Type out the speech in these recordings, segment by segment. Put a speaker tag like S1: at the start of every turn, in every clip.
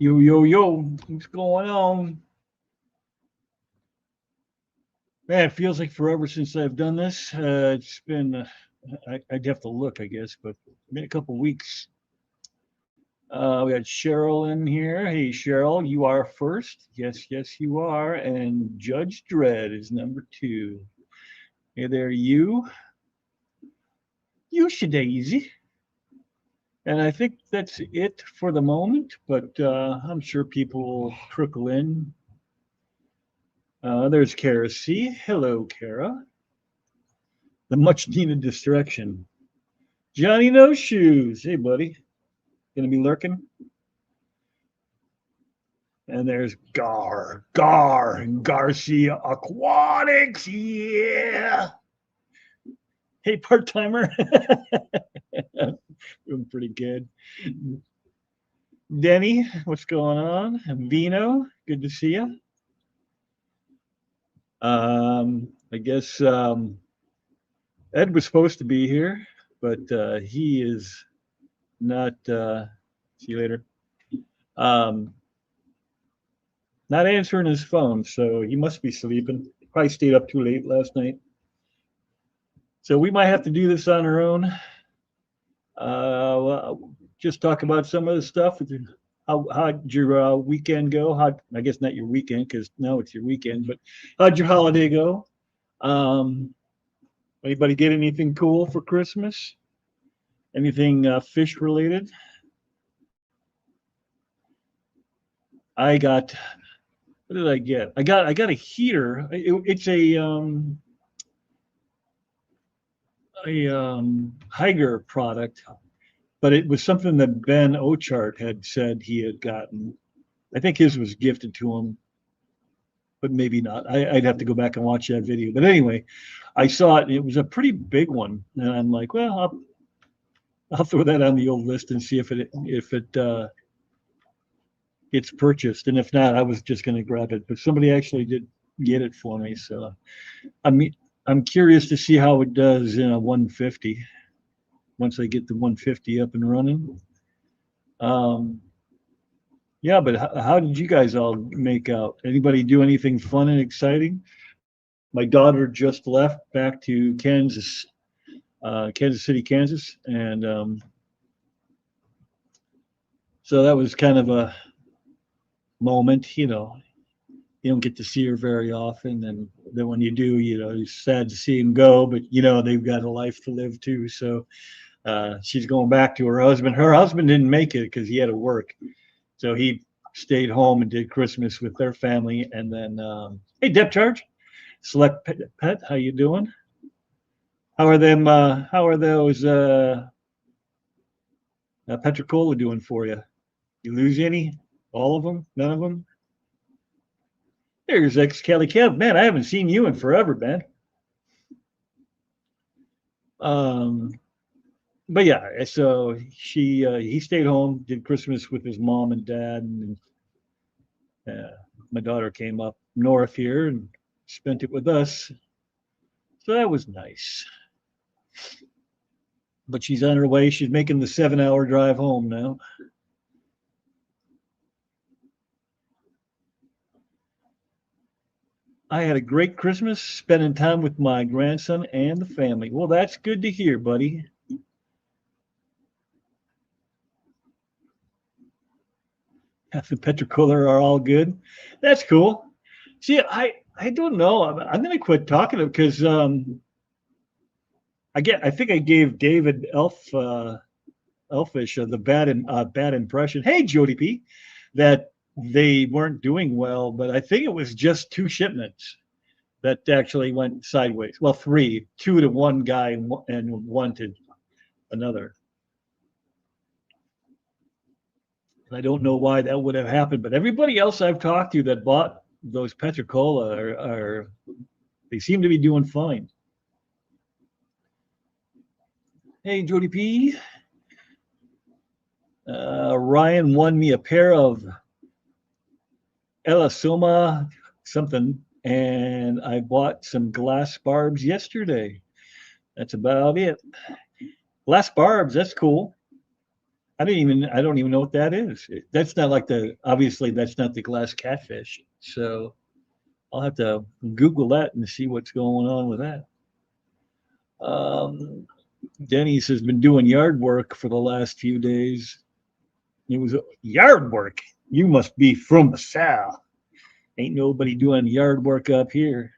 S1: Yo, yo, yo, what's going on? Man, it feels like forever since I've done this. It's been, I'd have to look, I guess, but it's been a couple weeks. We got Cheryl in here. Hey, Cheryl, you are first. Yes, yes, you are. And Judge Dredd is number two. Hey there, you Shadazy. And I think that's it for the moment, but I'm sure people will trickle in. There's Kara C. Hello, Kara. The much needed distraction. Johnny No Shoes. Hey, buddy. Gonna be lurking. And there's Garcia Aquatics. Yeah. Hey, part timer. Doing pretty good. Denny, what's going on? Vino, good to see you. I guess Ed was supposed to be here, but he is not. See you later. Um, Not answering his phone, so he must be sleeping. Probably stayed up too late last night. So we might have to do this on our own. Well, just talk about some of the stuff. How'd your weekend go? I guess not your weekend because now it's your weekend, but how'd your holiday go? Um, Anybody get anything cool for Christmas? Anything fish related? I got. What did I get? I got a heater. It's a Higer product, but it was something that Ben Ochart had said he had gotten. I think his was gifted to him, but maybe not. I'd have to go back and watch that video. But anyway, I saw it. It was a pretty big one, and I'm like, well, I'll throw that on the old list and see if it gets purchased. And if not, I was just going to grab it. But somebody actually did get it for me, so I mean, I'm curious to see how it does in a 150 once I get the 150 up and running. Um, yeah, but how did you guys all make out? Anybody do anything fun and exciting? My daughter just left back to Kansas City, Kansas, and so that was kind of a moment. You don't get to see her very often, and then when you do, it's sad to see them go, but they've got a life to live too. So she's going back to her husband. Her husband didn't make it because he had to work, so he stayed home and did Christmas with their family. And then, hey, Dep Charge, Select Pet, how you doing? How are them? How are those Petricola doing for you? You lose any? All of them? None of them? There's ex Kelly Kev. Man, I haven't seen you in forever, man. Um, but yeah, so he stayed home, did Christmas with his mom and dad, and my daughter came up north here and spent it with us. So that was nice. But she's on her way. She's making the 7-hour drive home now. I had a great Christmas spending time with my grandson and the family. Well, that's good to hear, buddy. The Petricola are all good. That's cool. See, I don't know. I'm going to quit talking to because I think I gave David Elfish the bad impression. Hey, Jody P, that they weren't doing well, but I think it was just 2 shipments that actually went sideways. Well, 3, 2 to one guy and 1 to another. And I don't know why that would have happened, but everybody else I've talked to that bought those Petricola are they seem to be doing fine. Hey, Jody P. Ryan won me a pair of Elasoma something, and I bought some glass barbs yesterday. That's about it. Glass barbs, that's cool. I don't even know what that is. That's not like obviously that's not the glass catfish. So I'll have to Google that and see what's going on with that. Denny's has been doing yard work for the last few days. It was yard work. You must be from the South. Ain't nobody doing yard work up here.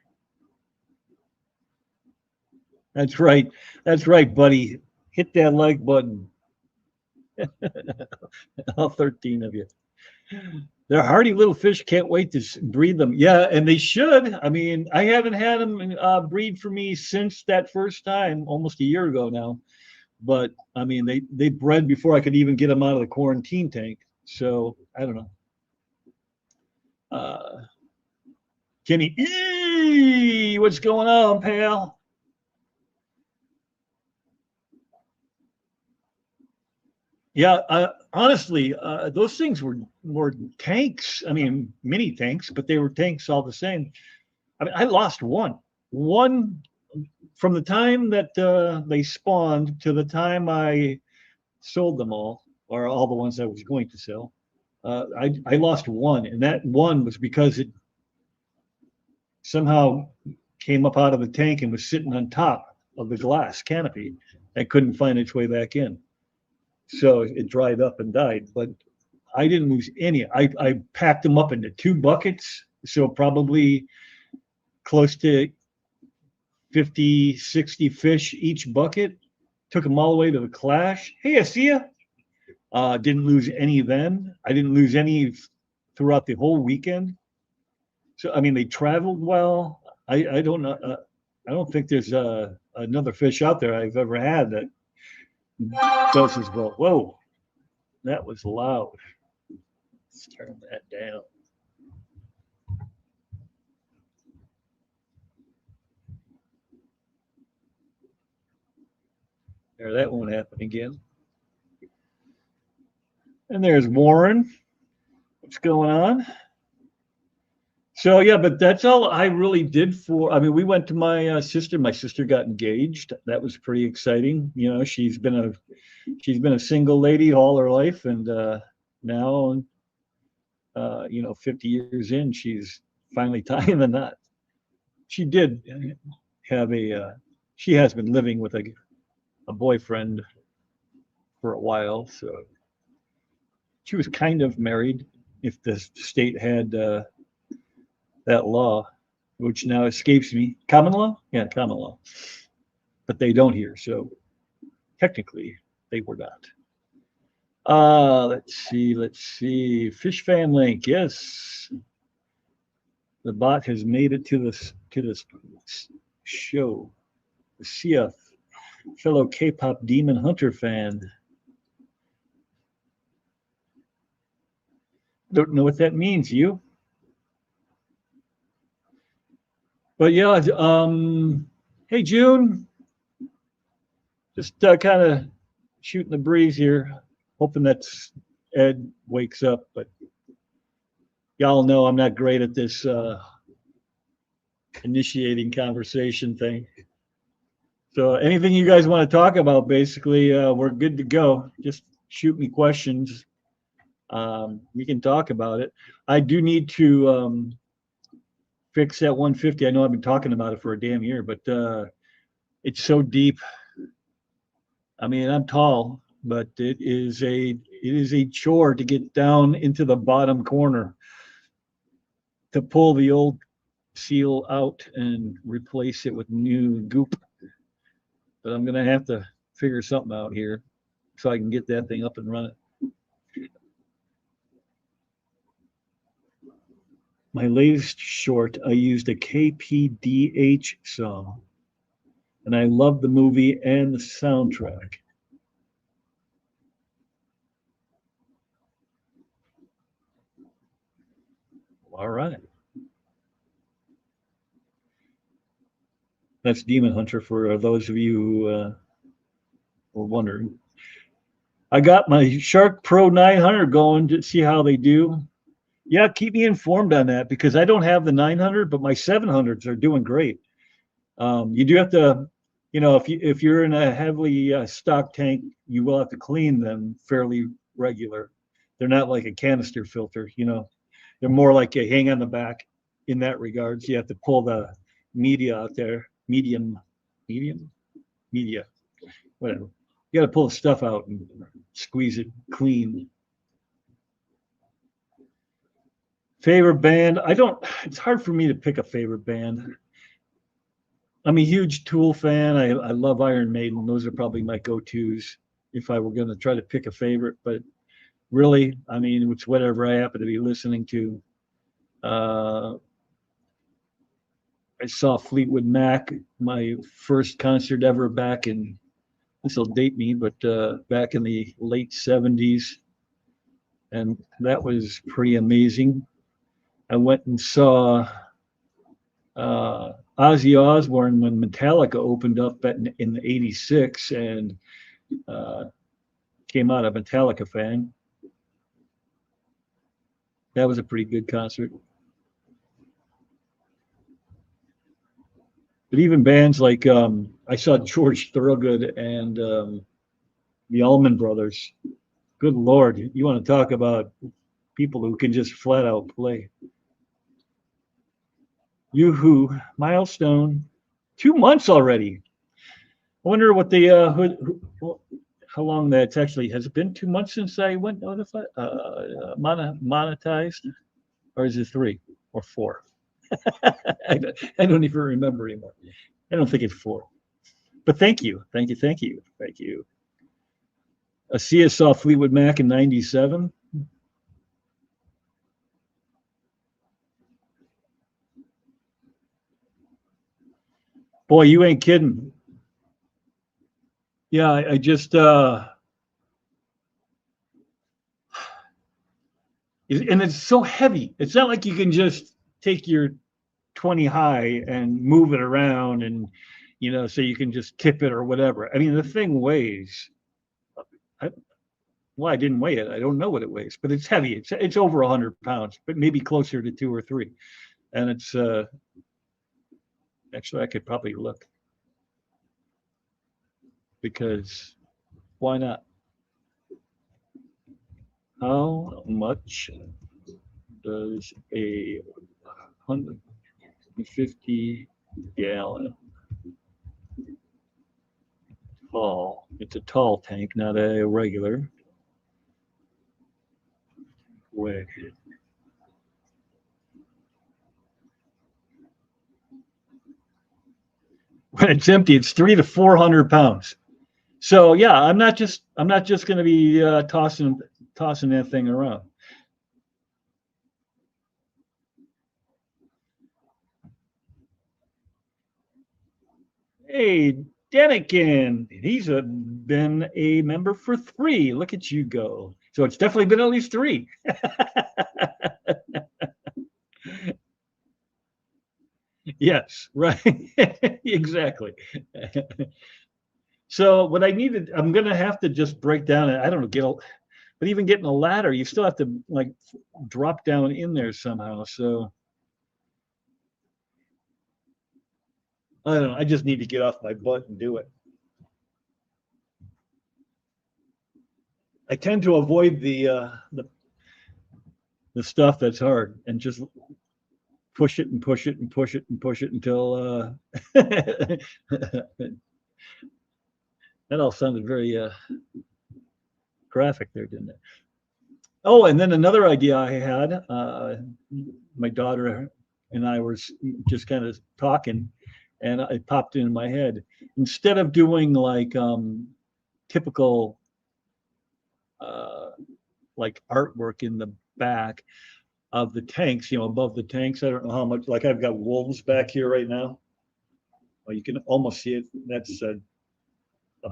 S1: That's right. That's right, buddy. Hit that like button. All 13 of you. They're hardy little fish. Can't wait to breed them. Yeah, and they should. I mean, I haven't had them breed for me since that first time, almost a year ago now. But I mean, they bred before I could even get them out of the quarantine tank. So I don't know. Kenny, what's going on, pal? Yeah, honestly, those things were tanks. I mean, mini tanks, but they were tanks all the same. I mean, I lost one from the time that they spawned to the time I sold them all, or all the ones I was going to sell. I lost one, and that one was because it somehow came up out of the tank and was sitting on top of the glass canopy and couldn't find its way back in. So it dried up and died. But I didn't lose any. I packed them up into 2 buckets, so probably close to 50, 60 fish each bucket. Took them all the way to the clash. Hey, I see ya. Didn't lose any then. I didn't lose any throughout the whole weekend. So, I mean, they traveled well. I don't know. I don't think there's another fish out there I've ever had that does as well. Whoa, that was loud. Let's turn that down. There, that won't happen again. And there's Warren. What's going on? So yeah, but that's all I really did for. I mean, we went to my sister. My sister got engaged. That was pretty exciting. You know, she's been a single lady all her life, and now, 50 years in, she's finally tying the knot. She did have she has been living with a boyfriend for a while, so she was kind of married. If the state had that law, which now escapes me. Common law? Yeah, common law. But they don't here, so technically they were not. Let's see. Fish fan link, yes. The bot has made it to this show. See a fellow K-pop demon hunter fan. Don't know what that means, you? But yeah, hey June, just kind of shooting the breeze here, hoping that Ed wakes up. But y'all know I'm not great at this initiating conversation thing. So anything you guys want to talk about, basically, we're good to go. Just shoot me questions. We can talk about it. I do need to fix that 150. I know I've been talking about it for a damn year, but it's so deep. I mean, I'm tall, but it is a chore to get down into the bottom corner to pull the old seal out and replace it with new goop. But I'm gonna have to figure something out here so I can get that thing up and running. My latest short, I used a KPDH song, and I love the movie and the soundtrack. All right. That's Demon Hunter for those of you who were wondering. I got my Shark Pro 900 going to see how they do. Yeah, keep me informed on that because I don't have the 900, but my 700s are doing great. You do have to you know, if you're in a heavily stocked tank, you will have to clean them fairly regular. They're not like a canister filter, you know. They're more like a hang on the back in that regards. You have to pull the media out there, medium, media, whatever. You got to pull the stuff out and squeeze it clean. Favorite band? I don't. It's hard for me to pick a favorite band. I'm a huge Tool fan. I love Iron Maiden. Those are probably my go-tos if I were going to try to pick a favorite. But really, I mean, it's whatever I happen to be listening to. I saw Fleetwood Mac, my first concert ever back in, this will date me, but back in the late 70s. And that was pretty amazing. I went and saw Ozzy Osbourne when Metallica opened up in '86, and came out a Metallica fan. That was a pretty good concert. But even bands like I saw George Thorogood and the Allman Brothers. Good Lord, you want to talk about people who can just flat out play. Yoo-hoo, Milestone, 2 months already. I wonder what the how long that's actually, has it been 2 months since I went notified, monetized, or is it 3 or 4? I don't even remember anymore. I don't think it's 4. But thank you. Sia saw Fleetwood Mac in '97. Boy, you ain't kidding. Yeah, I just and it's so heavy. It's not like you can just take your 20 high and move it around and, you know, so you can just tip it or whatever. I mean, the thing weighs. I didn't weigh it. I don't know what it weighs, but it's heavy. It's over 100 pounds, but maybe closer to 2 or 3. And it's actually, I could probably look, because why not? How much does a 150 gallon tall, it's a tall tank, not a regular, weigh? When it's empty, it's 300 to 400 pounds. So yeah, I'm not just going to be tossing that thing around. Hey, Denikin, he's been a member for 3. Look at you go. So it's definitely been at least 3. Yes, right. Exactly. So what I needed, I'm going to have to just break down, I don't know, but even getting a ladder, you still have to like drop down in there somehow. So I don't know. I just need to get off my butt and do it. I tend to avoid the stuff that's hard and just push it and push it and push it and push it until that all sounded very graphic there, didn't it? Oh, and then another idea I had, my daughter and I were just kind of talking, and it popped in my head. Instead of doing like typical like artwork in the back of the tanks, you know, above the tanks, I don't know how much, like I've got wolves back here right now. Well, you can almost see it. That's a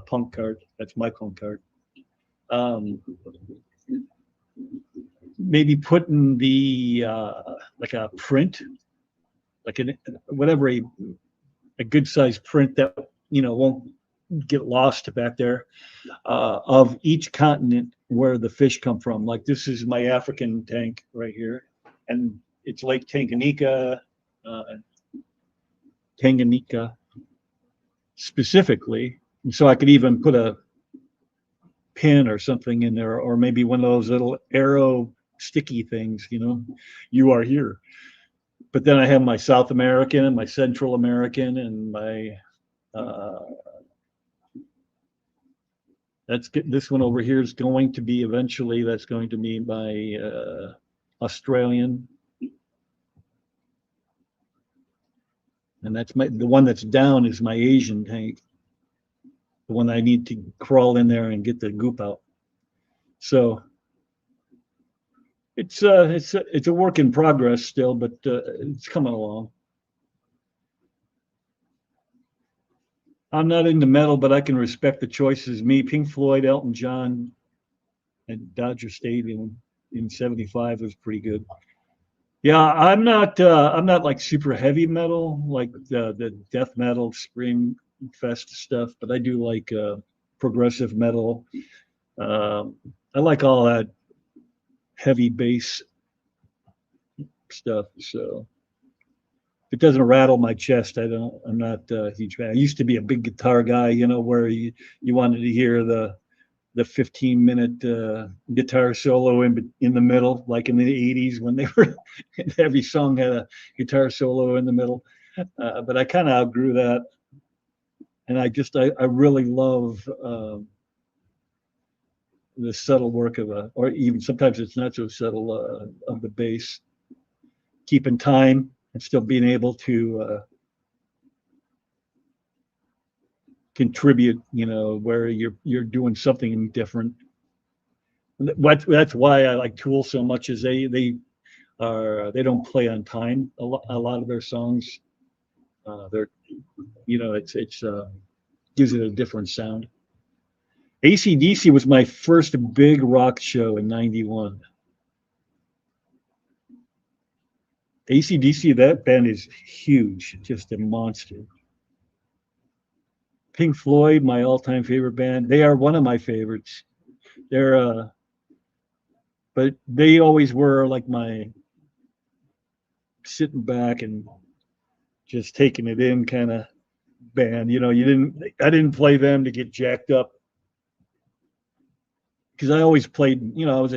S1: punk card. That's my punk card. Maybe putting the like a print, like whatever a good size print that, you know, won't get lost back there, of each continent where the fish come from. Like this is my African tank right here, and it's Lake Tanganyika. specifically, and so I could even put a pin or something in there, or maybe one of those little arrow sticky things, you know, you are here. But then I have my South American and my Central American and my this one over here is going to be eventually, that's going to be my Australian. And that's the one that's down is my Asian tank. The one I need to crawl in there and get the goop out. So it's a work in progress still, but it's coming along. I'm not into metal, but I can respect the choices. Me, Pink Floyd, Elton John, and Dodger Stadium in '75 was pretty good. Yeah, I'm not like super heavy metal, like the death metal, scream fest stuff, but I do like progressive metal. I like all that heavy bass stuff. So if it doesn't rattle my chest, I'm not a huge fan. I used to be a big guitar guy, you know, where you wanted to hear the 15-minute guitar solo in the middle, like in the 80s when they were every song had a guitar solo in the middle. But I kind of outgrew that, and I really love the subtle work or even sometimes it's not so subtle, of the bass, keeping time and still being able to contribute, you know, where you're doing something different. That's why I like Tool so much, is they don't play on time. A lot of their songs, they're, you know, it's gives it a different sound. AC/DC was my first big rock show in '91. AC/DC, that band is huge, just a monster. Pink Floyd, my all-time favorite band. They are one of my favorites. They're but they always were like my sitting back and just taking it in kind of band. You know, I didn't play them to get jacked up, because I always played, you know, I was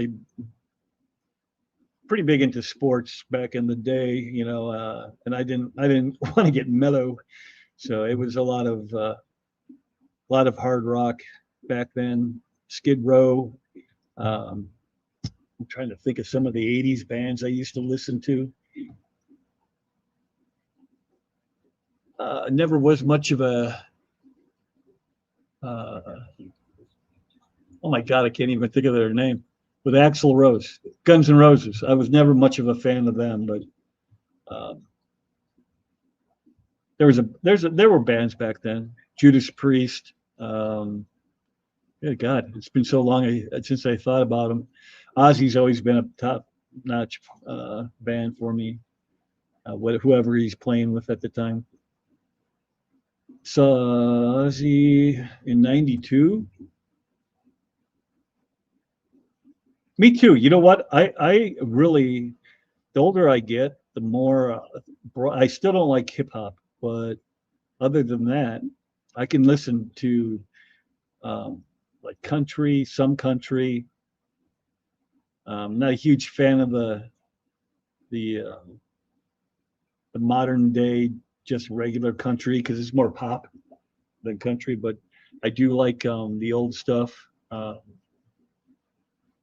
S1: pretty big into sports back in the day, you know, and I didn't want to get mellow, so it was a lot of hard rock back then. Skid Row. I'm trying to think of some of the '80s bands I used to listen to. Never was much of a. Oh my God, I can't even think of their name. With Axl Rose, Guns N' Roses. I was never much of a fan of them, but there were bands back then. Judas Priest. Good God, it's been so long since I thought about them. Ozzy's always been a top-notch band for me. Whoever he's playing with at the time. So Ozzy in '92. Me too. You know what? I really, the older I get, the more I still don't like hip hop, but other than that, I can listen to like country, some country. I'm not a huge fan of the modern day just regular country, because it's more pop than country. But I do like the old stuff.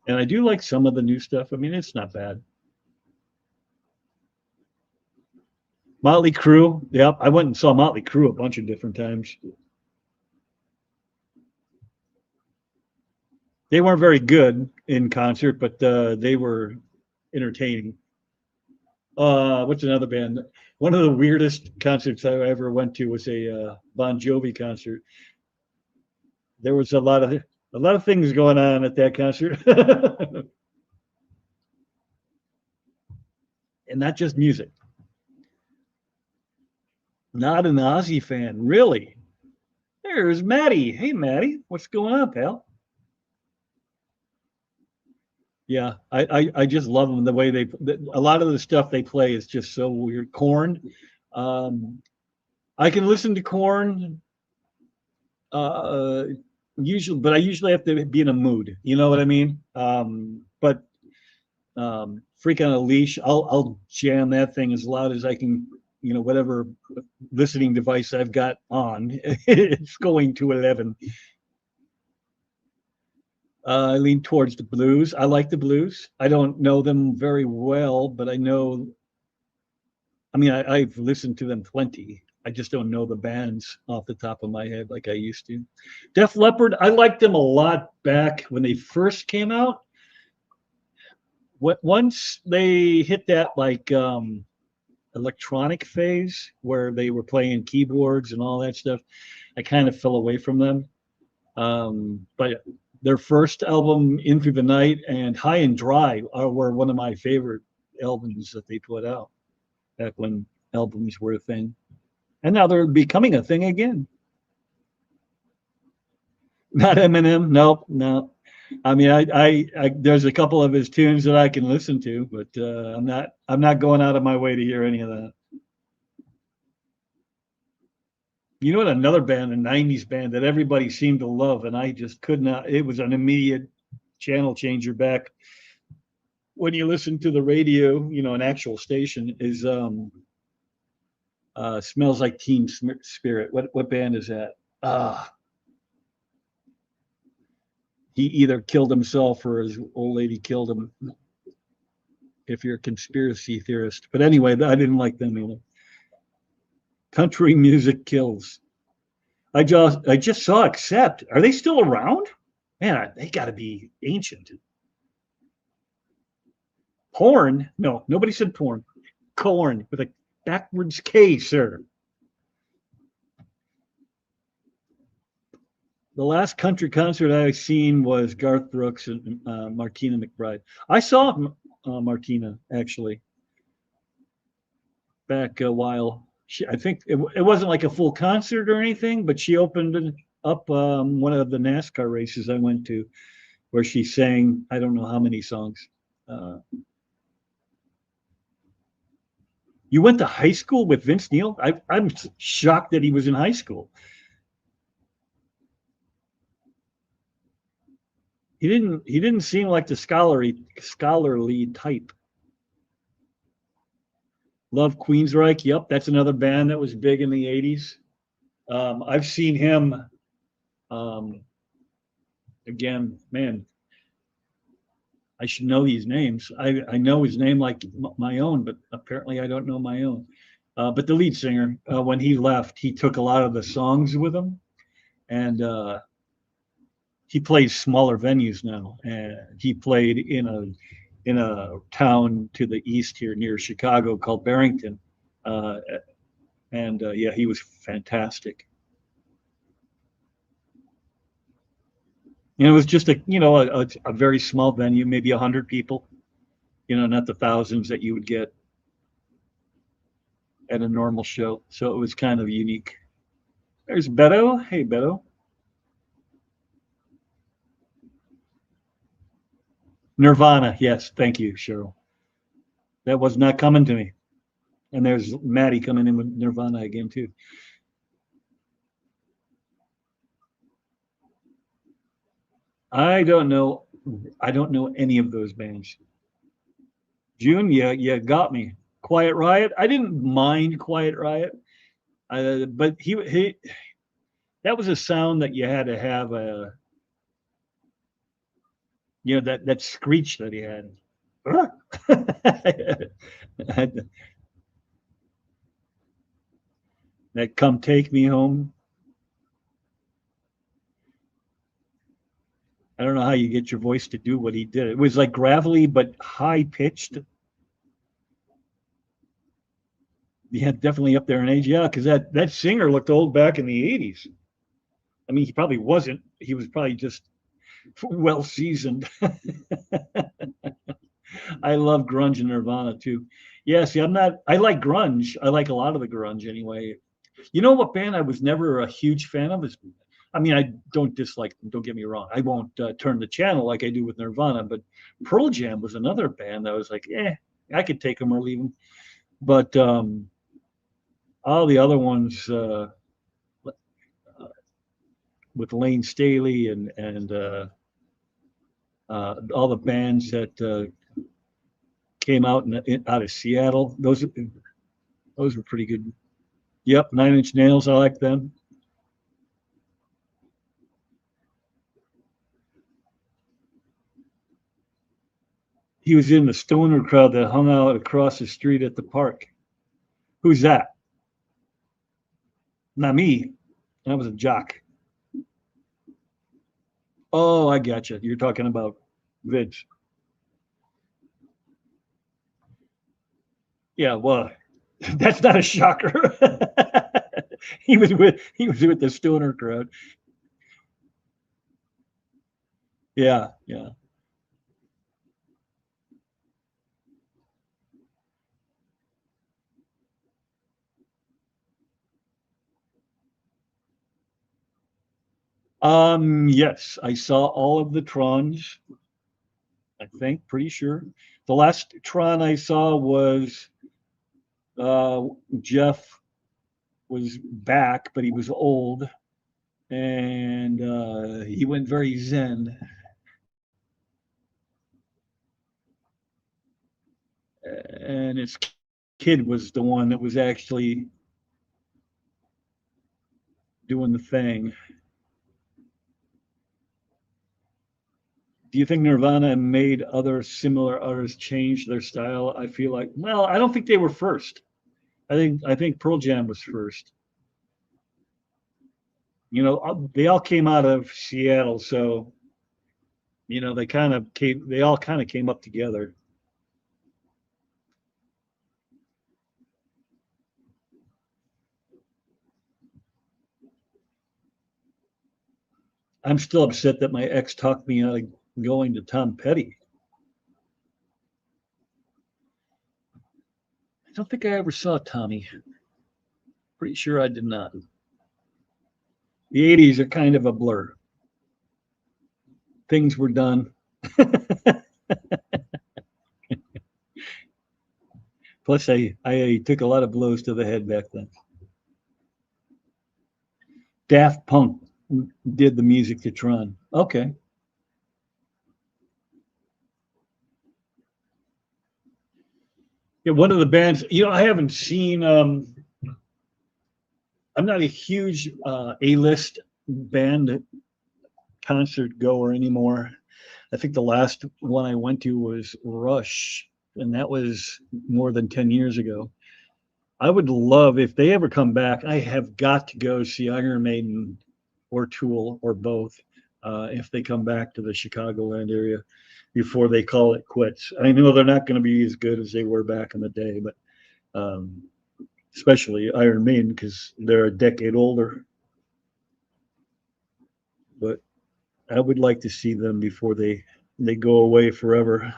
S1: And I do like some of the new stuff. I mean, it's not bad. Motley Crue. Yep, I went and saw Motley Crue a bunch of different times. They weren't very good in concert, but they were entertaining. What's another band? One of the weirdest concerts I ever went to was a Bon Jovi concert. There was a lot of things going on at that concert. And not just music. Not an Ozzy fan, really. There's Maddie. Hey, Maddie, what's going on, pal? Yeah, I just love them, the way a lot of the stuff they play is just so weird. Korn. I can listen to Korn Uh, usually, but I usually have to be in a mood. You know what I mean? But Freak on a Leash, I'll jam that thing as loud as I can. You know, whatever listening device I've got on, it's going to 11. I lean towards the blues. I like the blues. I don't know them very well, but I know. I mean, I've listened to them plenty. I just don't know the bands off the top of my head like I used to. Def Leppard, I liked them a lot back when they first came out. Once they hit that like electronic phase where they were playing keyboards and all that stuff, I kind of fell away from them. But their first album, In Through the Night, and High and Dry were one of my favorite albums that they put out back when albums were a thing. And now they're becoming a thing again. Not Eminem, nope, no. I mean, there's a couple of his tunes that I can listen to, but I'm not going out of my way to hear any of that. You know what? Another band, a '90s band that everybody seemed to love, and I just could not. It was an immediate channel changer back when you listen to the radio. You know, an actual station is Smells Like Teen Spirit. What band is that? He either killed himself or his old lady killed him. If you're a conspiracy theorist, but anyway, I didn't like them either. Country music kills. I just saw Accept. Are they still around? Man, they got to be ancient. Porn? No, nobody said porn. Corn with a backwards K, sir. The last country concert I seen was Garth Brooks and Martina McBride. I saw Martina actually back a while. I think it wasn't like a full concert or anything, but she opened up one of the NASCAR races I went to, where she sang I don't know how many songs. You went to high school with Vince Neil? I'm shocked that he was in high school. He didn't seem like the scholarly type. Love Queensryche. Yep, that's another band that was big in the '80s. I've seen him. Again, man, I should know these names. I know his name like my own, but apparently I don't know my own. But the lead singer, when he left, he took a lot of the songs with him, and he plays smaller venues now. And he played in a town to the east here near Chicago called Barrington, and yeah, he was fantastic. And it was just a very small venue, maybe 100 people. You know, not the thousands that you would get at a normal show. So it was kind of unique. There's Beto. Hey, Beto. Nirvana. Yes, thank you, Cheryl. That was not coming to me. And there's Maddie coming in with Nirvana again too. I don't know. I don't know any of those bands. June, yeah, you got me. Quiet Riot. I didn't mind Quiet Riot, but he that was a sound that you had to have a that screech that he had. That Come Take Me Home. I don't know how you get your voice to do what he did. It was like gravelly but high pitched. Yeah, definitely up there in age. Yeah, because that singer looked old back in the '80s. I mean, he probably wasn't. He was probably just well seasoned. I love grunge and Nirvana too. Yeah, see, I'm not. I like grunge. I like a lot of the grunge anyway. You know what band I was never a huge fan of is. I mean, I don't dislike them. Don't get me wrong. I won't turn the channel like I do with Nirvana. But Pearl Jam was another band that was like, I could take them or leave them. But all the other ones, with Lane Staley and all the bands that came out out of Seattle. Those were pretty good. Yep, Nine Inch Nails. I like them. He was in the stoner crowd that hung out across the street at the park. Who's that? Not me. I was a jock. Oh, I got you. You're talking about Vince. Yeah, well, that's not a shocker. He was with the stoner crowd. Yeah, yeah. Yes, I saw all of the Trons. I think, pretty sure. The last Tron I saw was uh, Jeff was back, but he was old, and he went very zen. And his kid was the one that was actually doing the thing. Do you think Nirvana made other similar artists change their style? I feel like, well, I don't think they were first. I think Pearl Jam was first. They all came out of Seattle, so they all kind of came up together. I'm still upset that my ex talked me out of going to Tom Petty. I don't think I ever saw Tommy. Pretty sure I did not. The 80s are kind of a blur. Things were done. Plus, I took a lot of blows to the head back then. Daft Punk did the music to Tron. Okay. Yeah, one of the bands, I haven't seen, I'm not a huge A-list band concert goer anymore. I think the last one I went to was Rush, and that was more than 10 years ago. I would love, if they ever come back, I have got to go see Iron Maiden or Tool or both if they come back to the Chicagoland area before they call it quits. I know they're not going to be as good as they were back in the day, but um, especially Iron Maiden because they're a decade older. But I would like to see them before they go away forever.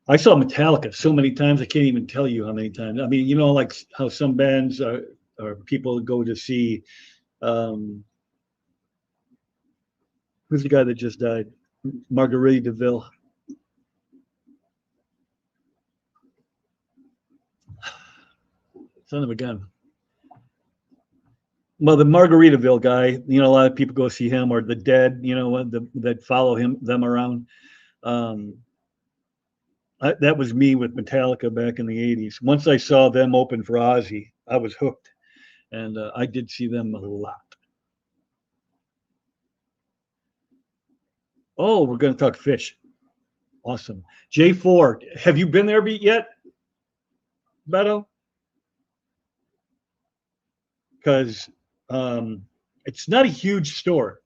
S1: I saw Metallica so many times I can't even tell you how many times. I mean, like how some bands or people go to see. Um, who's the guy that just died? Marguerite Deville. Son of a gun. Well, the Margaritaville guy, a lot of people go see him, or the Dead, that follow them around. Um, that was me with Metallica back in the '80s. Once I saw them open for Ozzy, I was hooked, and I did see them a lot. Oh, we're going to talk fish. Awesome. J4, have you been there yet, Beto? Because it's not a huge store,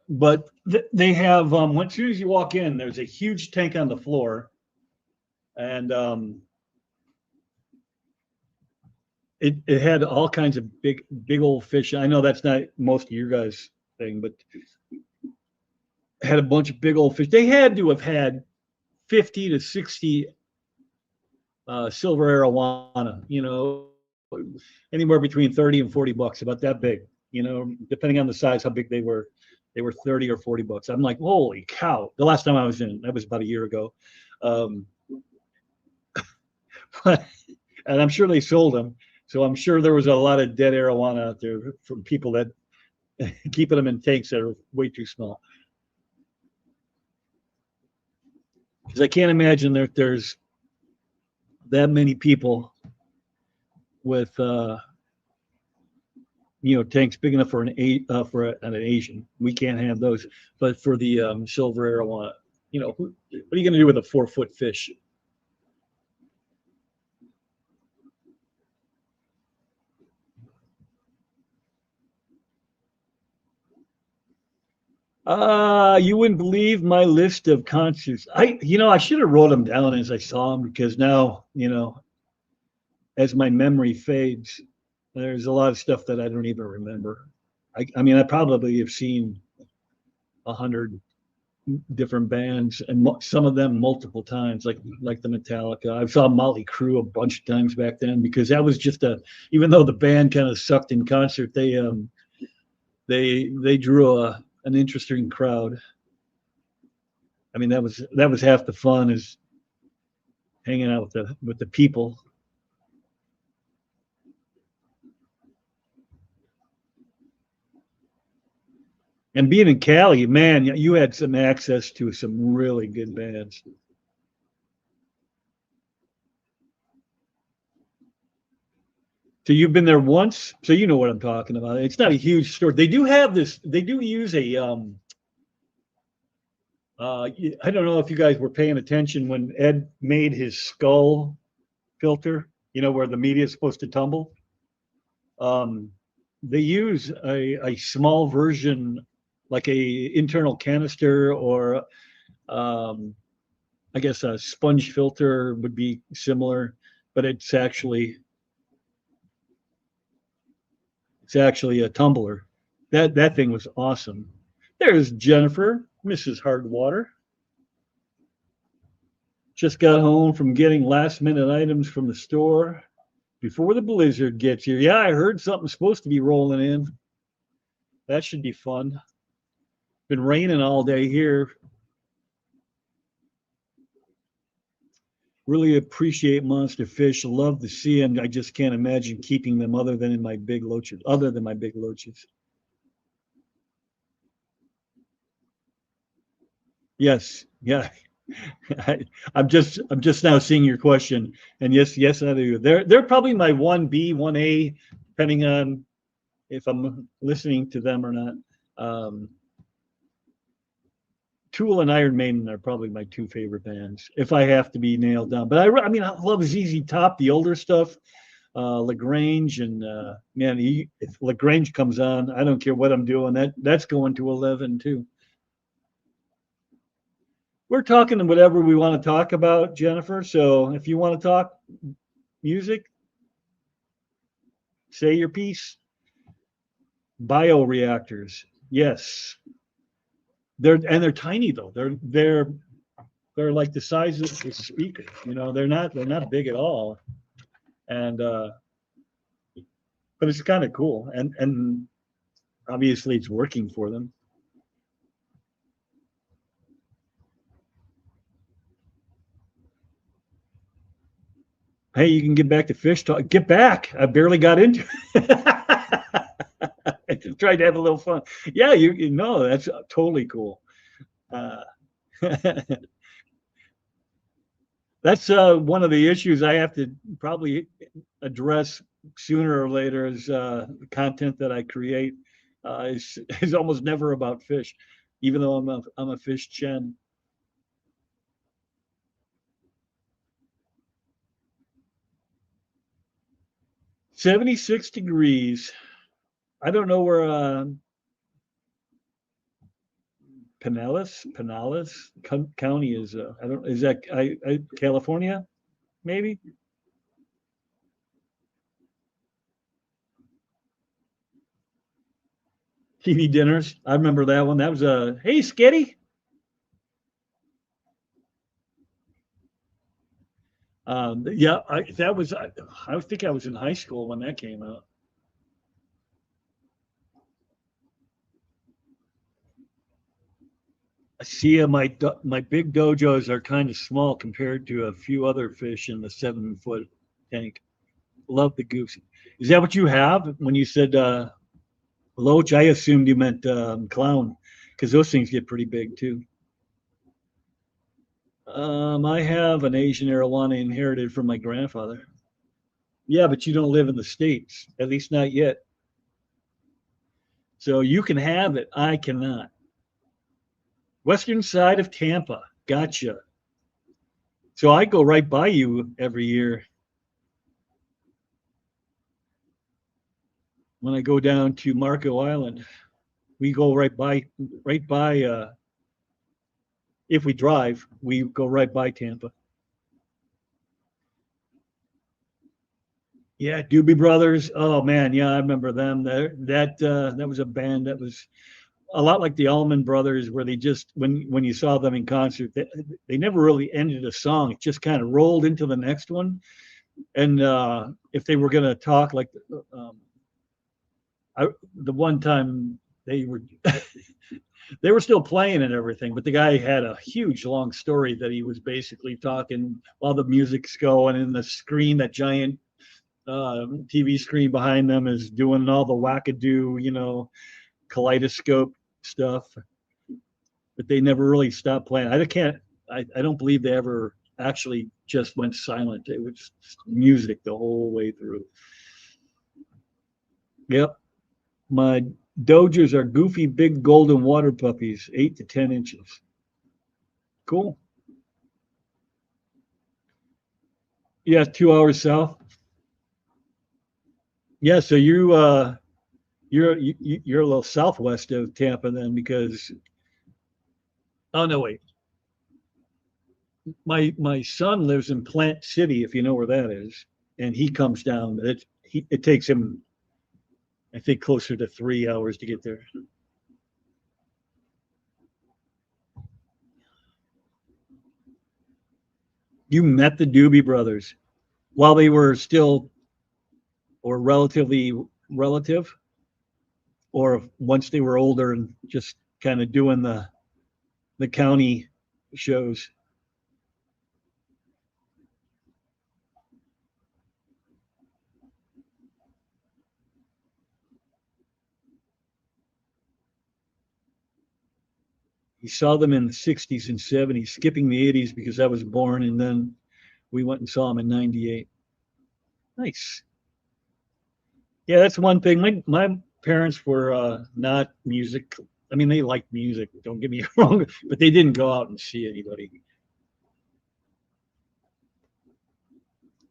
S1: but they have, as soon as you walk in, there's a huge tank on the floor, and it had all kinds of big old fish. I know that's not most of your guys' thing, but had a bunch of big old fish. They had to have had 50 to 60 silver arowana, anywhere between 30 and 40 bucks, about that big, depending on the size, how big they were. They were 30 or 40 bucks. I'm like, holy cow. The last time I was in, that was about a year ago. Um, And I'm sure they sold them. So I'm sure there was a lot of dead arowana out there from people that keeping them in tanks that are way too small. Because I can't imagine there's that many people with tanks big enough for an Asian. We can't have those, but for the silver arowana, what are you going to do with a 4-foot fish? You wouldn't believe my list of concerts. I should have wrote them down as I saw them, because now, as my memory fades, there's a lot of stuff that I don't even remember. I mean, I probably have seen 100 different bands, and some of them multiple times, like the Metallica. I saw Motley Crue a bunch of times back then, because that was just even though the band kind of sucked in concert, they drew an interesting crowd. I mean, that was half the fun, is hanging out with the people. And being in Cali, man, you had some access to some really good bands. So you've been there once, so you know what I'm talking about. It's not a huge store. They do have this. They do use a. I don't know if you guys were paying attention when Ed made his skull filter. Where the media is supposed to tumble. They use a small version, like a internal canister, or I guess a sponge filter would be similar, but it's actually a tumbler. That thing was awesome. There's Jennifer, Mrs. Hardwater. Just got home from getting last minute items from the store before the blizzard gets here. Yeah, I heard something's supposed to be rolling in. That should be fun. Been raining all day here. Really appreciate monster fish. Love to see them. I just can't imagine keeping them other than my big loaches. Yes. Yeah. I'm just now seeing your question, and yes, I do. They're probably my 1B, 1A, depending on if I'm listening to them or not. Tool and Iron Maiden are probably my two favorite bands, if I have to be nailed down. But I mean, I love ZZ Top, the older stuff, LaGrange, and man, if LaGrange comes on, I don't care what I'm doing. That's going to 11 too. We're talking whatever we want to talk about, Jennifer. So if you want to talk music, say your piece. Bioreactors, yes. They're tiny though. They're like the size of the speaker. They're not big at all. And but it's kind of cool. And obviously it's working for them. Hey, you can get back to fish talk. Get back. I barely got into it. I just tried to have a little fun. Yeah, you know, that's totally cool. Uh, that's one of the issues I have to probably address sooner or later, is the content that I create is almost never about fish, even though I'm a fish chen. 76 degrees. I don't know where Pinellas County is. I don't. Is that California? Maybe. TV dinners. I remember that one. That was a hey Skitty. Yeah, I think I was in high school when that came out. I see my big dojos are kind of small compared to a few other fish in the 7 foot tank. Love the goose. Is that what you have when you said loach? I assumed you meant clown because those things get pretty big too. I have an Asian arowana inherited from my grandfather. Yeah, but you don't live in the States, at least not yet. So you can have it. I cannot. Western side of Tampa. Gotcha. So I go right by you every year when I go down to Marco Island. We go right by if we drive, we go right by Tampa. Yeah, Doobie Brothers. Oh man, yeah, I remember them. That was a band that was a lot like the Allman Brothers, where they just when you saw them in concert, they never really ended a song. It just kind of rolled into the next one. And if they were gonna talk like um, the one time they were they were still playing and everything, but the guy had a huge long story that he was basically talking while the music's going and the screen, that giant TV screen behind them is doing all the wackadoo, kaleidoscope stuff. But they never really stopped playing. I don't believe they ever actually just went silent. It was music the whole way through. Yep. My Dodgers are goofy big golden water puppies, 8 to 10 inches. Cool. Yeah, 2 hours south. Yeah, so you're a little southwest of Tampa then, because oh no, wait. My son lives in Plant City, if you know where that is, and he comes down. It takes him, I think, closer to 3 hours to get there. You met the Doobie Brothers while they were still or relatively relative, or once they were older and just kind of doing the county shows. He saw them in the 60s and 70s, skipping the 80s because I was born, and then we went and saw them in 98. Nice. Yeah, that's one thing. My parents were not music. I mean, they liked music, don't get me wrong, but they didn't go out and see anybody.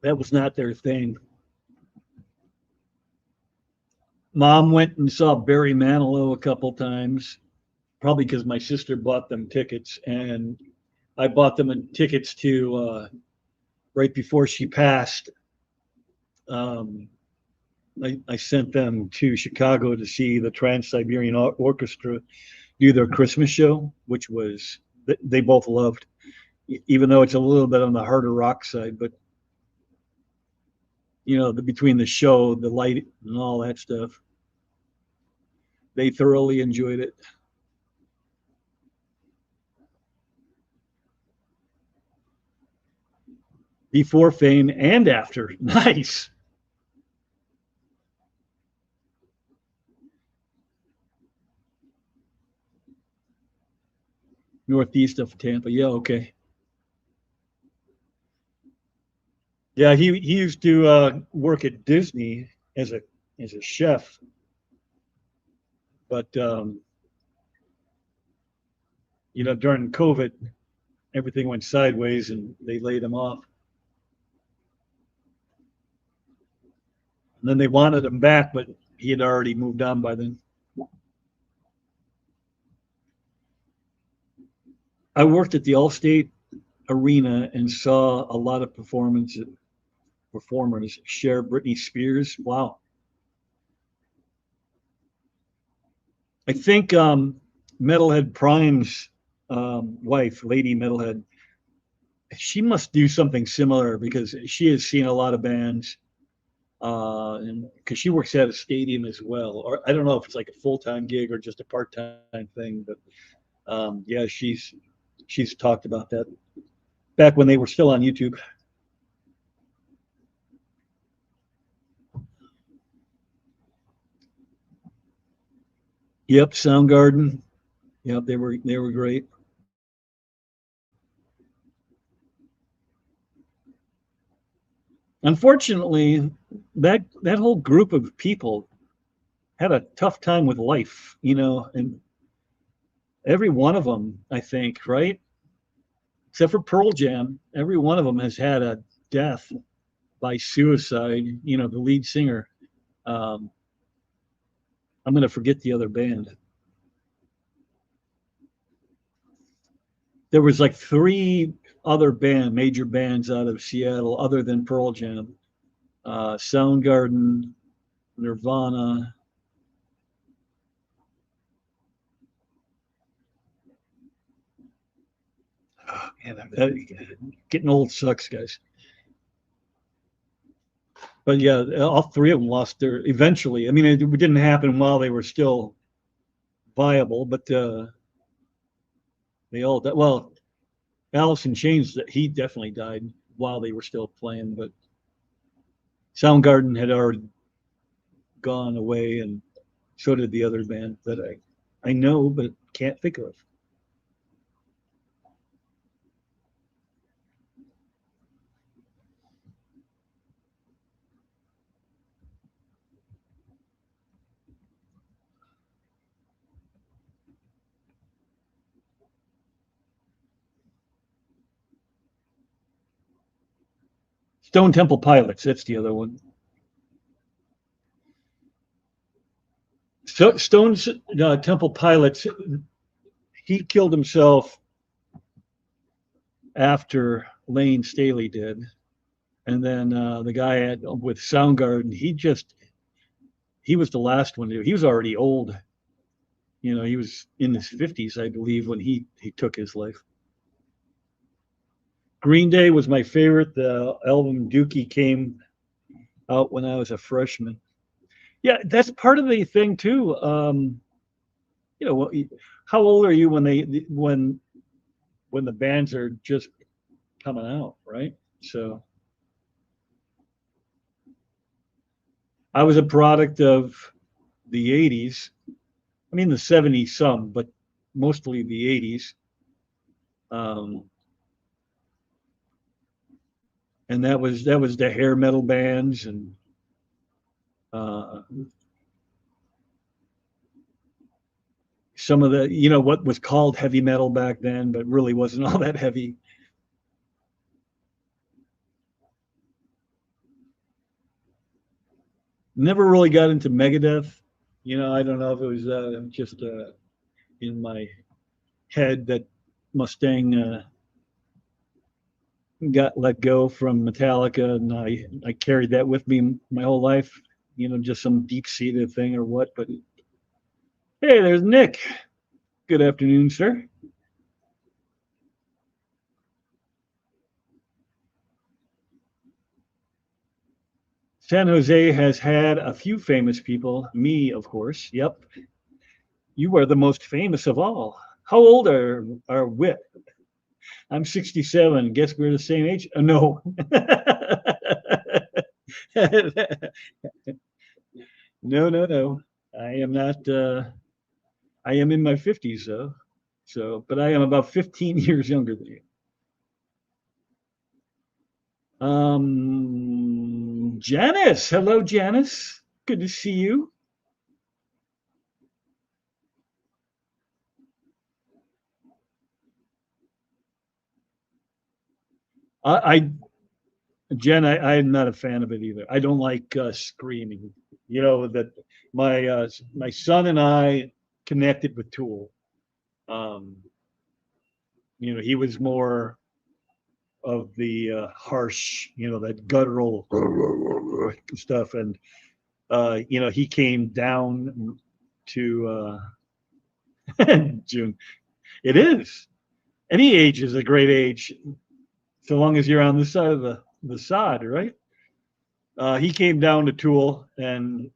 S1: That was not their thing. Mom went and saw Barry Manilow a couple times, probably because my sister bought them tickets, and I bought them tickets to right before she passed. Um, I sent them to Chicago to see the Trans Siberian Orchestra do their Christmas show, which was they both loved, even though it's a little bit on the harder rock side. But between the show, the light, and all that stuff, they thoroughly enjoyed it. Before fame and after. Nice. Northeast of Tampa. Yeah, okay. Yeah, he used to work at Disney as a chef, but during COVID, everything went sideways and they laid him off. And then they wanted him back, but he had already moved on by then. I worked at the Allstate Arena and saw a lot of performers share Britney Spears. Wow. I think Metalhead Prime's wife, Lady Metalhead, she must do something similar because she has seen a lot of bands, and because she works at a stadium as well. Or I don't know if it's like a full time gig or just a part time thing, but Yeah, she's talked about that back when they were still on YouTube. Yep, Soundgarden. Yep, they were great. Unfortunately, that whole group of people had a tough time with life, and every one of them, I think, right? Except for Pearl Jam, every one of them has had a death by suicide. The lead singer. Um, I'm going to forget the other band. There was like three other major bands out of Seattle, other than Pearl Jam. Soundgarden, Nirvana. Oh, man, getting old sucks, guys. But yeah, all three of them lost their eventually. I mean, it didn't happen while they were still viable, but they all died. Well, Alice in Chains, he definitely died while they were still playing, but Soundgarden had already gone away, and so did the other band that I know but can't think of. Stone Temple Pilots, that's the other one. So Stone's Temple Pilots, he killed himself after Lane Staley did. And then the guy with Soundgarden, he was the last one to do. He was already old. He was in his 50s, I believe, when he took his life. Green Day was my favorite. The album Dookie came out when I was a freshman. Yeah, that's part of the thing too. You know, how old are you when the bands are just coming out, right? So I was a product of the 80s. I mean, the 70s some, but mostly the 80s. Um, and that was the hair metal bands and uh, some of the what was called heavy metal back then, but really wasn't all that heavy. Never really got into Megadeth. I don't know if it was just in my head that Mustang got let go from Metallica, and I carried that with me my whole life. Just some deep seated thing or what. But hey, there's Nick. Good afternoon, sir. San Jose has had a few famous people. Me, of course. Yep. You are the most famous of all. How old are Whit? I'm 67. Guess we're the same age? No. No, no, no. I am not. I am in my 50s, though. But I am about 15 years younger than you. Janice. Hello, Janice. Good to see you. I Jen, I'm not a fan of it either. I don't like screaming. That my son and I connected with Tool. Um, he was more of the harsh, that guttural stuff, and he came down to June. It is. Any age is a great age, so long as you're on this side of the sod, right? He came down to Tool, and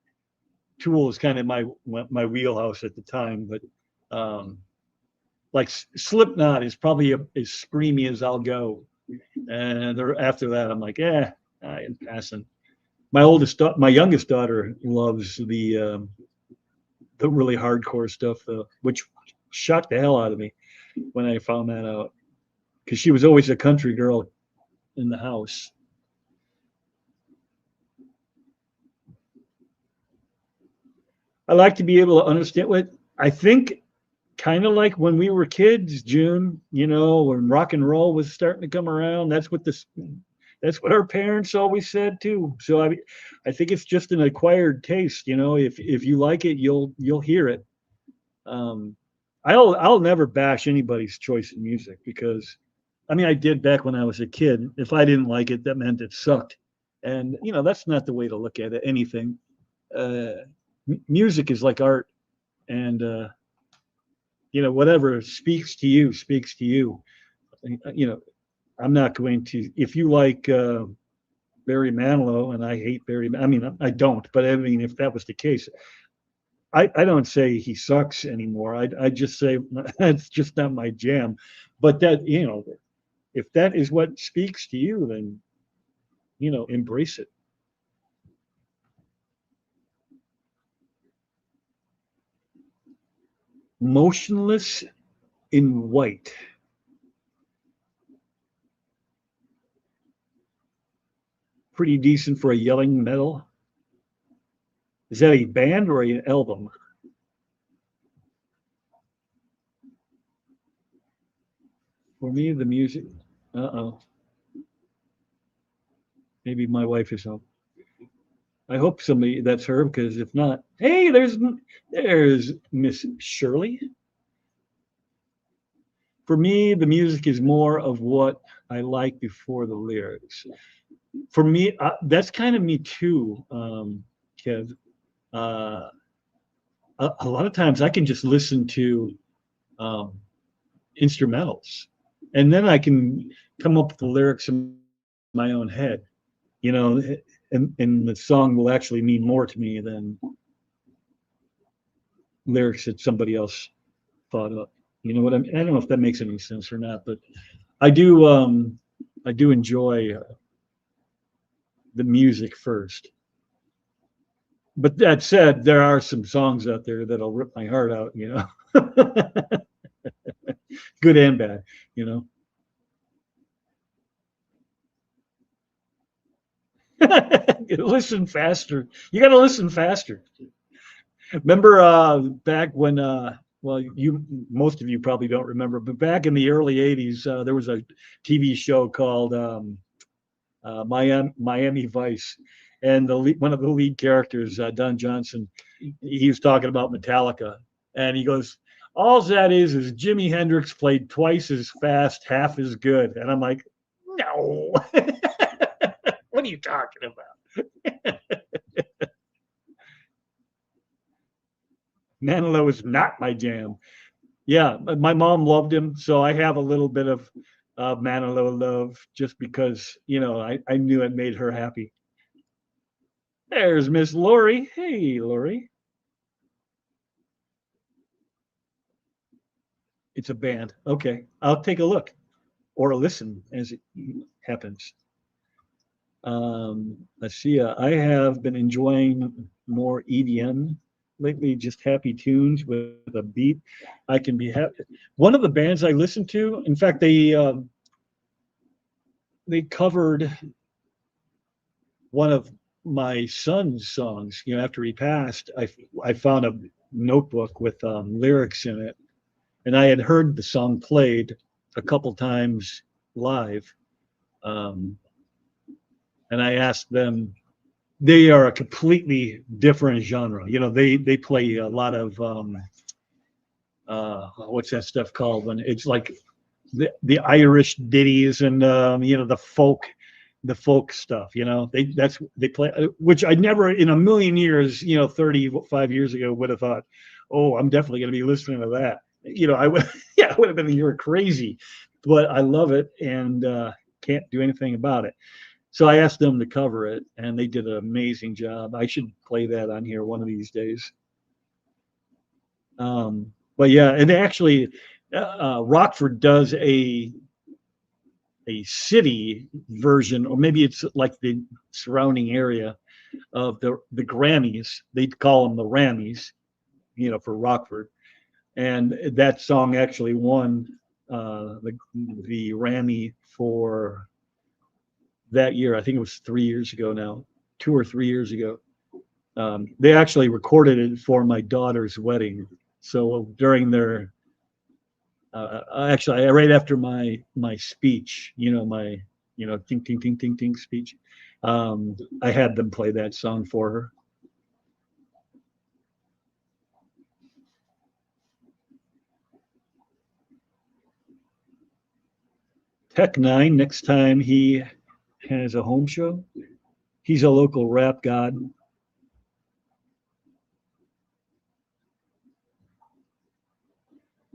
S1: Tool was kind of my wheelhouse at the time, but um, like Slipknot is probably as screamy as I'll go, and after that, I'm like, I'm passing. My youngest daughter loves the really hardcore stuff, which shocked the hell out of me when I found that out, because she was always a country girl in the house. I like to be able to understand what I think, kind of like when we were kids, June, when rock and roll was starting to come around. That's what our parents always said too. So I think it's just an acquired taste. If you like it, you'll hear it. Um, I'll never bash anybody's choice in music, because, I mean, I did back when I was a kid. If I didn't like it, that meant it sucked, and that's not the way to look at it. Anything, music is like art, and whatever speaks to you speaks to you. You know, I'm not going to, if you like Barry Manilow, and I hate Barry. I mean, I don't, but I mean, if that was the case, I don't say he sucks anymore. I just say that's just not my jam. But that, if that is what speaks to you, then, embrace it. Motionless in White. Pretty decent for a yelling metal. Is that a band or an album? For me, the music. Uh-oh. Maybe my wife is home. I hope somebody that's her, because if not, hey, there's Miss Shirley. For me, the music is more of what I like before the lyrics. For me, that's kind of me too, Kev. Uh, a lot of times I can just listen to um, instrumentals, and then I can come up with the lyrics in my own head, you know, and the song will actually mean more to me than lyrics that somebody else thought up. You know what I mean? I don't know if that makes any sense or not, but I do. I do enjoy the music first. But that said, there are some songs out there that'll rip my heart out. Good and bad. You know. Listen faster. You got to listen faster. Remember back when well, most of you probably don't remember, but back in the early 80s, there was a TV show called Miami Vice, and one of the lead characters, Don Johnson, he was talking about Metallica, and he goes, "All that is Jimi Hendrix played twice as fast, half as good," and I'm like, "No, what are you talking about?" Manilow is not my jam. Yeah, my mom loved him, so I have a little bit of Manilow love, just because I knew it made her happy. There's Miss Lori. Hey, Lori. It's a band. Okay, I'll take a look or a listen as it happens. Let's see. I have been enjoying more EDM lately, just happy tunes with a beat. I can be happy. One of the bands I listen to, in fact, they covered one of my son's songs. After he passed, I found a notebook with lyrics in it, and I had heard the song played a couple times live, um, and I asked them. They are a completely different genre. They play a lot of what's that stuff called, when it's like the Irish ditties, and the folk stuff. They play, which I never in a million years, 35 years ago, would have thought, oh, I'm definitely going to be listening to that. I would, yeah, I would have been, you're crazy, but I love it, and can't do anything about it. So I asked them to cover it, and they did an amazing job. I should play that on here one of these days. But yeah, and actually, Rockford does a city version, or maybe it's like the surrounding area of the Grammys. They call them the Rammies, for Rockford. And that song actually won the Grammy for that year. I think it was 3 years ago now, 2 or 3 years ago. They actually recorded it for my daughter's wedding. So during their actually right after my speech, my ting ting ting ting ting speech, I had them play that song for her. Tech Nine, next time he has a home show, he's a local rap god.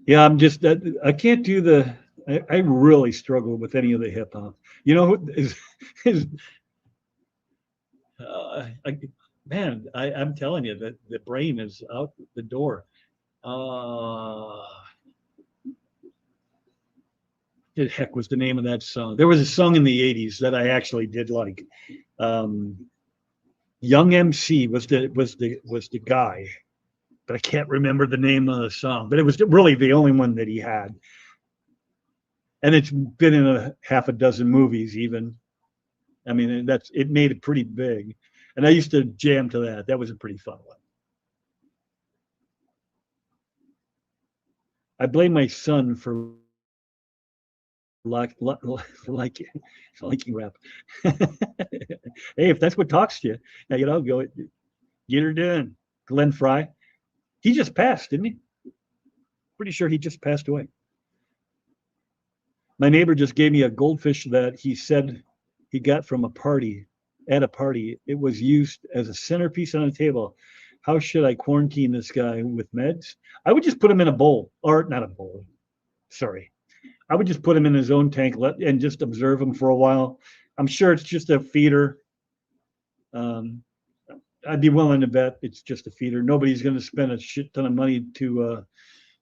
S1: Yeah, I can't do I really struggle with any of the hip hop. You know, is I, man, I'm telling you that the brain is out the door. Uh, the heck was the name of that song? There was a song in the '80s that I actually did like. Um, Young MC was the guy, but I can't remember the name of the song. But it was really the only one that he had, and it's been in a half a dozen movies even. I mean, it made it pretty big, and I used to jam to that. That was a pretty fun one. I blame my son for like like liking rap. Hey, if that's what talks to you, go get her done. Glenn Fry, he just passed, didn't he? Pretty sure he just passed away. My neighbor just gave me a goldfish that he said he got from a party. At a party, it was used as a centerpiece on a table. How should I quarantine this guy with meds? I would just put him in a bowl, or not a bowl. Sorry, I would just put him in his own tank and just observe him for a while. I'm sure it's just a feeder. Um, I'd be willing to bet it's just a feeder. Nobody's going to spend a shit ton of money to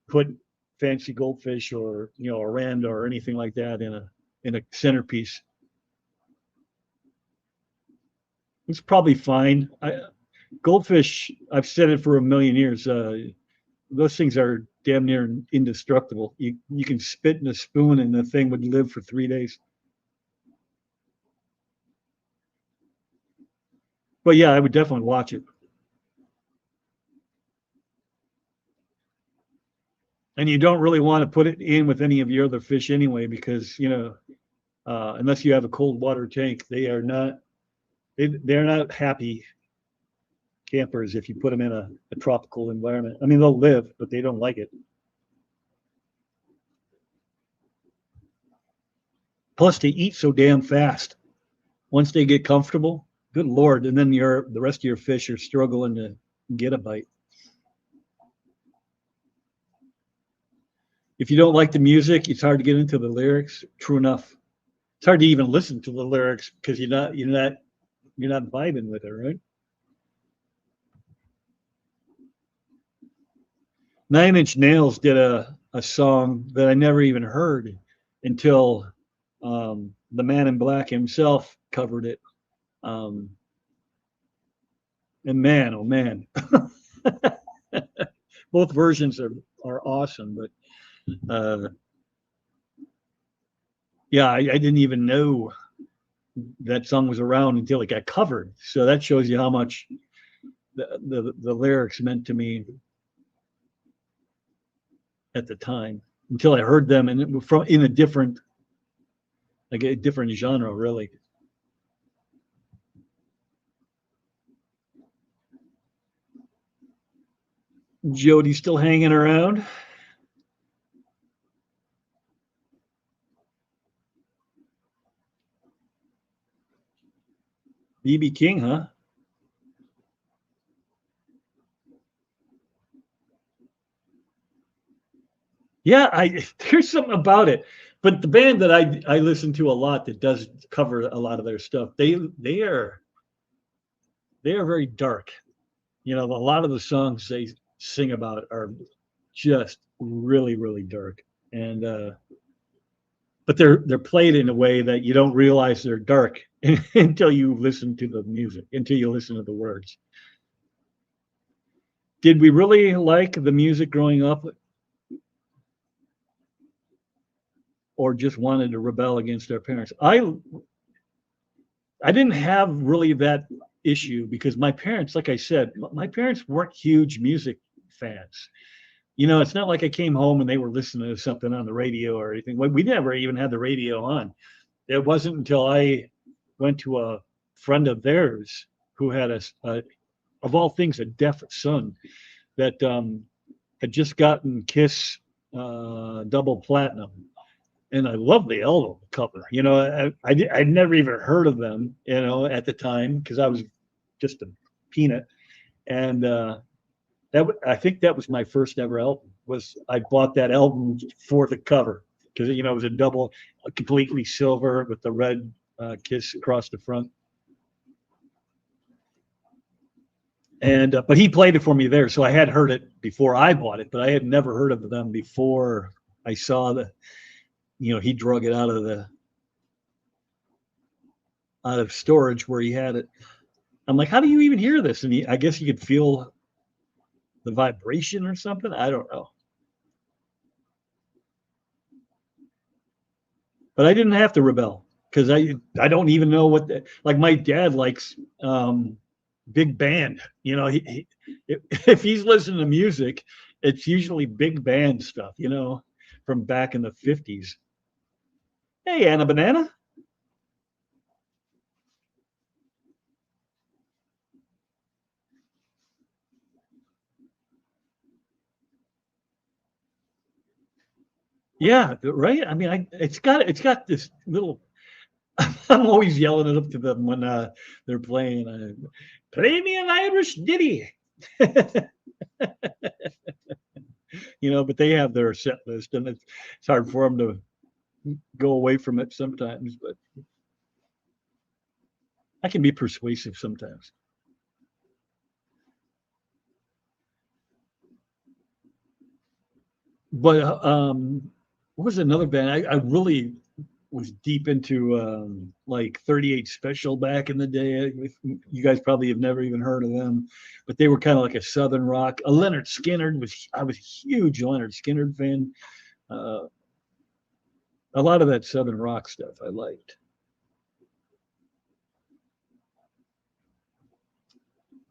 S1: put fancy goldfish or a rand or anything like that in a centerpiece. It's probably fine. Goldfish, I've said it for a million years. Those things are damn near indestructible. You can spit in a spoon and the thing would live for 3 days. But yeah, I would definitely watch it. And you don't really want to put it in with any of your other fish anyway, because unless you have a cold water tank, they're not happy campers if you put them in a tropical environment. I mean, they'll live, but they don't like it. Plus, they eat so damn fast. Once they get comfortable, good lord, and then the rest of your fish are struggling to get a bite. If you don't like the music, it's hard to get into the lyrics. True enough. It's hard to even listen to the lyrics because you're not vibing with it, right? Nine Inch Nails did a song that I never even heard until the Man in Black himself covered it. Um, and man, oh man, both versions are awesome. But yeah, I didn't even know that song was around until it got covered. So that shows you how much the lyrics meant to me at the time. Until I heard them and from in a different genre, really. Jody still hanging around. BB King, huh? Yeah, I there's something about it. But the band that I listen to a lot that does cover a lot of their stuff, they are very dark. A lot of the songs they sing about are just really, really dark. and but they're played in a way that you don't realize they're dark until you listen to the music, until you listen to the words. Did we really like the music growing up, or just wanted to rebel against our parents? I didn't have really that issue because my parents, like I said, my parents weren't huge music fans. You know, it's not like I came home and they were listening to something on the radio or anything. We never even had the radio on. It wasn't until I went to a friend of theirs who had of all things, a deaf son that had just gotten Kiss double platinum. And I love the album cover. You know, I'd never even heard of them, you know, at the time because I was just a peanut. And I think that was my first ever album. I bought that album for the cover because you know it was a double, completely silver with the red Kiss across the front. And but he played it for me there, so I had heard it before I bought it, but I had never heard of them before I saw he drug it out of storage where he had it. I'm like, how do you even hear this? And I guess you could feel the vibration or something. I don't know. But I didn't have to rebel because I don't even know like my dad likes big band. You know, if he's listening to music, it's usually big band stuff, you know, from back in the 50s. Hey, Anna Banana. Yeah, right. I mean, it's got this little. I'm always yelling it up to them when they're playing. Play me an Irish ditty. You know, but they have their set list, and it's hard for them to go away from it sometimes. But I can be persuasive sometimes. But what was another band? I really was deep into like 38 Special back in the day. You guys probably have never even heard of them, but they were kind of like a southern rock. Leonard Skinner I was a huge Leonard Skinner fan. Uh, a lot of that southern rock stuff I liked.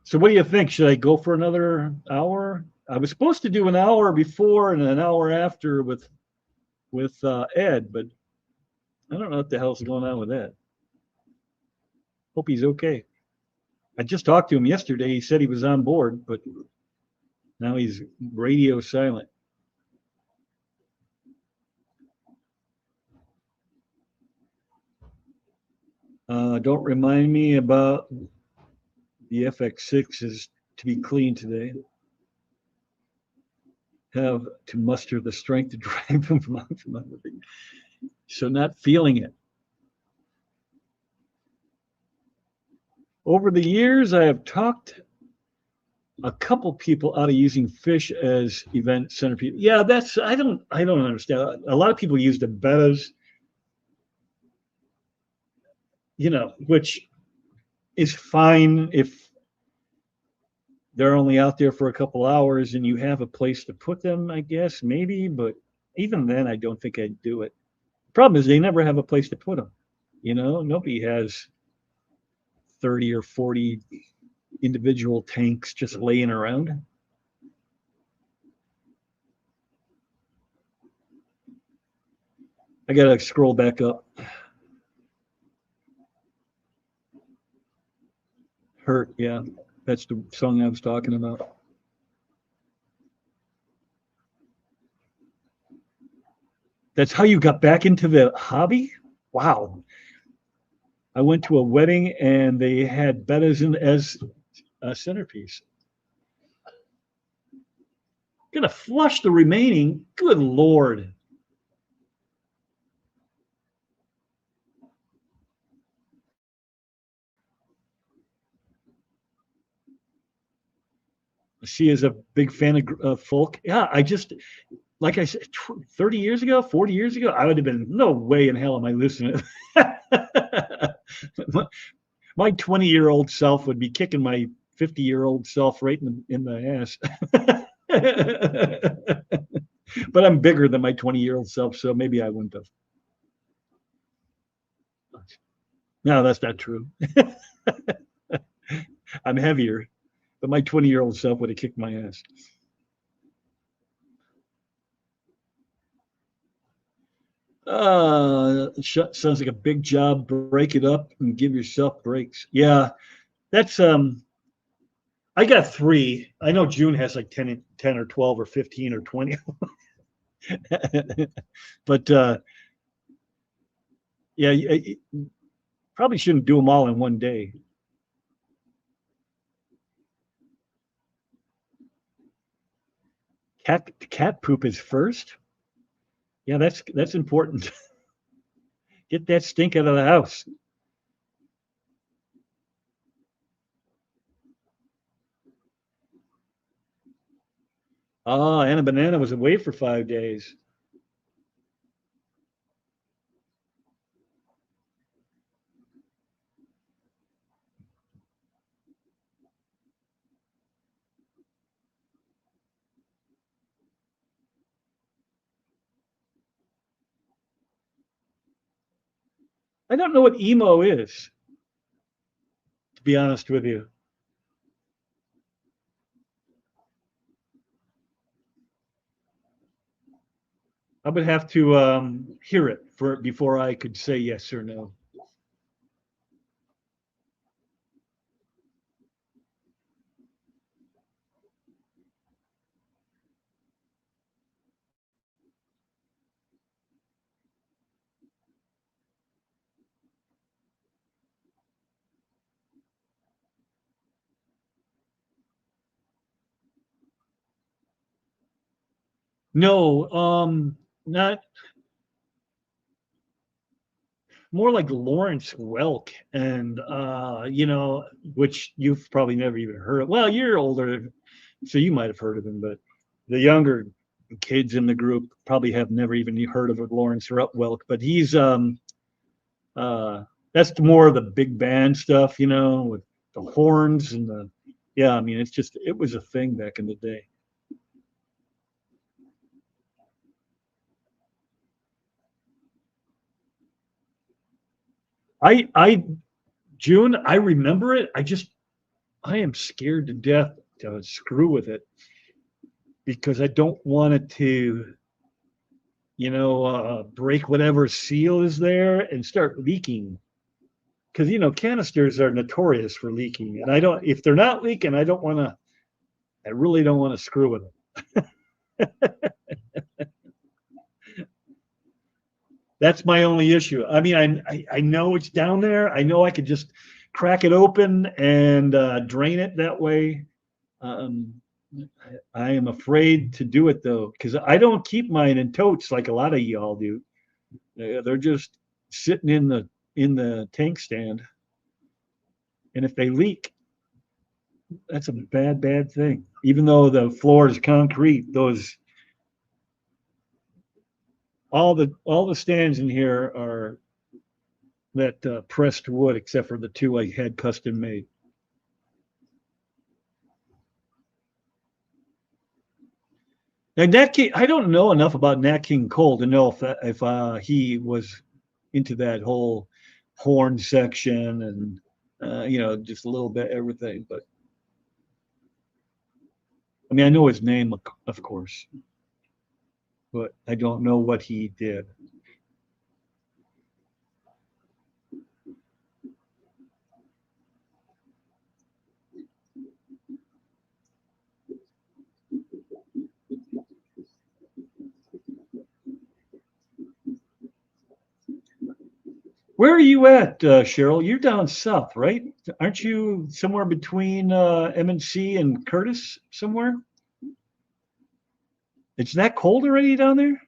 S1: So what do you think? Should I go for another hour? I was supposed to do an hour before and an hour after with Ed, but I don't know what the hell's going on with that. Hope he's okay. I just talked to him yesterday. He said he was on board, but now he's radio silent. Don't remind me about the FX6s to be clean today. Have to muster the strength to drive them from everything. So not feeling it. Over the years, I have talked a couple people out of using fish as event centerpiece. Yeah, I don't understand. A lot of people use the bettas, you know, which is fine if they're only out there for a couple hours and you have a place to put them, I guess, maybe, but even then I don't think I'd do it. Problem is they never have a place to put them. You know, nobody has 30 or 40 individual tanks just laying around. I gotta scroll back up. Hurt, yeah. That's the song I was talking about. That's how you got back into the hobby? Wow. I went to a wedding and they had bettas as a centerpiece. Gonna flush the remaining. Good Lord. She is a big fan of folk. Yeah, like I said, 30 years ago, 40 years ago, I would have been, no way in hell am I listening. My 20-year-old self would be kicking my 50-year-old self right in the ass. But I'm bigger than my 20-year-old self, so maybe I wouldn't have. No, that's not true. I'm heavier, but my 20-year-old self would have kicked my ass. Sounds like a big job. Break it up and give yourself breaks. Yeah, that's I got 3. I know June has like 10 or 12 or 15 or 20. But yeah, you probably shouldn't do them all in one day. Cat poop is first. Yeah, that's important. Get that stink out of the house. Oh, Anna Banana was away for 5 days. I don't know what emo is, to be honest with you. I would have to hear it for before I could say yes or no. No, not more like Lawrence Welk, and which you've probably never even heard of. Well, you're older, so you might have heard of him, but the younger kids in the group probably have never even heard of Lawrence Welk. But he's uh, that's more of the big band stuff, with the horns and the yeah. I mean, it was a thing back in the day. I June, I remember it. I am scared to death to screw with it because I don't want it to, break whatever seal is there and start leaking. Because canisters are notorious for leaking, and I don't. If they're not leaking, I don't want to. I really don't want to screw with them. That's my only issue. I mean, I know it's down there. I know I could just crack it open and drain it that way. Um, I am afraid to do it though, because I don't keep mine in totes like a lot of y'all do. They're just sitting in the tank stand, and if they leak, that's a bad thing. Even though the floor is concrete, those all the stands in here are that pressed wood, except for the two I had custom made. And Nat King, I don't know enough about Nat King Cole to know if he was into that whole horn section and just a little bit everything. But I mean, I know his name, of course, but I don't know what he did. Where are you at, Cheryl? You're down south, right? Aren't you somewhere between M&C and Curtis somewhere? It's that cold already down there?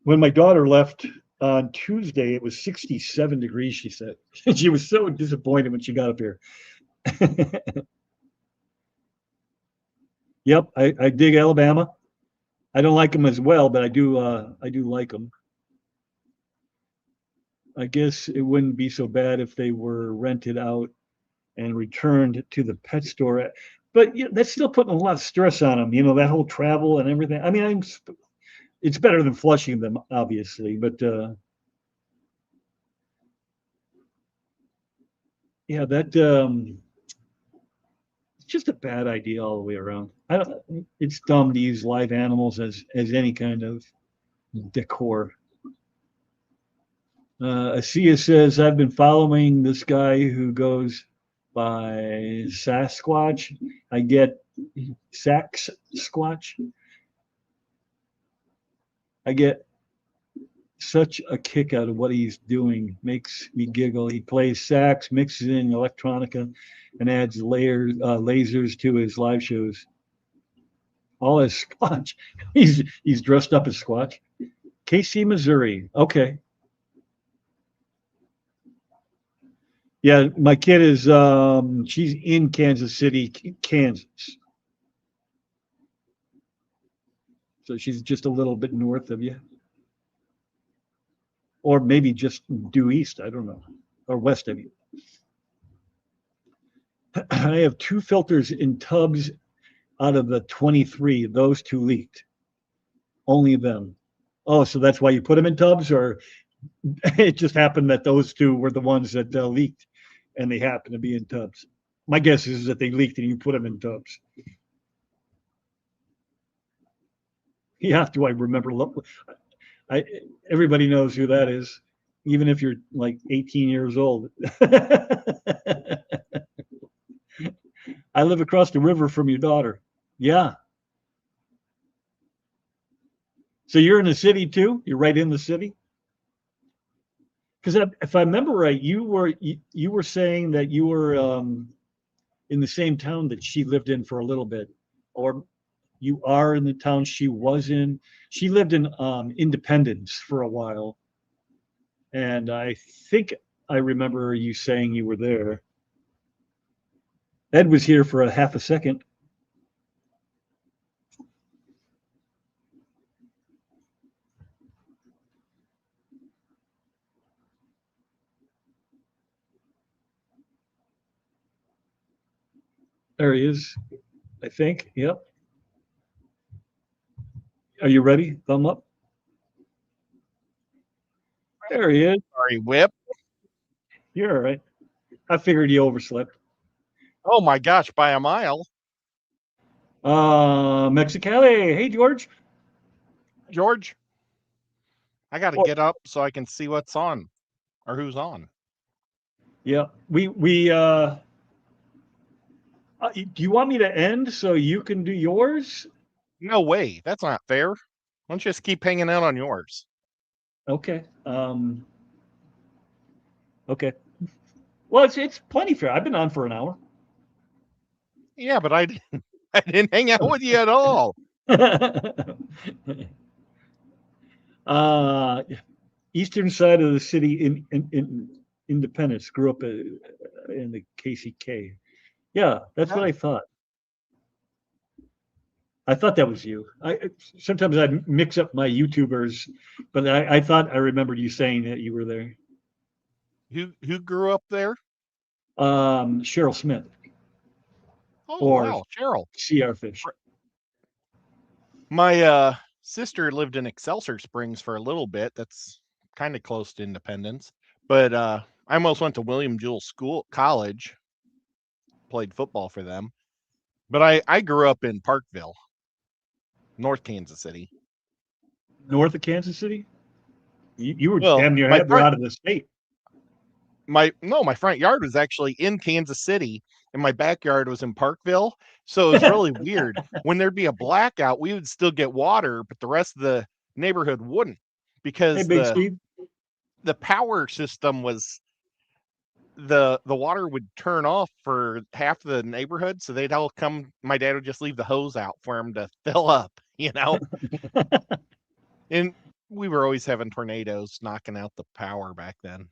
S1: When my daughter left On Tuesday, it was 67 degrees, she said. She was so disappointed when she got up here. Yep, I dig Alabama. I don't like them as well, but I do like them. I guess it wouldn't be so bad if they were rented out and returned to the pet store. But yeah, that's still putting a lot of stress on them, that whole travel and everything. I mean, it's better than flushing them, obviously, but yeah, it's just a bad idea all the way around. It's dumb to use live animals as any kind of decor. Asia says, I've been following this guy who goes by Sasquatch. I get Sax Squatch. I get such a kick out of what he's doing. Makes me giggle. He plays sax, mixes in electronica, and adds lasers to his live shows. All as Squatch. He's dressed up as Squatch. KC, Missouri. Okay. Yeah, my kid is she's in Kansas City, Kansas. So she's just a little bit north of you. Or maybe just due east, I don't know. Or west of you. I have 2 filters in tubs out of the 23. Those 2 leaked. Only them. Oh, so that's why you put them in tubs, or it just happened that those 2 were the ones that leaked, and they happen to be in tubs. My guess is that they leaked and you put them in tubs. Yeah, do I remember? Everybody knows who that is, even if you're like 18 years old. I live across the river from your daughter. Yeah. So you're in the city too? You're right in the city? Because if I remember right, you were saying that you were in the same town that she lived in for a little bit, or you are in the town she was in. She lived in Independence for a while, and I think I remember you saying you were there. Ed was here for a half a second. There he is, I think. Yep. Are you ready? Thumb up. There he is.
S2: Sorry, Whip.
S1: You're all right. I figured you overslept.
S2: Oh my gosh, by a mile.
S1: Mexicali. Hey, George.
S2: George, I got to get up so I can see what's on or who's on.
S1: Yeah, do you want me to end so you can do yours?
S2: No way. That's not fair. Why don't you just keep hanging out on yours?
S1: Okay. Okay. Well, it's plenty fair. I've been on for an hour.
S2: Yeah, but I didn't hang out with you at all.
S1: Eastern side of the city in Independence. Grew up in the KCK. Yeah, that's what I thought. I thought that was you. Sometimes I mix up my YouTubers, but I thought I remembered you saying that you were there.
S2: Who grew up there?
S1: Cheryl Smith.
S2: Oh
S1: or
S2: wow, Cheryl.
S1: CR Fish.
S2: My sister lived in Excelsior Springs for a little bit. That's kind of close to Independence. But I almost went to William Jewell College, played football for them. But I grew up in Parkville, North Kansas City.
S1: North of Kansas City? You were
S2: Well,
S1: damn near out of the state.
S2: My front yard was actually in Kansas City and my backyard was in Parkville. So it was really weird. When there'd be a blackout, we would still get water, but the rest of the neighborhood wouldn't, because the power system was the water would turn off for half the neighborhood. So they'd all come. My dad would just leave the hose out for them to fill up, And we were always having tornadoes knocking out the power back then.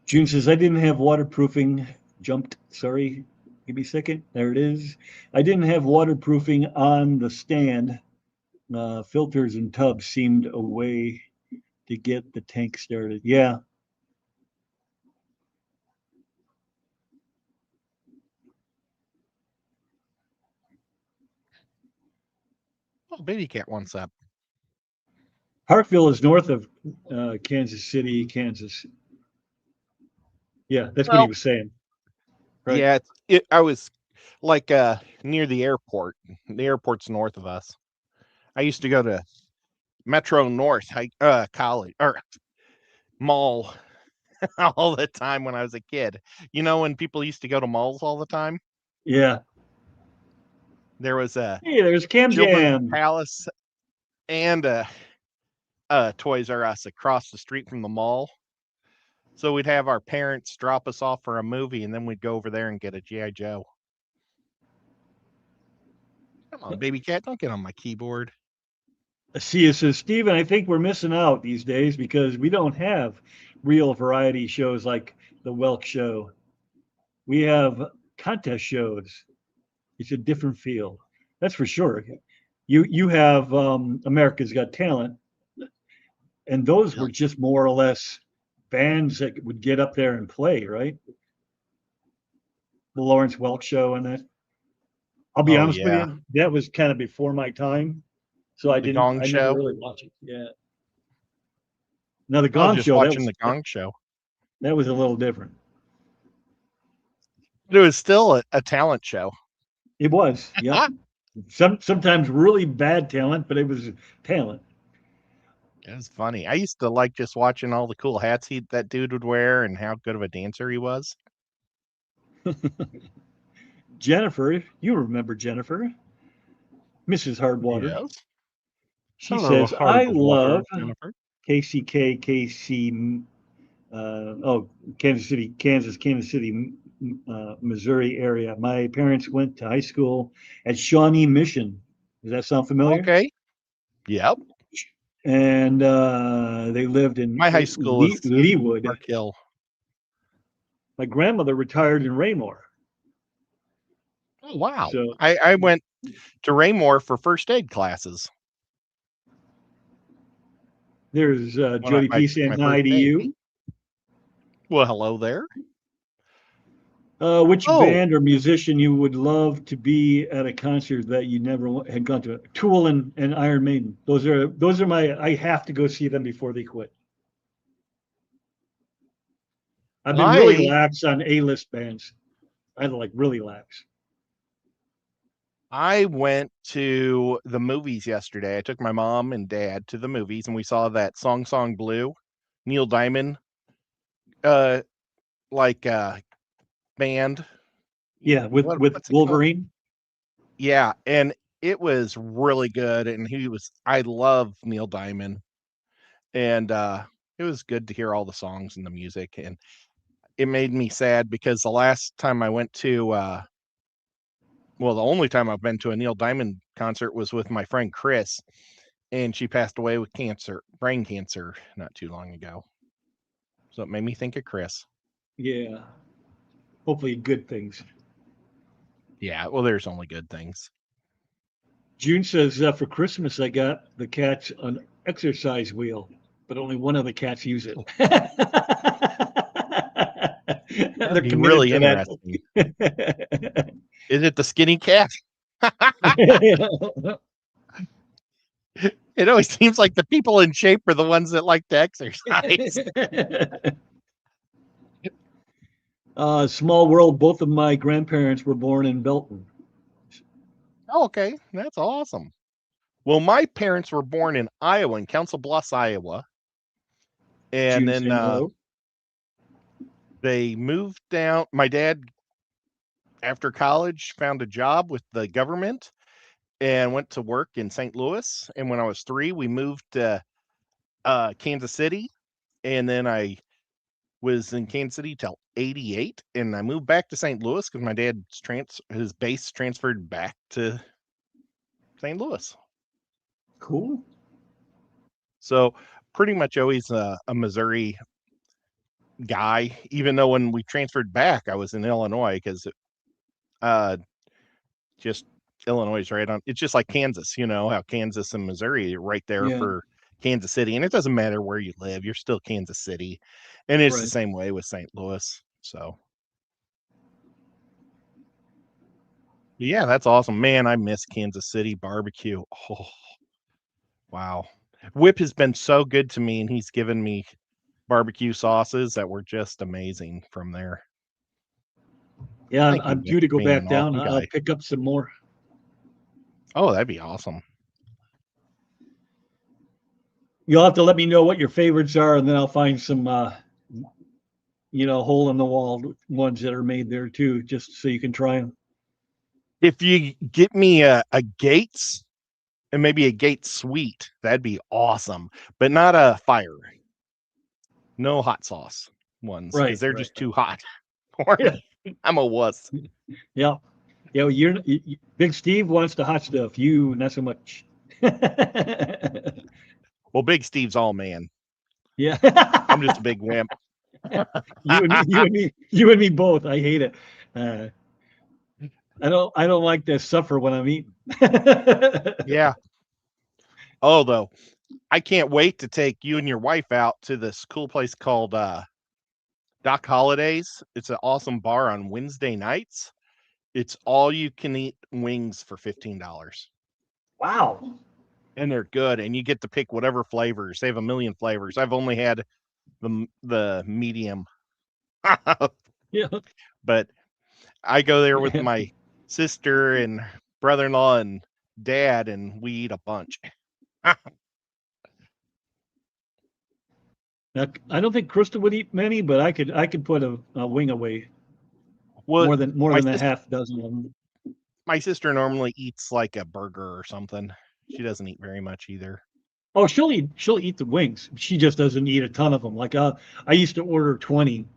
S1: June says, I didn't have waterproofing. Jumped. Sorry. Give me a second. There it is. I didn't have waterproofing on the stand. Filters and tubs seemed a way to get the tank started. Yeah.
S2: Oh, Baby Cat wants up.
S1: Parkville is north of Kansas City, Kansas. Yeah, that's what he was saying. Right.
S2: Yeah, I was like near the airport. The airport's north of us. I used to go to Metro North college or mall all the time when I was a kid. You know, when people used to go to malls all the time?
S1: Yeah.
S2: There was a
S1: Hey, there's Cam
S2: Children's
S1: Jam.
S2: Palace and a Toys R Us across the street from the mall. So we'd have our parents drop us off for a movie, and then we'd go over there and get a G.I. Joe. Come on, Baby Cat, don't get on my keyboard.
S1: See, it says, Steven, I think we're missing out these days because we don't have real variety shows like the Welk Show. We have contest shows. It's a different feel. That's for sure. You have America's Got Talent, and those were just more or less bands that would get up there and play, right? The Lawrence Welk Show and that. I'll be honest with you, that was kind of before my time, so I never really watched it. Yeah. Now the Gong Show,
S2: watching the Gong Show.
S1: That was a little different.
S2: It was still a talent show.
S1: It was, yeah. Sometimes really bad talent, but it was talent.
S2: It was funny. I used to like just watching all the cool hats that dude would wear and how good of a dancer he was.
S1: Jennifer, you remember Jennifer, Mrs. Hardwater.
S2: Yes.
S1: She says, I love KCK, Kansas City, Missouri area. My parents went to high school at Shawnee Mission. Does that sound familiar?
S2: Okay. Yep.
S1: And they lived in
S2: my high school was
S1: Leawood.
S2: Park Hill.
S1: My grandmother retired in Raymore.
S2: Oh, wow. So, I went to Raymore for first aid classes.
S1: There's Jody P. saying hi to you.
S2: Well, hello there.
S1: Which band or musician you would love to be at a concert that you never had gone to? Tool and Iron Maiden. Those are my. I have to go see them before they quit. I've been really lax on A-list bands. I like really lax.
S2: I went to the movies yesterday. I took my mom and dad to the movies, and we saw that Song Blue, Neil Diamond, band.
S1: Yeah, with Wolverine.
S2: Yeah, and it was really good. And I love Neil Diamond, and it was good to hear all the songs and the music. And it made me sad because the last time I went to the only time I've been to a Neil Diamond concert was with my friend Chris, and she passed away with brain cancer, not too long ago. So it made me think of Chris.
S1: Yeah. Hopefully good things.
S2: Yeah, well, there's only good things.
S1: June says, for Christmas, I got the cats an exercise wheel, but only one of the cats use it.
S2: That'd be really interesting. Is it the skinny cat? It always seems like the people in shape are the ones that like to exercise.
S1: Small world. Both of my grandparents were born in Belton.
S2: Oh, okay, that's awesome. Well, my parents were born in Iowa, in Council Bluffs, Iowa. And then they moved down. My dad, after college, found a job with the government and went to work in St. Louis. And when I was 3, we moved to Kansas City. And then I was in Kansas City till 88. And I moved back to St. Louis because my dad's his base transferred back to St. Louis.
S1: Cool.
S2: So pretty much always a Missouri guy, even though when we transferred back, I was in Illinois because just Illinois is right on. It's just like Kansas, how Kansas and Missouri are right there
S1: Yeah.
S2: for Kansas City. And it doesn't matter where you live, you're still Kansas City. And it's the
S1: Right.
S2: same way with St. Louis. So, yeah, that's awesome. Man, I miss Kansas City barbecue. Oh, wow. Whip has been so good to me, and he's given me barbecue sauces that were just amazing from there.
S1: Yeah,
S2: Thank you,
S1: I'm
S2: Whip,
S1: due to
S2: for
S1: go
S2: being
S1: back
S2: an
S1: down.
S2: awesome
S1: I'll
S2: guy.
S1: pick up some more.
S2: Oh, that'd be awesome.
S1: You'll have to let me know what your favorites are, and then I'll find some, hole in the wall ones that are made there too, just so you can try them.
S2: If you get me a Gates and maybe a Gates Sweet, that'd be awesome. But not a fire. No hot sauce ones because
S1: Right.
S2: they're
S1: Right.
S2: just too hot for
S1: Yeah.
S2: me. I'm a wuss.
S1: Yeah. Yeah. Well, Big Steve wants the hot stuff. You not so much.
S2: Well, Big Steve's all man.
S1: Yeah.
S2: I'm just a big wimp.
S1: You and me both. I hate it. Uh, I don't like to suffer when I'm eating.
S2: Yeah. Oh, though, I can't wait to take you and your wife out to this cool place called Doc Holidays. It's an awesome bar on Wednesday nights. It's all you can eat wings for $15.
S1: Wow.
S2: And they're good, and you get to pick whatever flavors. They have a million flavors. I've only had the medium,
S1: Yeah.
S2: but I go there with my sister and brother-in-law and dad, and we eat a bunch.
S1: Now, I don't think Krista would eat many, but I could put a wing away
S2: Well,
S1: more
S2: my
S1: than a
S2: sister,
S1: half dozen of them.
S2: my sister normally eats like a burger or something. She doesn't eat very much either.
S1: Oh, she'll eat the wings. She just doesn't eat a ton of them. Like I used to order 20,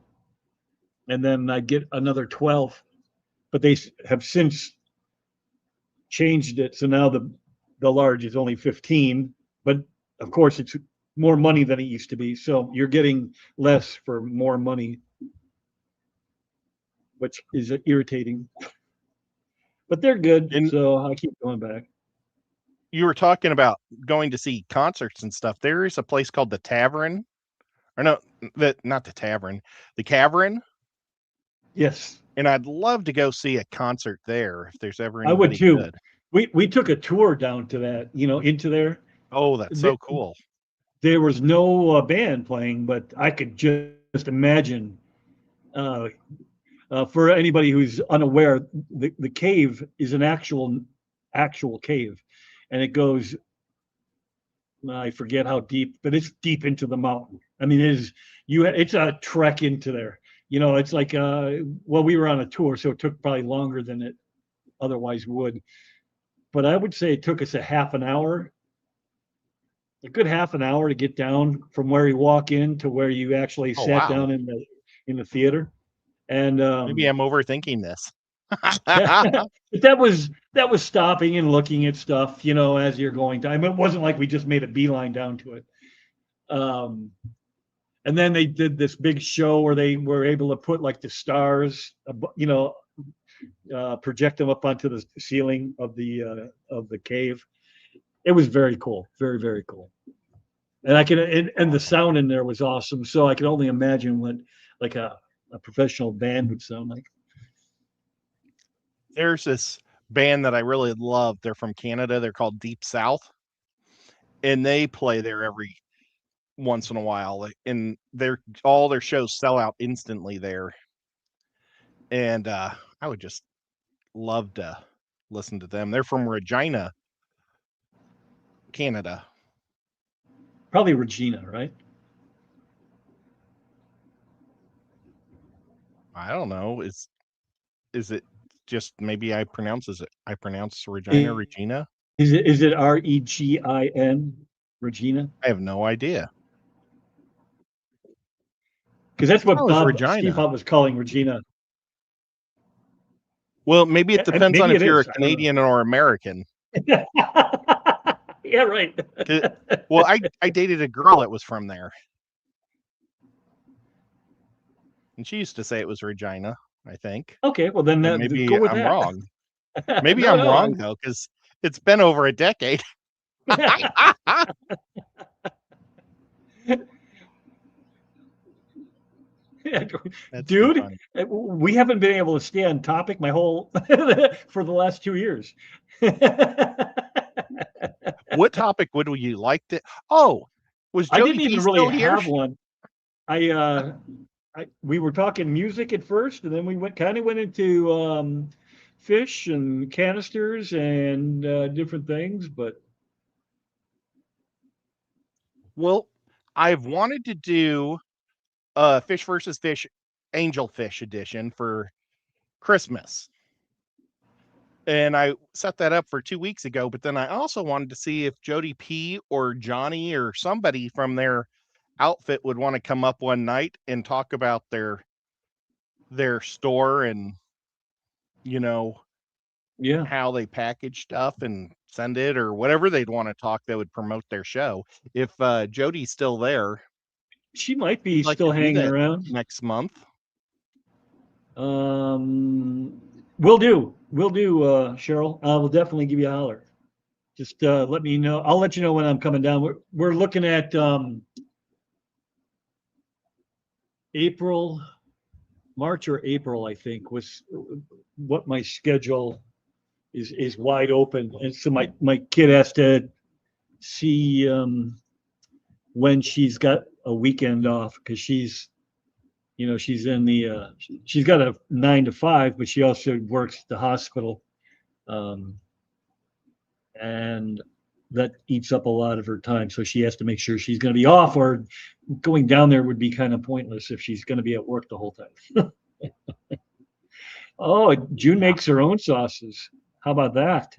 S1: and then I'd get another 12, but they have since changed it, so now the large is only 15. But of course, it's more money than it used to be, so you're getting less for more money, which is irritating. But they're good,
S2: And
S1: so I keep going back.
S2: you were talking about going to see concerts and stuff. There is a place called the Tavern, or no, not the Tavern, the Cavern.
S1: Yes,
S2: And I'd love to go see a concert there if there's ever
S1: I would
S2: anybody
S1: too.
S2: good.
S1: We took a tour down to that, into there.
S2: Oh, that's so cool.
S1: There was no band playing, but I could just imagine. Uh, for anybody who's unaware, the cave is an actual cave, and it goes. I forget how deep, but it's deep into the mountain. I mean, it's a trek into there. It's like well, we were on a tour, so it took probably longer than it otherwise would. But I would say it took us a good half an hour to get down from where you walk in to where you actually
S2: Oh,
S1: sat
S2: wow.
S1: down in the theater. And
S2: Maybe I'm overthinking this.
S1: that was stopping and looking at stuff, as you're going down. I mean, it wasn't like we just made a beeline down to it. Um, and then they did this big show where they were able to put like the stars, project them up onto the ceiling of the cave. It was very cool, very very cool. And and the sound in there was awesome. So I could only imagine what like a professional band would sound like.
S2: There's this band that I really love. They're from Canada. They're called Deep South, and they play there every once in a while. And all their shows sell out instantly there. And I would just love to listen to them. They're from Regina, Canada.
S1: Probably Regina, right?
S2: I don't know. Is it just maybe I pronounce Regina?
S1: Is it Regin, Regina?
S2: I have no idea.
S1: Because that's
S2: Oh,
S1: what
S2: it's
S1: Steve
S2: Regina.
S1: Bob was calling Regina.
S2: Well, maybe it depends on
S1: Maybe
S2: if
S1: it
S2: you're a
S1: is. I don't
S2: Canadian or American.
S1: know. Yeah, right.
S2: Well, I dated a girl that was from there. And she used to say it was Regina, I think.
S1: Okay, well then
S2: And
S1: go
S2: maybe
S1: with
S2: I'm
S1: that.
S2: wrong. Maybe
S1: No,
S2: I'm
S1: no.
S2: wrong, though, because it's been over a decade. That's too
S1: Dude,
S2: funny.
S1: we haven't been able to stay on topic my whole for the last 2 years.
S2: What topic would you like to? Oh, was
S1: I
S2: Jody
S1: didn't
S2: P
S1: even really
S2: still here?
S1: have one. I we were talking music at first, and then we went into fish and canisters and different things. But
S2: Well, I've wanted to do Fish versus Fish Angelfish edition for Christmas. And I set that up for 2 weeks ago, but then I also wanted to see if Jody P or Johnny or somebody from their outfit would want to come up one night and talk about their store and
S1: yeah,
S2: how they package stuff and send it or whatever they'd want to talk that would promote their show. If Jody's still there,
S1: she might be
S2: we'd like to
S1: still
S2: do
S1: hanging
S2: that
S1: around.
S2: next month.
S1: We'll do, Cheryl. I will definitely give you a holler. Just let me know. I'll let you know when I'm coming down. We're looking at April, March or April, I think, was what my schedule is wide open, and so my kid has to see when she's got a weekend off because she's in the she's got a 9 to 5, but she also works at the hospital, um, and that eats up a lot of her time. So she has to make sure she's going to be off, or going down there would be kind of pointless if she's going to be at work the whole time. Oh, June makes her own sauces. How about that?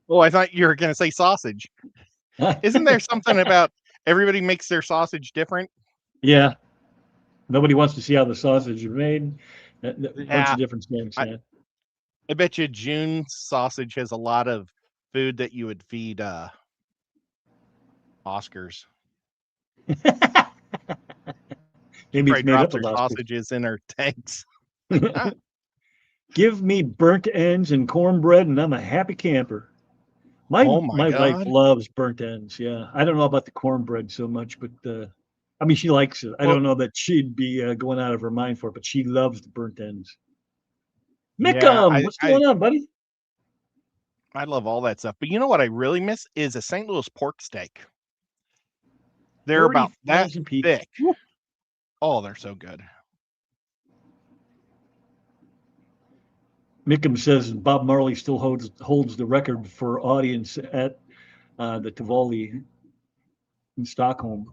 S2: Oh, I thought you were going to say sausage. Isn't there something about everybody makes their sausage different?
S1: Yeah. Nobody wants to see how the sausage is made. A bunch
S2: Yeah.
S1: of different things. Yeah.
S2: I bet you June's sausage has a lot of food that you would feed Oscars. She
S1: Maybe it's
S2: probably
S1: made up
S2: drops
S1: of
S2: her
S1: Oscars.
S2: sausages in her tanks.
S1: Give me burnt ends and cornbread, and I'm a happy camper. My
S2: Oh my
S1: my wife
S2: God.
S1: loves burnt ends. Yeah, I don't know about the cornbread so much, but I mean, she likes it. I
S2: Well,
S1: don't know that she'd be going out of her mind for it, but she loves the burnt ends.
S2: yeah,
S1: Mickum, what's going on, buddy?
S2: I love all that stuff. But you know what I really miss is a St. Louis pork steak. They're about that
S1: 40,000 people.
S2: thick. Oh, they're so good.
S1: Mickum says Bob Marley still holds the record for audience at the Tivoli in Stockholm.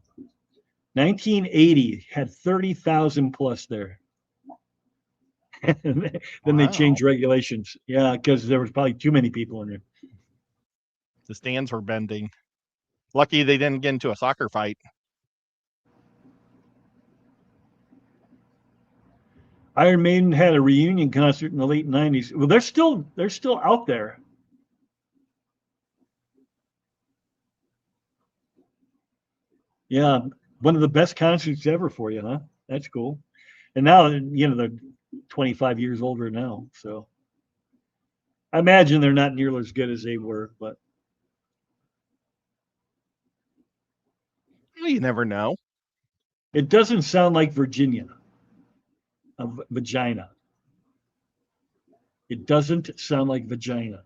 S1: 1980 had 30,000 plus there. Then they
S2: Wow.
S1: changed regulations. Yeah, because there was probably too many people in there.
S2: The stands were bending. Lucky they didn't get into a soccer fight.
S1: Iron Maiden had a reunion concert in the late 90s. Well, they're still out there. Yeah, one of the best concerts ever for you, huh? That's cool. And now, they're 25 years older now, so I imagine they're not nearly as good as they were, but
S2: Well, you never know.
S1: it doesn't sound like Virginia, vagina. It doesn't sound like vagina.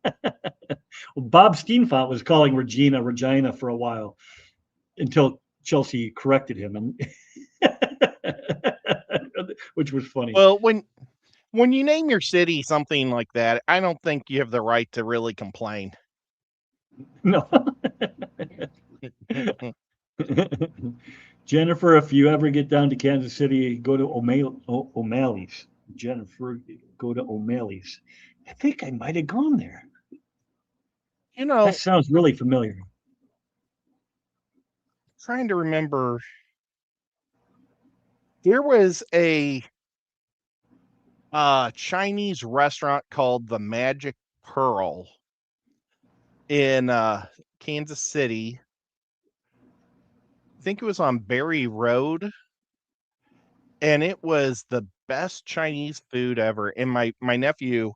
S1: Well, Bob Steenfont was calling Regina for a while until Chelsea corrected him, and which was funny.
S2: Well, when you name your city something like that, I don't think you have the right to really complain.
S1: No. Jennifer, if you ever get down to Kansas City, go to O'Malley's. Jennifer, go to O'Malley's. I think I might have gone there.
S2: You know,
S1: That sounds really familiar.
S2: trying to remember. There was a Chinese restaurant called the Magic Pearl in Kansas City. I think it was on Berry Road, and it was the best Chinese food ever. And my nephew,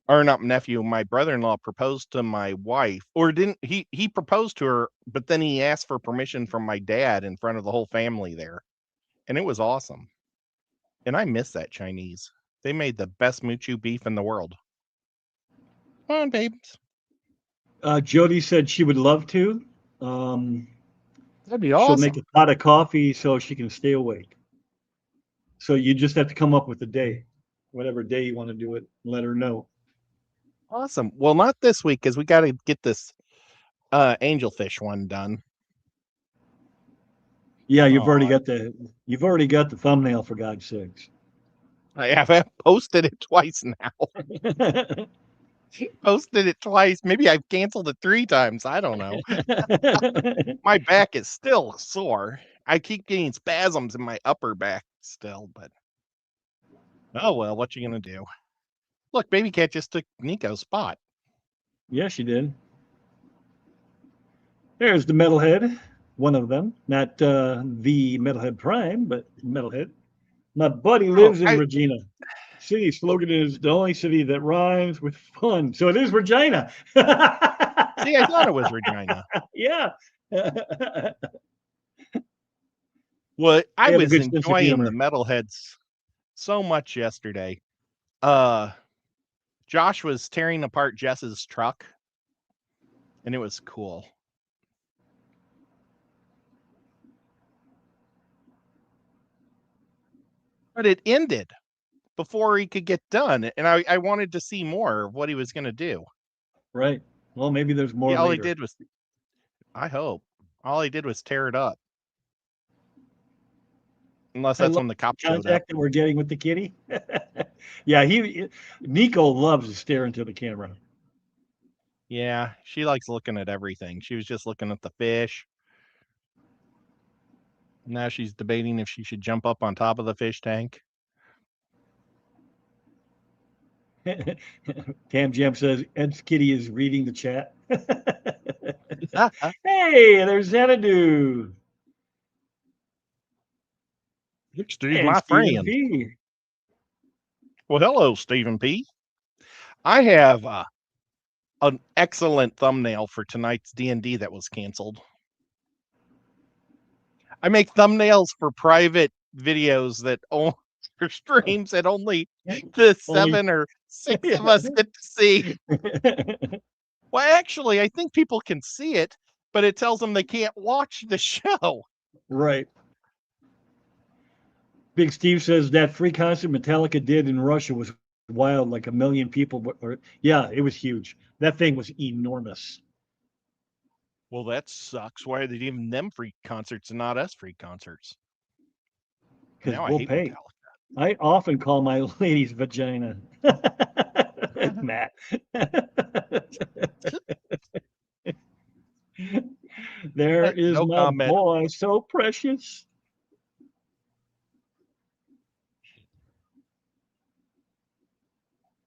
S2: or not nephew, my brother-in-law proposed to my wife, or didn't he proposed to her, but then he asked for permission from my dad in front of the whole family there. And it was awesome. And I miss that Chinese. They made the best muchu beef in the world. Come on, babes.
S1: Jody said she would love to.
S2: That'd be
S1: She'll
S2: awesome.
S1: make a pot of coffee so she can stay awake. So you just have to come up with a day, whatever day you want to do it. Let her know.
S2: Awesome. Well, not this week because we got to get this angelfish one done.
S1: Yeah, you've already got the thumbnail, for God's sakes.
S2: I have posted it twice now. Posted it twice. Maybe I've canceled it 3 times. I don't know. My back is still sore. I keep getting spasms in my upper back still, but oh well, what you gonna do? Look, Baby Cat just took Nico's spot.
S1: Yeah, she did. There's the Metalhead, one of them. Not the Metalhead Prime, but Metalhead. My buddy lives in Regina. City slogan is the only city that rhymes with fun. So it is Regina.
S2: See, I thought it was Regina.
S1: Yeah.
S2: Well, I was enjoying the Metalheads so much yesterday. Josh was tearing apart Jess's truck, and it was cool. But it ended before he could get done, and I wanted to see more of what he was going to do.
S1: Right. Well, maybe there's more.
S2: Yeah, all he did was, I hope, all he did was tear it up. Unless that's when the cops showed up.
S1: Contact that we're getting with the kitty. Yeah, Nico loves to stare into the camera.
S2: Yeah, she likes looking at everything. She was just looking at the fish. Now she's debating if she should jump up on top of the fish tank.
S1: Cam Jam says Ed's kitty is reading the chat. Hey, there's Xanadu.
S2: Steve, my friend. P. Well, hello, Stephen P. I have an excellent thumbnail for tonight's D&D that was canceled. I make thumbnails for private videos that for streams that only the 7 or 6 of us get to see. Well, actually, I think people can see it, but it tells them they can't watch the show.
S1: Right. Big Steve says that free concert Metallica did in Russia was wild, like 1 million people. Yeah, it was huge. That thing was enormous.
S2: Well, that sucks. Why are they giving them free concerts and not us free concerts?
S1: Because we'll pay. Metallica. I often call my lady's vagina. Matt. There is no my comment. Boy, so precious.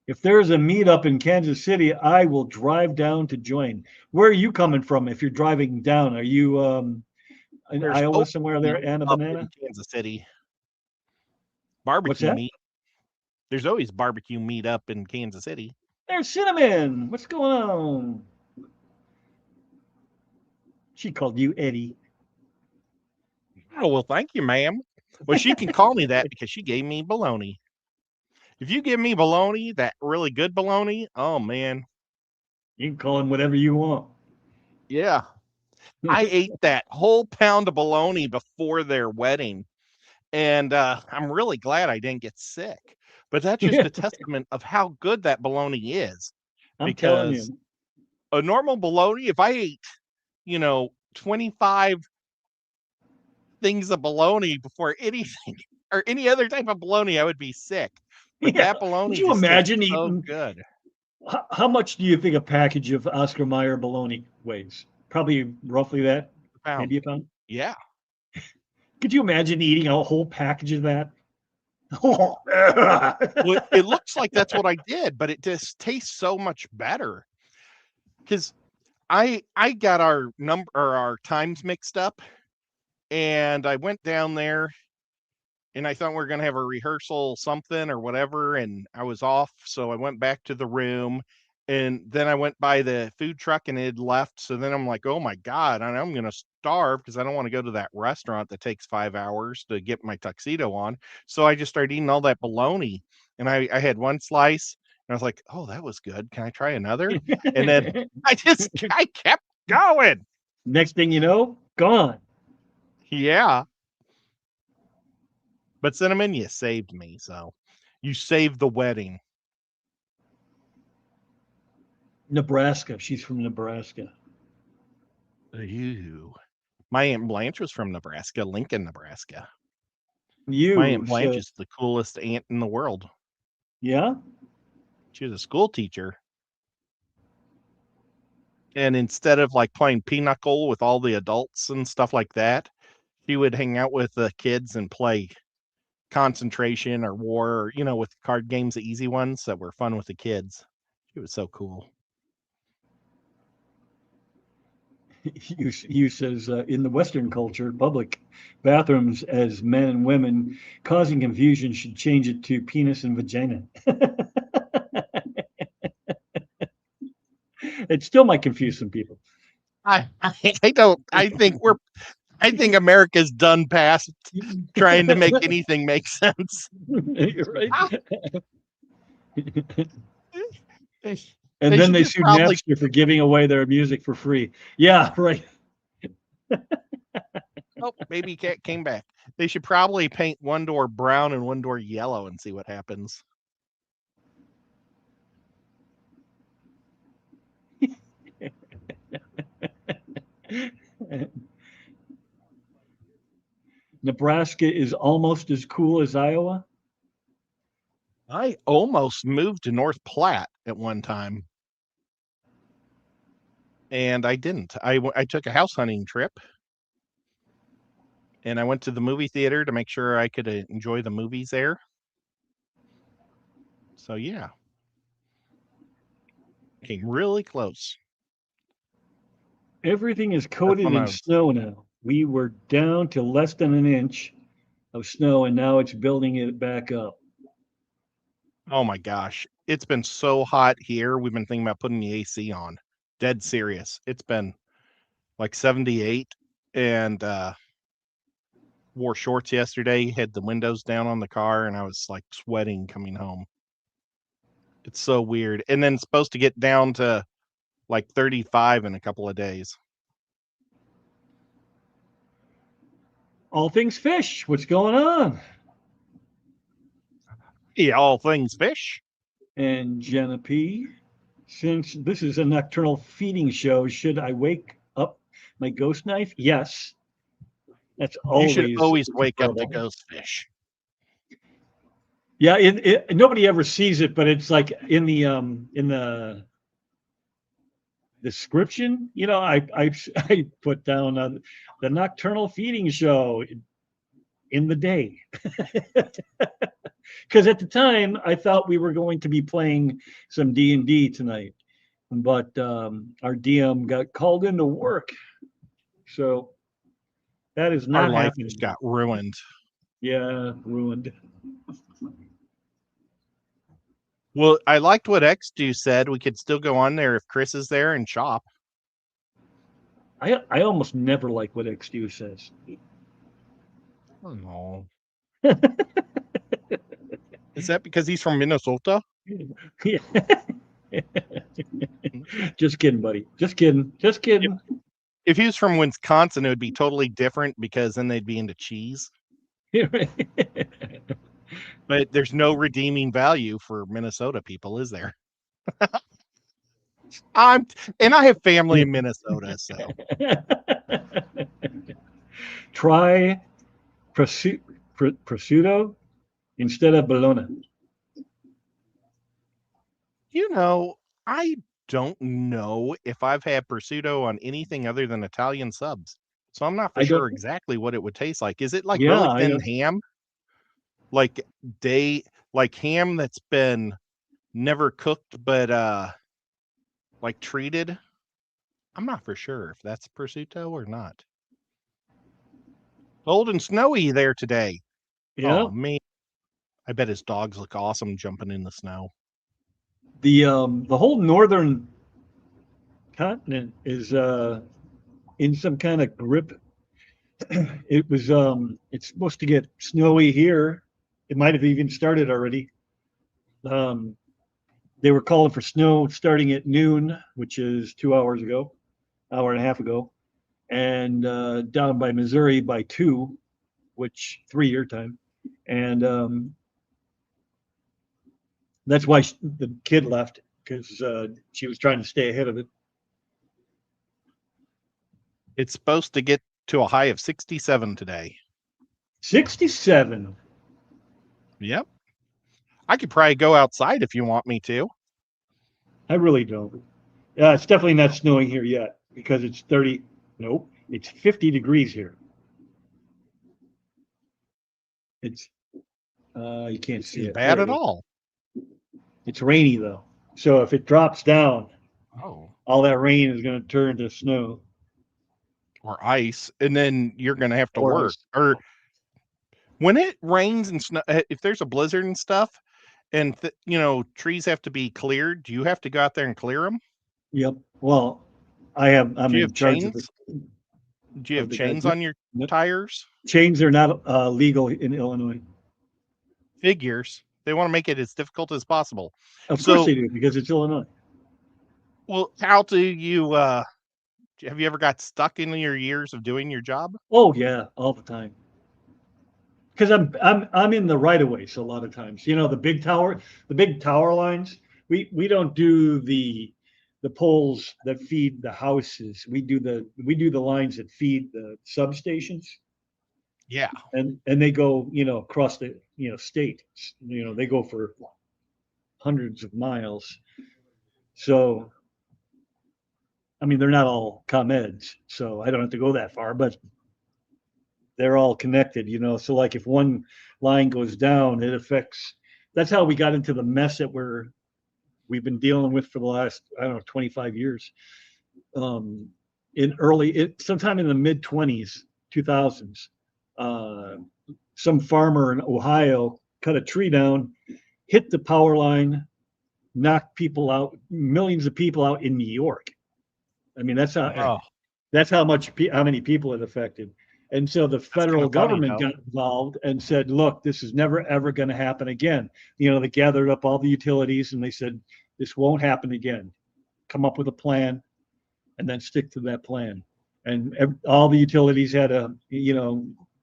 S1: If there's a meetup in Kansas City, I will drive down to join. Where are you coming from if you're driving down? Are you in Iowa somewhere there, Anna Banana?
S2: Kansas City. Barbecue meat. There's always barbecue meat up in Kansas City.
S1: There's Cinnamon. What's going on? She called you Eddie.
S2: Oh, well, thank you, ma'am. Well, she can call me that because she gave me bologna. If you give me bologna, that really good bologna, oh, man.
S1: You can call him whatever you want.
S2: Yeah. I ate that whole pound of bologna before their wedding. And I'm really glad I didn't get sick. But that's just a testament of how good that bologna is.
S1: I'm telling you.
S2: A normal bologna, if I ate, 25 things of bologna before anything or any other type of bologna, I would be sick. But that bologna,
S1: could you imagine
S2: eating so
S1: good? How much do you think a package of Oscar Mayer bologna weighs? Probably roughly that, maybe a pound.
S2: Yeah.
S1: Could you imagine eating a whole package of that?
S2: Well, it looks like that's what I did, but it just tastes so much better. Because I got our number or our times mixed up, and I went down there and I thought we were going to have a rehearsal something or whatever, and I was off, so I went back to the room, and then I went by the food truck and it had left. So then I'm like, oh my god, I'm going to starve because I don't want to go to that restaurant that takes 5 hours to get my tuxedo on. So I just started eating all that bologna, and I had one slice and I was like, oh, that was good, can I try another? And then I kept going.
S1: Next thing you know, gone.
S2: Yeah. But Cinnamon, you saved me. So you saved the wedding.
S1: Nebraska. She's from Nebraska.
S2: Ew. My Aunt Blanche was from Nebraska, Lincoln, Nebraska. My
S1: You,
S2: Aunt Blanche
S1: so
S2: is the coolest aunt in the world.
S1: yeah.
S2: She was a school teacher. And instead of like playing pinochle with all the adults and stuff like that, she would hang out with the kids and play concentration or war, or, you know, with card games, the easy ones that were fun with the kids. She was so cool.
S1: You says in the Western culture, public bathrooms as men and women causing confusion should change it to penis and vagina. It still might confuse some people.
S2: I think America's done past trying to make anything make sense.
S1: You're right.
S2: They
S1: And then
S2: should
S1: they
S2: just
S1: sued
S2: probably
S1: Napster for giving away their music for free. Yeah, right.
S2: oh, baby cat came back. They should probably paint one door brown and one door yellow and see what happens.
S1: Nebraska is almost as cool as Iowa.
S2: I almost moved to North Platte at one time, and I didn't. I took a house hunting trip, and I went to the movie theater to make sure I could enjoy the movies there. So yeah, came really close.
S1: Everything is
S2: That's
S1: coated
S2: when
S1: in
S2: I
S1: snow now. We were down to less than an inch of snow, and now it's building it back up.
S2: oh my gosh, it's been so hot here. We've been thinking about putting the AC on. Dead serious. It's been like 78, and wore shorts yesterday, had the windows down on the car, and I was like sweating coming home. It's so weird. And then it's supposed to get down to like 35 in a couple of days.
S1: All things fish. What's going on?
S2: Yeah, all things fish.
S1: And Jenna P. Since this is a nocturnal feeding show, should I wake up my ghost knife? Yes. That's
S2: You should
S1: always
S2: always wake up to
S1: preferable.
S2: ghost fish.
S1: Yeah, nobody ever sees it, but it's like in the description. You know, I put down the nocturnal feeding show in the day because at the time I thought we were going to be playing some D&D tonight, but our DM got called into work, so that is
S2: Our
S1: not
S2: life just
S1: happening.
S2: got ruined.
S1: Yeah, ruined.
S2: Well, I liked what X2 said. We could still go on there if Chris is there and shop.
S1: I almost never like what XD says.
S2: Oh, no. Is that because he's from Minnesota?
S1: Yeah. Just kidding, buddy. Just kidding. Just kidding.
S2: If he was from Wisconsin, it would be totally different because then they'd be into cheese. But there's no redeeming value for Minnesota people, is there? I have family in Minnesota, so
S1: Try prosciutto instead of bologna.
S2: you know, I don't know if I've had prosciutto on anything other than Italian subs. So I'm not for
S1: I don't.
S2: sure exactly what it would taste like. Is it like
S1: Yeah,
S2: really
S1: I
S2: thin
S1: don't.
S2: ham? Like like ham that's been never cooked but like treated? I'm not for sure if that's prosciutto or not. Cold and snowy there today.
S1: Yeah.
S2: Oh man, I bet his dogs look awesome jumping in the snow.
S1: The whole northern continent is in some kind of grip. It's supposed to get snowy here. It might have even started already. Um, they were calling for snow starting at noon, which is 2 hours ago, hour and a half ago, and down by Missouri by 2, which 3 your time, and that's why the kid left because she was trying to stay ahead of it.
S2: It's supposed to get to a high of 67 today.
S1: 67.
S2: Yep. I could probably go outside if you want me to.
S1: I really don't. Yeah, it's definitely not snowing here yet because it's 30. Nope, it's 50 degrees here. It's you can't see
S2: Isn't
S1: it.
S2: bad
S1: There
S2: at
S1: it is.
S2: all.
S1: It's rainy though, so if it drops down,
S2: Oh.
S1: all that rain is going to turn to snow
S2: Or ice, and then you're going to have to
S1: or
S2: work.
S1: ice.
S2: Or when it rains and snow, if there's a blizzard and stuff, and trees have to be cleared, do you have to go out there and clear them?
S1: Yep. Well, I'm
S2: Do you have
S1: in charge of
S2: chains? Do you have
S1: the guys.
S2: chains on your tires?
S1: Chains are not legal in Illinois.
S2: Figures. They want to make it as difficult as possible.
S1: Of course
S2: So,
S1: they do because it's Illinois.
S2: well, how do you have you ever got stuck in your years of doing your job?
S1: Oh yeah, all the time. Because I'm in the right of way, so a lot of times, the big tower lines. We don't do the poles that feed the houses. We do the lines that feed the substations,
S2: Yeah.
S1: and they go across the state. They go for hundreds of miles. So I mean they're not all ComEds, so I don't have to go that far, but they're all connected. So like if one line goes down, it affects. That's how we got into the mess that we've been dealing with for the last, I don't know, 25 years. um Sometime in the mid 2000s, some farmer in Ohio cut a tree down, hit the power line, knocked people out, millions of people out in New York. I mean,
S2: Oh,
S1: that's how many people it affected. And so the
S2: that's kind
S1: federal
S2: of funny
S1: government
S2: though.
S1: got involved and said, look, this is never, ever going to happen again. They gathered up all the utilities and they said, this won't happen again. Come up with a plan and then stick to that plan. And all the utilities had to,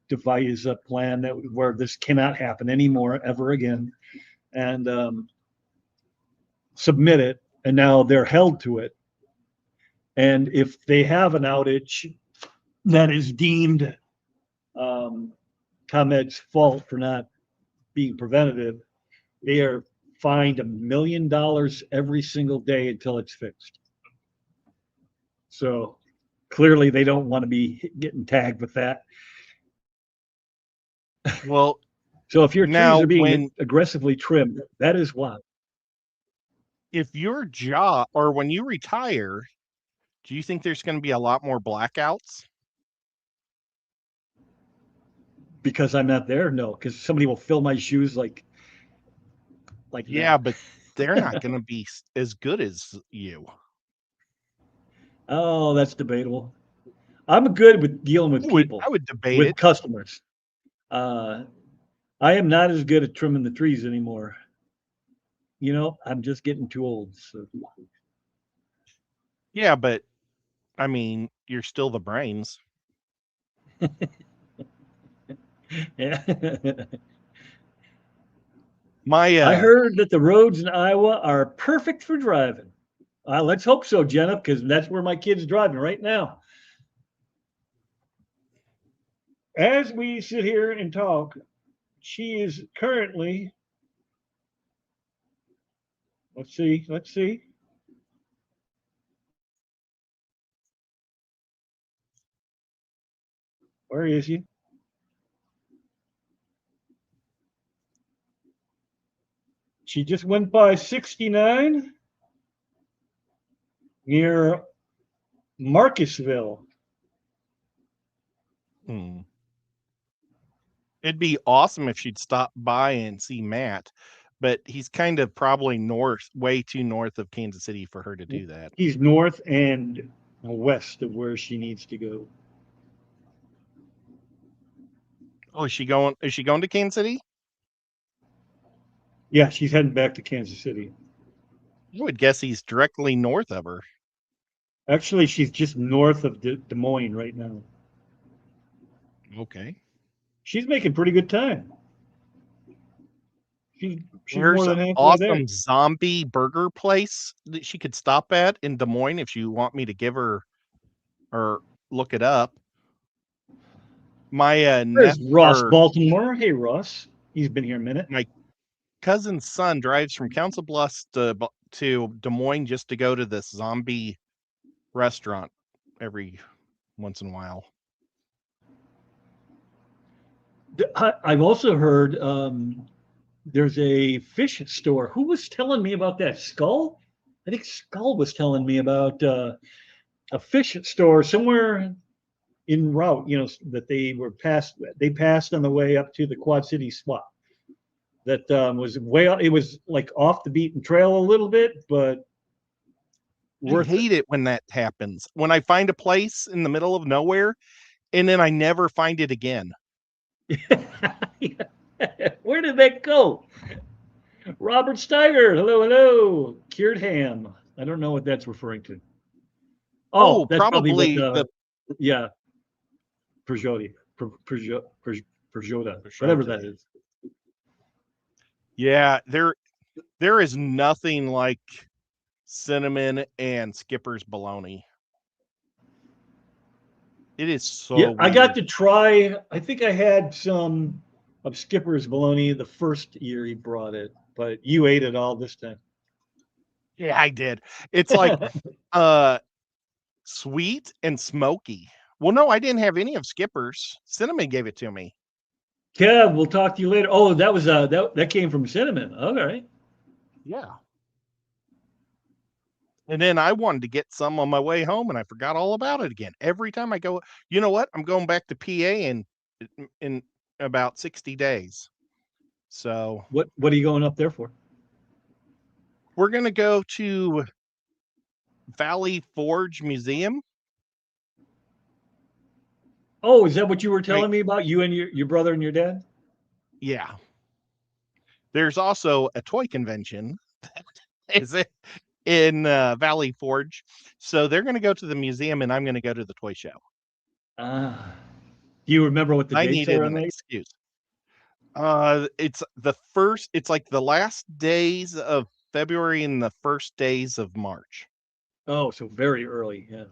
S1: devise a plan where this cannot happen anymore, ever again, and submit it. And now they're held to it. And if they have an outage that is deemed ComEd's fault for not being preventative, they are fined $1 million every single day until it's fixed. So clearly they don't want to be getting tagged with that.
S2: Well,
S1: So if your trees
S2: now
S1: are being aggressively trimmed, that is why.
S2: if your job or when you retire, do you think there's going to be a lot more blackouts?
S1: Because I'm not there? No, because somebody will fill my shoes like
S2: Yeah,
S1: that.
S2: but they're not going to be as good as you.
S1: Oh, that's debatable. I'm good with dealing with people,
S2: I would debate
S1: with
S2: it.
S1: customers. Uh, I am not as good at trimming the trees anymore. I'm just getting too old. So.
S2: Yeah, but I mean, you're still the brains.
S1: Yeah.
S2: My
S1: I heard that the roads in Iowa are perfect for driving. Let's hope so, Jenna, because that's where my kid's driving right now. As we sit here and talk, she is currently, let's see. Where is he? She just went by 69 near Marcusville.
S2: Hmm. It'd be awesome if she'd stop by and see Matt, but he's kind of probably north, way too north of Kansas City for her to do that.
S1: He's north and west of where she needs to go.
S2: Oh, is she going? Is she going to Kansas City?
S1: Yeah, she's heading back to Kansas City.
S2: I would guess he's directly north of her.
S1: Actually, she's just north of Des Moines right now.
S2: Okay.
S1: She's making pretty good time. She's more
S2: There's
S1: than
S2: an
S1: halfway there.
S2: awesome zombie burger place that she could stop at in Des Moines if you want me to give her or look it up. My
S1: There's Ross
S2: or
S1: Baltimore. Hey, Ross. He's been here a minute.
S2: my cousin's son drives from Council Bluffs to Des Moines just to go to this zombie restaurant every once in a while.
S1: I've also heard there's a fish store. Who was telling me about that? Skull? I think Skull was telling me about a fish store somewhere en route, that they passed on the way up to the Quad City swap. That was it was like off the beaten trail a little bit, but
S2: I hate it when that happens. When I find a place in the middle of nowhere and then I never find it again.
S1: Where did that go? Robert Steiger, hello, hello. Cured ham. I don't know what that's referring to. Oh, that's probably what yeah. Peugeot, whatever that is.
S2: Yeah, there is nothing like cinnamon and Skipper's bologna. It is so
S1: yeah,
S2: weird.
S1: I got to try, I think I had some of Skipper's bologna the first year he brought it, but you ate it all this time.
S2: Yeah, I did. It's like sweet and smoky. Well, no, I didn't have any of Skipper's. Cinnamon gave it to me.
S1: Kev, we'll talk to you later. Oh, that was that came from cinnamon. All right.
S2: Yeah. And then I wanted to get some on my way home and I forgot all about it again. Every time I go, you know what? I'm going back to PA in about 60 days. So
S1: what are you going up there for?
S2: We're going to go to Valley Forge Museum.
S1: Oh, is that what you were telling me about? You and your brother and your dad?
S2: Yeah. There's also a toy convention. Is it in Valley Forge? So they're going to go to the museum and I'm going to go to the toy show.
S1: Do you remember what the dates are?
S2: I needed an excuse. It's like the last days of February and the first days of March.
S1: Oh, so very early. Yeah.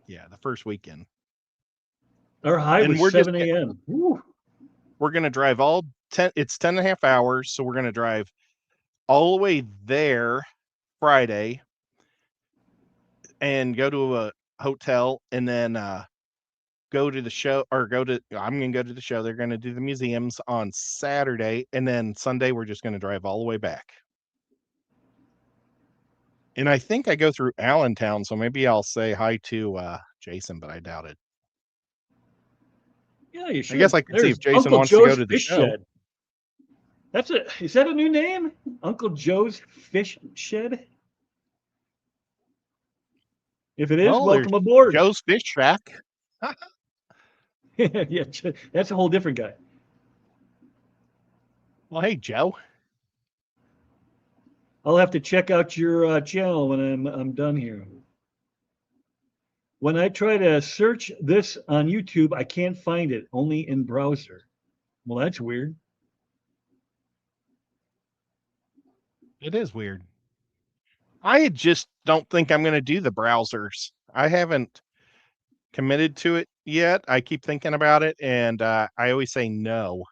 S2: Yeah, the first weekend.
S1: Our high was 7 a.m.
S2: We're going to drive it's 10 and a half hours. So we're going to drive all the way there Friday and go to a hotel and then go to the show I'm going to go to the show. They're going to do the museums on Saturday. And then Sunday, we're just going to drive all the way back. And I think I go through Allentown. So maybe I'll say hi to Jason, but I doubt it.
S1: Yeah, you should.
S2: I guess I can see if Jason
S1: Uncle
S2: wants
S1: Joe's
S2: to go to the
S1: Fish
S2: show.
S1: Shed. Is that a new name? Uncle Joe's Fish Shed? If it is, welcome aboard.
S2: Joe's Fish Shack.
S1: Yeah, that's a whole different guy.
S2: Well, hey, Joe.
S1: I'll have to check out your channel when I'm done here. When I try to search this on YouTube, I can't find it, only in browser. Well, that's weird.
S2: It is weird. I just don't think I'm going to do the browsers. I haven't committed to it yet. I keep thinking about it, and I always say no.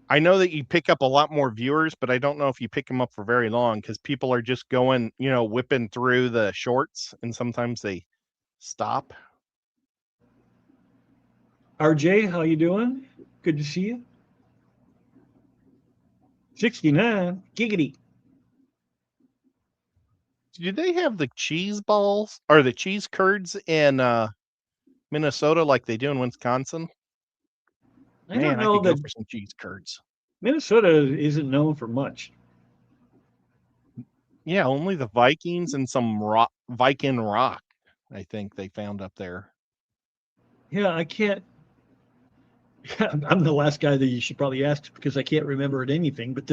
S2: I know that you pick up a lot more viewers, but I don't know if you pick them up for very long because people are just going, whipping through the shorts, and sometimes they stop.
S1: RJ, how you doing? Good to see you. 69, giggity.
S2: Do they have the cheese balls or the cheese curds in Minnesota like they do in Wisconsin?
S1: I don't
S2: Man, I
S1: know
S2: could go
S1: that
S2: for some cheese curds.
S1: Minnesota isn't known for much.
S2: Yeah, only the Vikings and some Viking rock, I think they found up there.
S1: Yeah, I can't. I'm the last guy that you should probably ask because I can't remember anything. But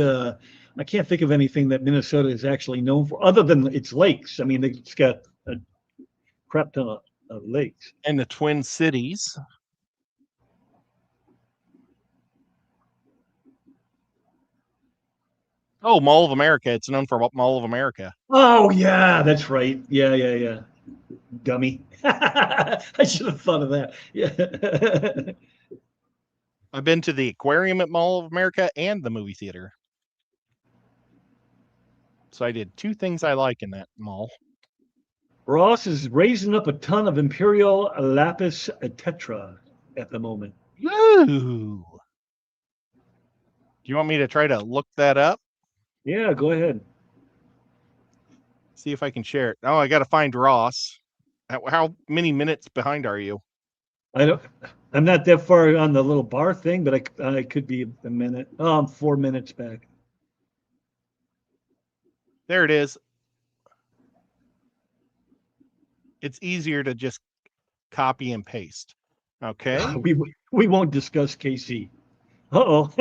S1: I can't think of anything that Minnesota is actually known for, other than its lakes. I mean, it's got a crap ton of lakes.
S2: And the Twin Cities. Oh, Mall of America. It's known for Mall of America.
S1: Oh yeah, that's right. Yeah. Dummy. I should have thought of that. Yeah.
S2: I've been to the aquarium at Mall of America and the movie theater. So I did two things I like in that mall.
S1: Ross is raising up a ton of Imperial Lapis Tetra at the moment.
S2: Ooh. Do you want me to try to look that up?
S1: Yeah, go ahead.
S2: See if I can share it. Oh, I got to find Ross. How many minutes behind are you?
S1: I'm not that far on the little bar thing, but I could be a minute. Oh, I'm 4 minutes back.
S2: There it is. It's easier to just copy and paste. Okay.
S1: We won't discuss KC. Uh-oh.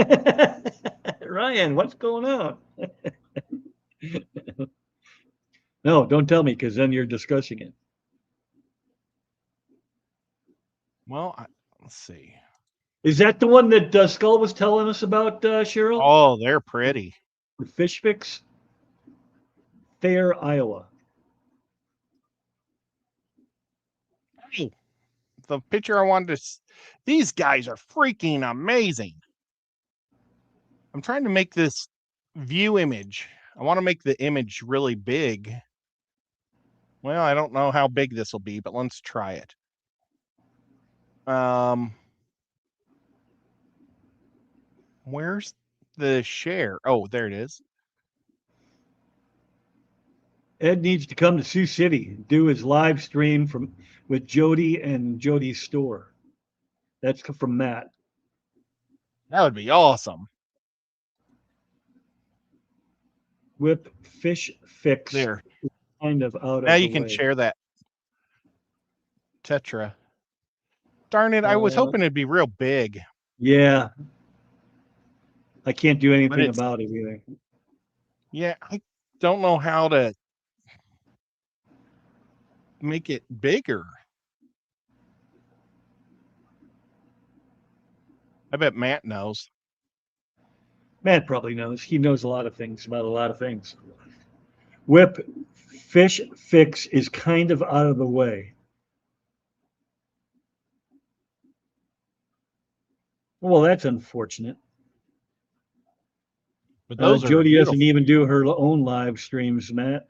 S1: Ryan, what's going on? No, don't tell me because then you're discussing it.
S2: Well, let's see.
S1: Is that the one that Skull was telling us about, Cheryl?
S2: Oh, they're pretty.
S1: The Fish Fix, Thayer, Iowa.
S2: Hey, the picture I wanted to. These guys are freaking amazing. I'm trying to make this view image. I want to make the image really big. Well, I don't know how big this will be, but let's try it. Where's the share? Oh, there it is.
S1: Ed needs to come to Sioux City and do his live stream with Jody and Jody's store. That's from Matt.
S2: That would be awesome.
S1: Whip Fish Fix.
S2: There.
S1: Kind of out
S2: now
S1: of
S2: you can
S1: way.
S2: share that. Tetra. Darn it, I was hoping it'd be real big.
S1: Yeah. I can't do anything about it either.
S2: Yeah, I don't know how to make it bigger. I bet Matt knows.
S1: Matt probably knows. He knows a lot of things about a lot of things. Whip Fish Fix is kind of out of the way. Well, that's unfortunate.
S2: But those
S1: Jody
S2: beautiful.
S1: doesn't even do her own live streams, Matt.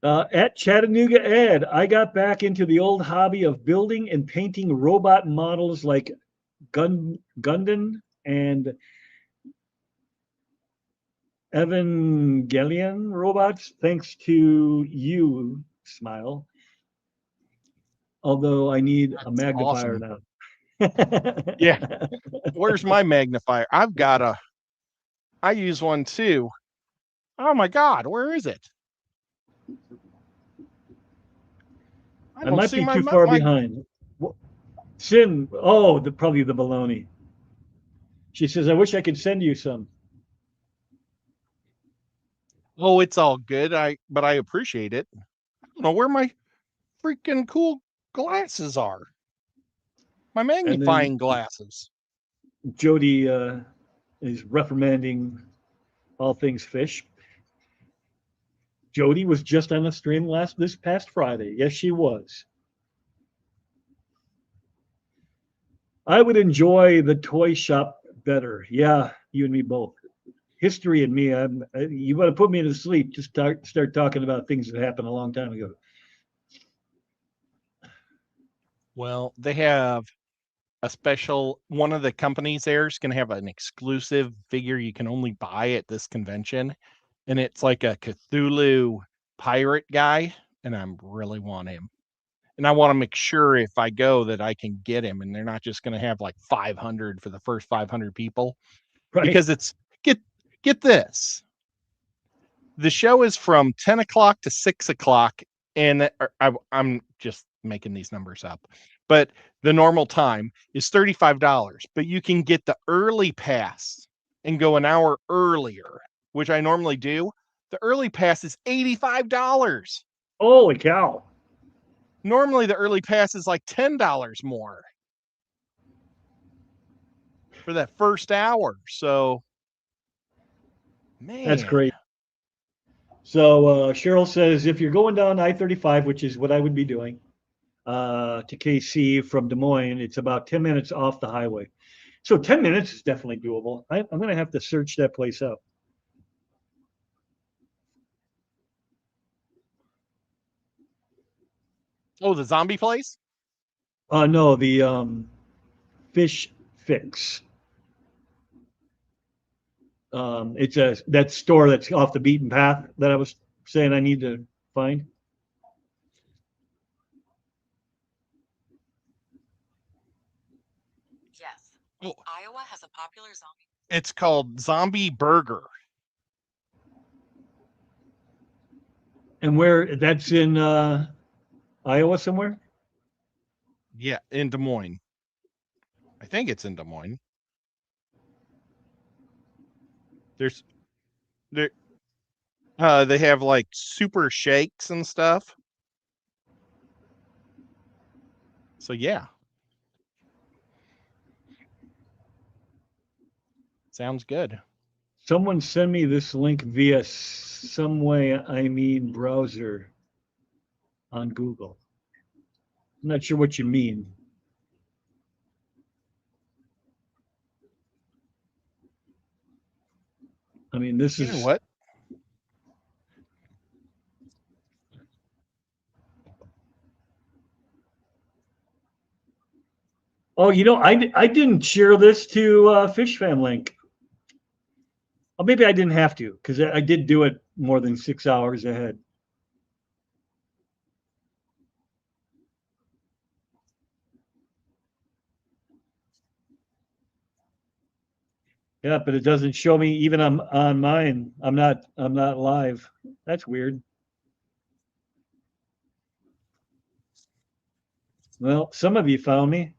S1: At Chattanooga Ed, I got back into the old hobby of building and painting robot models like Gundam and Evangelion robots, thanks to you, Smile. Although I need a magnifier now.
S2: Yeah. Where's my magnifier? I use one too. Oh my God, where is it?
S1: I might be too far behind. Sin, probably the baloney. She says, I wish I could send you some.
S2: Oh, it's all good. But I appreciate it. I don't know where my freaking cool glasses are. My magnifying glasses.
S1: Jody is reprimanding all things fish. Jody was just on a stream this past Friday. Yes, she was. I would enjoy the toy shop better. Yeah, you and me both. History and me, you want to put me to sleep, just start talking about things that happened a long time ago.
S2: Well, they have a special, one of the companies there is going to have an exclusive figure you can only buy at this convention. And it's like a Cthulhu pirate guy. And I really want him. And I want to make sure if I go that I can get him, and they're not just going to have like 500 for the first 500 people,
S1: Right.
S2: because it's get this. The show is from 10 o'clock to 6 o'clock, and I'm just making these numbers up, but the normal time is $35, but you can get the early pass and go an hour earlier, which I normally do. The early pass is $85.
S1: Holy cow.
S2: Normally the early pass is like $10 more for that first hour. So, man,
S1: That's great. So Cheryl says, if you're going down I-35, which is what I would be doing, to KC from Des Moines, it's about 10 minutes off the highway. So 10 minutes is definitely doable. I'm going to have to search that place up.
S2: Oh, the zombie place?
S1: No, the Fish Fix. It's that store that's off the beaten path that I was saying I need to find.
S3: Yes.
S2: Oh,
S3: Iowa has a popular zombie.
S2: it's called Zombie Burger.
S1: And where that's in Iowa somewhere?
S2: Yeah, in Des Moines. I think it's in Des Moines. There's there they have like super shakes and stuff. So yeah. Sounds good.
S1: Someone send me this link via some way I mean browser on Google. I'm not sure what you mean. I mean, this
S2: You
S1: is
S2: know what?
S1: Oh, I didn't share this to Fish Fam Link. Oh, maybe I didn't have to because I did do it more than 6 hours ahead. Yeah, but it doesn't show me even on mine. I'm not live. That's weird. Well, some of you found me.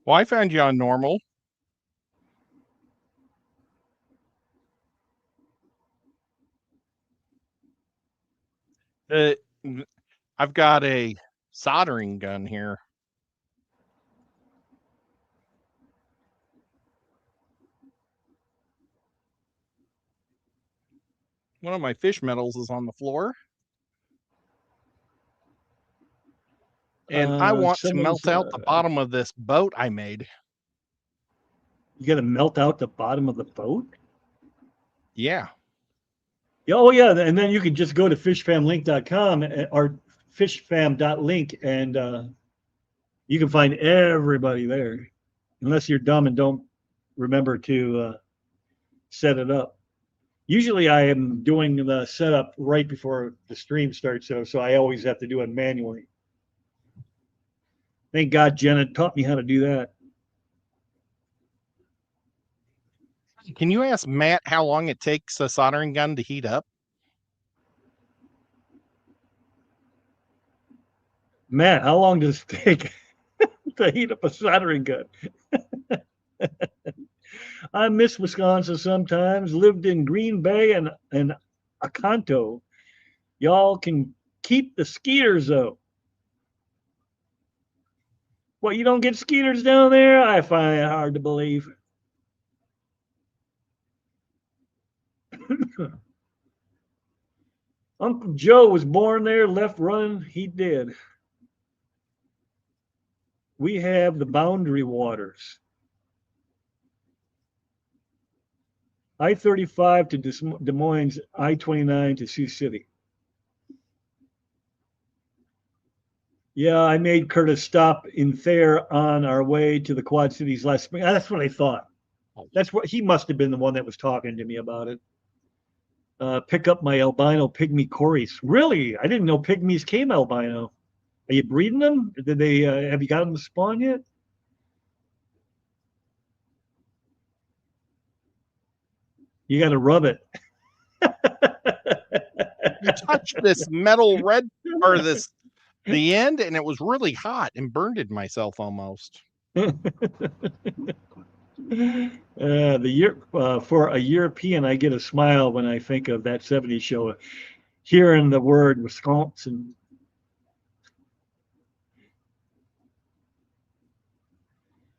S2: Well, I found you on normal. Uh, I've got a soldering gun here. One of my fish metals is on the floor. And I want to melt out the bottom of this boat I made.
S1: You got to melt out the bottom of the boat?
S2: Yeah.
S1: Oh, yeah. And then you can just go to fishfamlink.com or fishfam.link and you can find everybody there, unless you're dumb and don't remember to set it up. Usually I am doing the setup right before the stream starts, so I always have to do it manually. Thank God Jenna taught me how to do that.
S2: Can you ask Matt how long it takes a soldering gun to heat up?
S1: Matt, how long does it take to heat up a soldering gun? I miss Wisconsin sometimes, lived in Green Bay and Oconto. Y'all can keep the skeeters, though. What, you don't get skeeters down there? I find it hard to believe. Uncle Joe was born there, left running, he did. We have the boundary waters. I-35 to Des Moines, I-29 to Sioux City. Yeah, I made Curtis stop in Thayer on our way to the Quad Cities last spring. That's what I thought. That's what he must have been the one that was talking to me about it. Pick up my albino pygmy cories. Really? I didn't know pygmies came albino. Are you breeding them? Did they? Have you got them to spawn yet? You got to rub it.
S2: You touched this metal red or the end, and it was really hot and burned myself almost.
S1: For a European, I get a smile when I think of that '70s show. Hearing the word Wisconsin.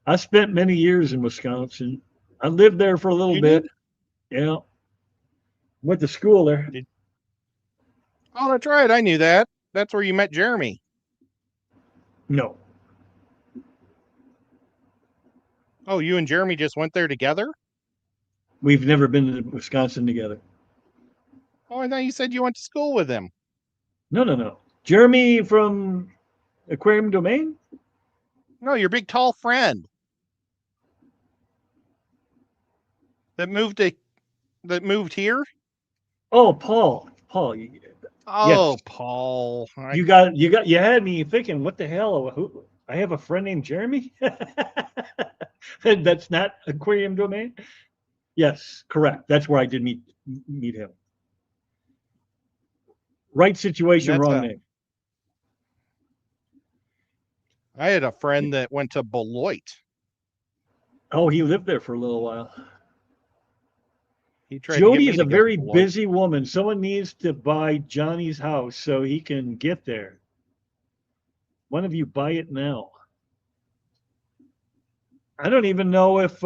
S1: I spent many years in Wisconsin. I lived there for a little bit. Yeah. Went to school there.
S2: Oh, that's right. I knew that. That's where you met Jeremy.
S1: No.
S2: Oh, you and Jeremy just went there together?
S1: We've never been to Wisconsin together.
S2: Oh, I thought you said you went to school with him.
S1: No. Jeremy from Aquarium Domain?
S2: No, your big tall friend that moved here.
S1: Oh, Paul. Paul.
S2: Oh,
S1: Yes.
S2: Paul.
S1: You had me thinking, what the hell? Who? I have a friend named Jeremy. That's not Aquarium Domain. Yes, correct. That's where I did meet him. Right situation, wrong name.
S2: I had a friend that went to Beloit.
S1: Oh, he lived there for a little while.
S2: He tried to get
S1: Jody
S2: me
S1: is
S2: to
S1: a
S2: go
S1: very
S2: to Beloit.
S1: busy woman. Someone needs to buy Johnny's house so he can get there. One of you buy it now. I don't even know if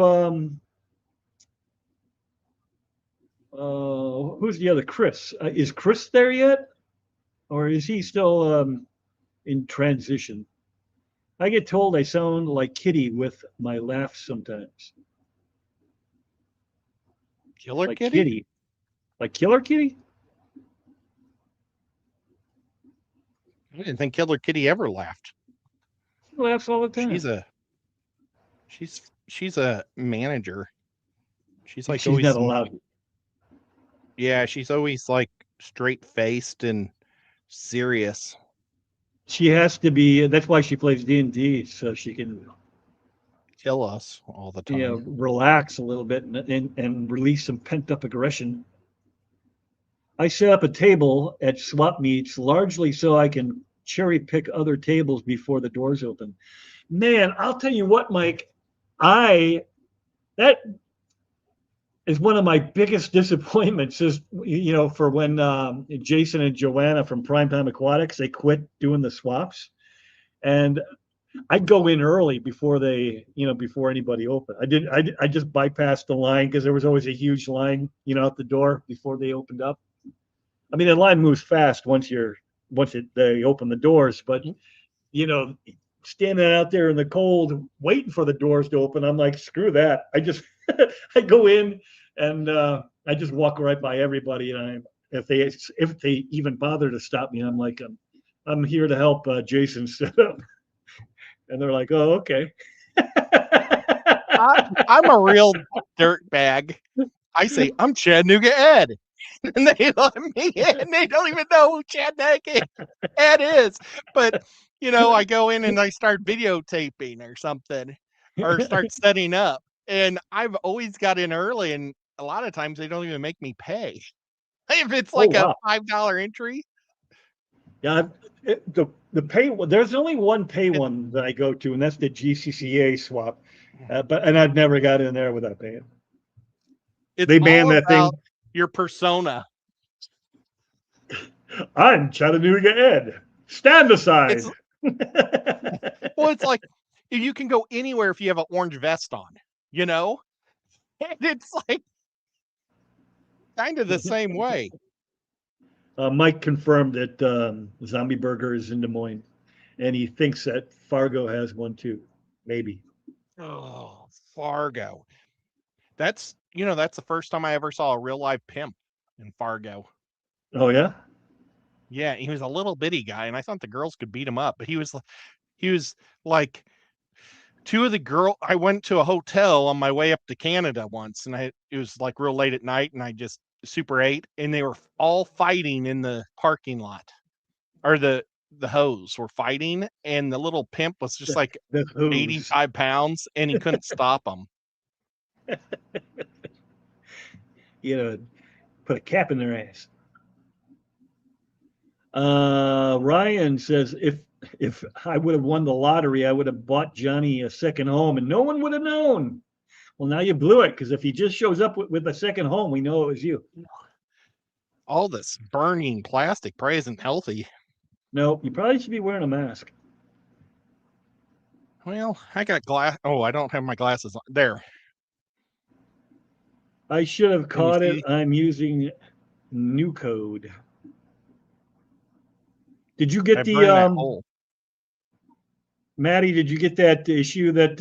S1: who's the other Chris? Is Chris there yet, or is he still in transition? I get told I sound like Kitty with my laughs sometimes.
S2: Killer
S1: Like
S2: Kitty?
S1: Kitty, like Killer Kitty.
S2: I didn't think Killer Kitty ever laughed.
S1: She laughs all the time.
S2: She's a manager. She's like
S1: she's
S2: always
S1: not allowed.
S2: Yeah, she's always like straight faced and serious.
S1: She has to be. That's why she plays D&D, so she can
S2: Kill us all the time.
S1: relax a little bit and release some pent up aggression. I set up a table at swap meets largely so I can cherry pick other tables before the doors open. Man, I'll tell you what, Mike, that is one of my biggest disappointments is, for when Jason and Joanna from Primetime Aquatics, they quit doing the swaps. And I'd go in early before before anybody opened. I just bypassed the line because there was always a huge line, out the door before they opened up. I mean, the line moves fast once they open the doors, but standing out there in the cold, waiting for the doors to open, I'm like, screw that. I go in and I just walk right by everybody. And if they even bother to stop me, I'm like, I'm here to help Jason set up. And they're like, oh, okay.
S2: I'm a real dirt bag. I say, I'm Chattanooga Ed. And they let me in. They don't even know who Chattanooga Ed is. But, I go in and I start videotaping or something or start setting up. And I've always got in early. And a lot of times they don't even make me pay. If it's like a $5 entry.
S1: Yeah, the pay. There's only one pay one that I go to, and that's the GCCA swap. And I've never got in there without paying. They banned that thing.
S2: Your persona.
S1: I'm Chattanooga Ed. Stand aside.
S2: Well, it's like you can go anywhere if you have an orange vest on, And it's like kind of the same way.
S1: Mike confirmed that Zombie Burger is in Des Moines, and he thinks that Fargo has one too. Maybe.
S2: Oh, Fargo. That's that's the first time I ever saw a real live pimp in Fargo.
S1: Oh yeah.
S2: Yeah, he was a little bitty guy, and I thought the girls could beat him up, but he was like two of the girl. I went to a hotel on my way up to Canada once, and it was like real late at night, and I just super ate, and they were all fighting in the parking lot, or the hose were fighting, and the little pimp was just like
S1: The hose.
S2: 85 pounds, and he couldn't stop them.
S1: You know, put a cap in their ass. Ryan says if I would have won the lottery, I would have bought Johnny a second home, and no one would have known. Well, now you blew it, because if he just shows up with a second home, we know it was you.
S2: All this burning plastic probably isn't healthy.
S1: No, you probably should be wearing a mask.
S2: Well, I got glass. Oh, I don't have my glasses on. There.
S1: I should have
S2: Can you
S1: caught it.
S2: see?
S1: I'm using new code. Did you get
S2: I burned that
S1: the
S2: hole.
S1: Maddie? Did you get that issue that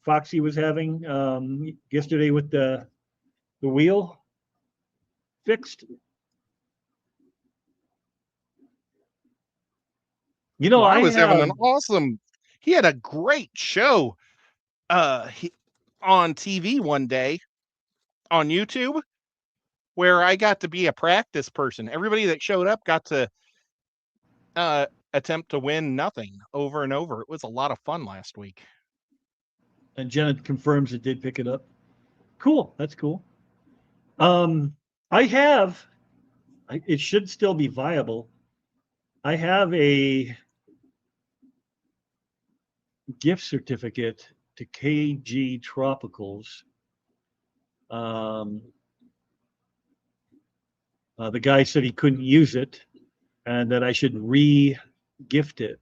S1: Foxy was having yesterday with the wheel fixed? You know,
S2: Well, I
S1: I
S2: was having
S1: have.
S2: an awesome. He had a great show on TV one day on YouTube where I got to be a practice person. Everybody that showed up got to attempt to win nothing over and over. It was a lot of fun last week.
S1: And Jenna confirms it did pick it up. Cool. That's cool. I have. It should still be viable. I have a gift certificate to KG Tropicals. The guy said he couldn't use it and that I should re-gift it.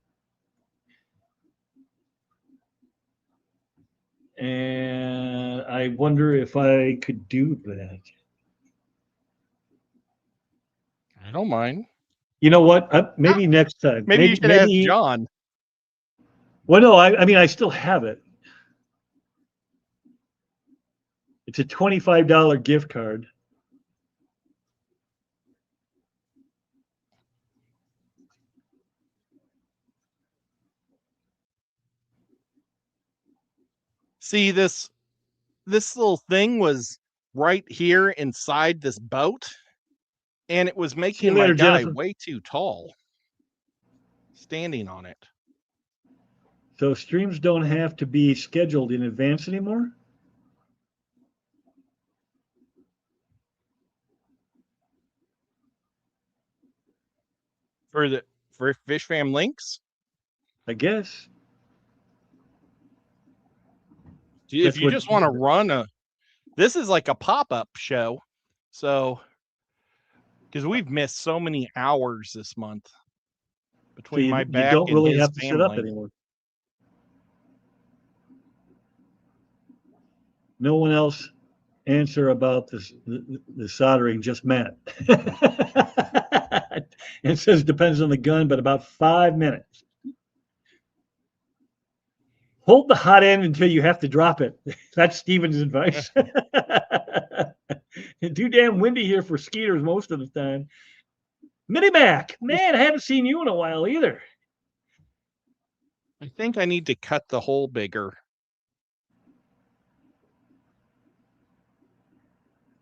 S1: And I wonder if I could do that.
S2: I don't mind.
S1: You know what? Maybe next time.
S2: Maybe you should ask John.
S1: Well, no, I mean, I still have it. It's a $25 gift card.
S2: See, this little thing was right here inside this boat, and it was making my guy way too tall standing on it.
S1: So streams don't have to be scheduled in advance anymore?
S2: For Fish Fam links?
S1: I guess.
S2: If you just want to run this is like a pop-up show. So, because we've missed so many hours this month between my back, you don't really have to sit up anymore.
S1: No one else answer about this, the soldering, just Matt. It says depends on the gun, but about 5 minutes. Hold the hot end until you have to drop it. That's Steven's advice. It's too damn windy here for skeeters most of the time. Mini Mac, man, I haven't seen you in a while either.
S2: I think I need to cut the hole bigger.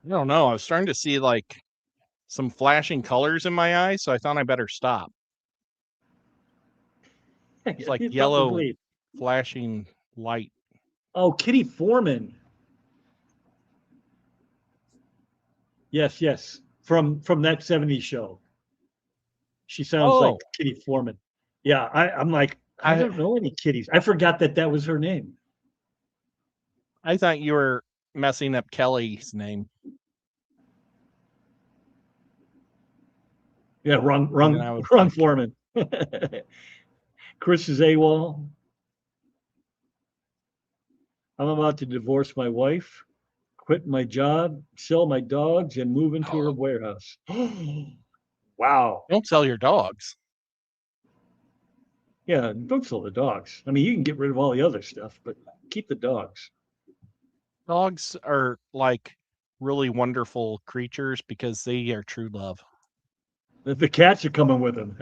S2: I don't know. I was starting to see like some flashing colors in my eyes, so I thought I better stop. It's like yellow flashing light.
S1: Oh, Kitty Foreman. Yes. From that 70s show. She sounds like Kitty Foreman. Yeah, I'm like, I don't know any kitties. I forgot that was her name.
S2: I thought you were messing up Kelly's name.
S1: Yeah, wrong Foreman. Chris is AWOL. I'm about to divorce my wife, quit my job, sell my dogs, and move into her warehouse. Wow.
S2: Don't sell your dogs.
S1: Yeah, don't sell the dogs. I mean, you can get rid of all the other stuff, but keep the dogs.
S2: Dogs are like really wonderful creatures because they are true love.
S1: The cats are coming with him.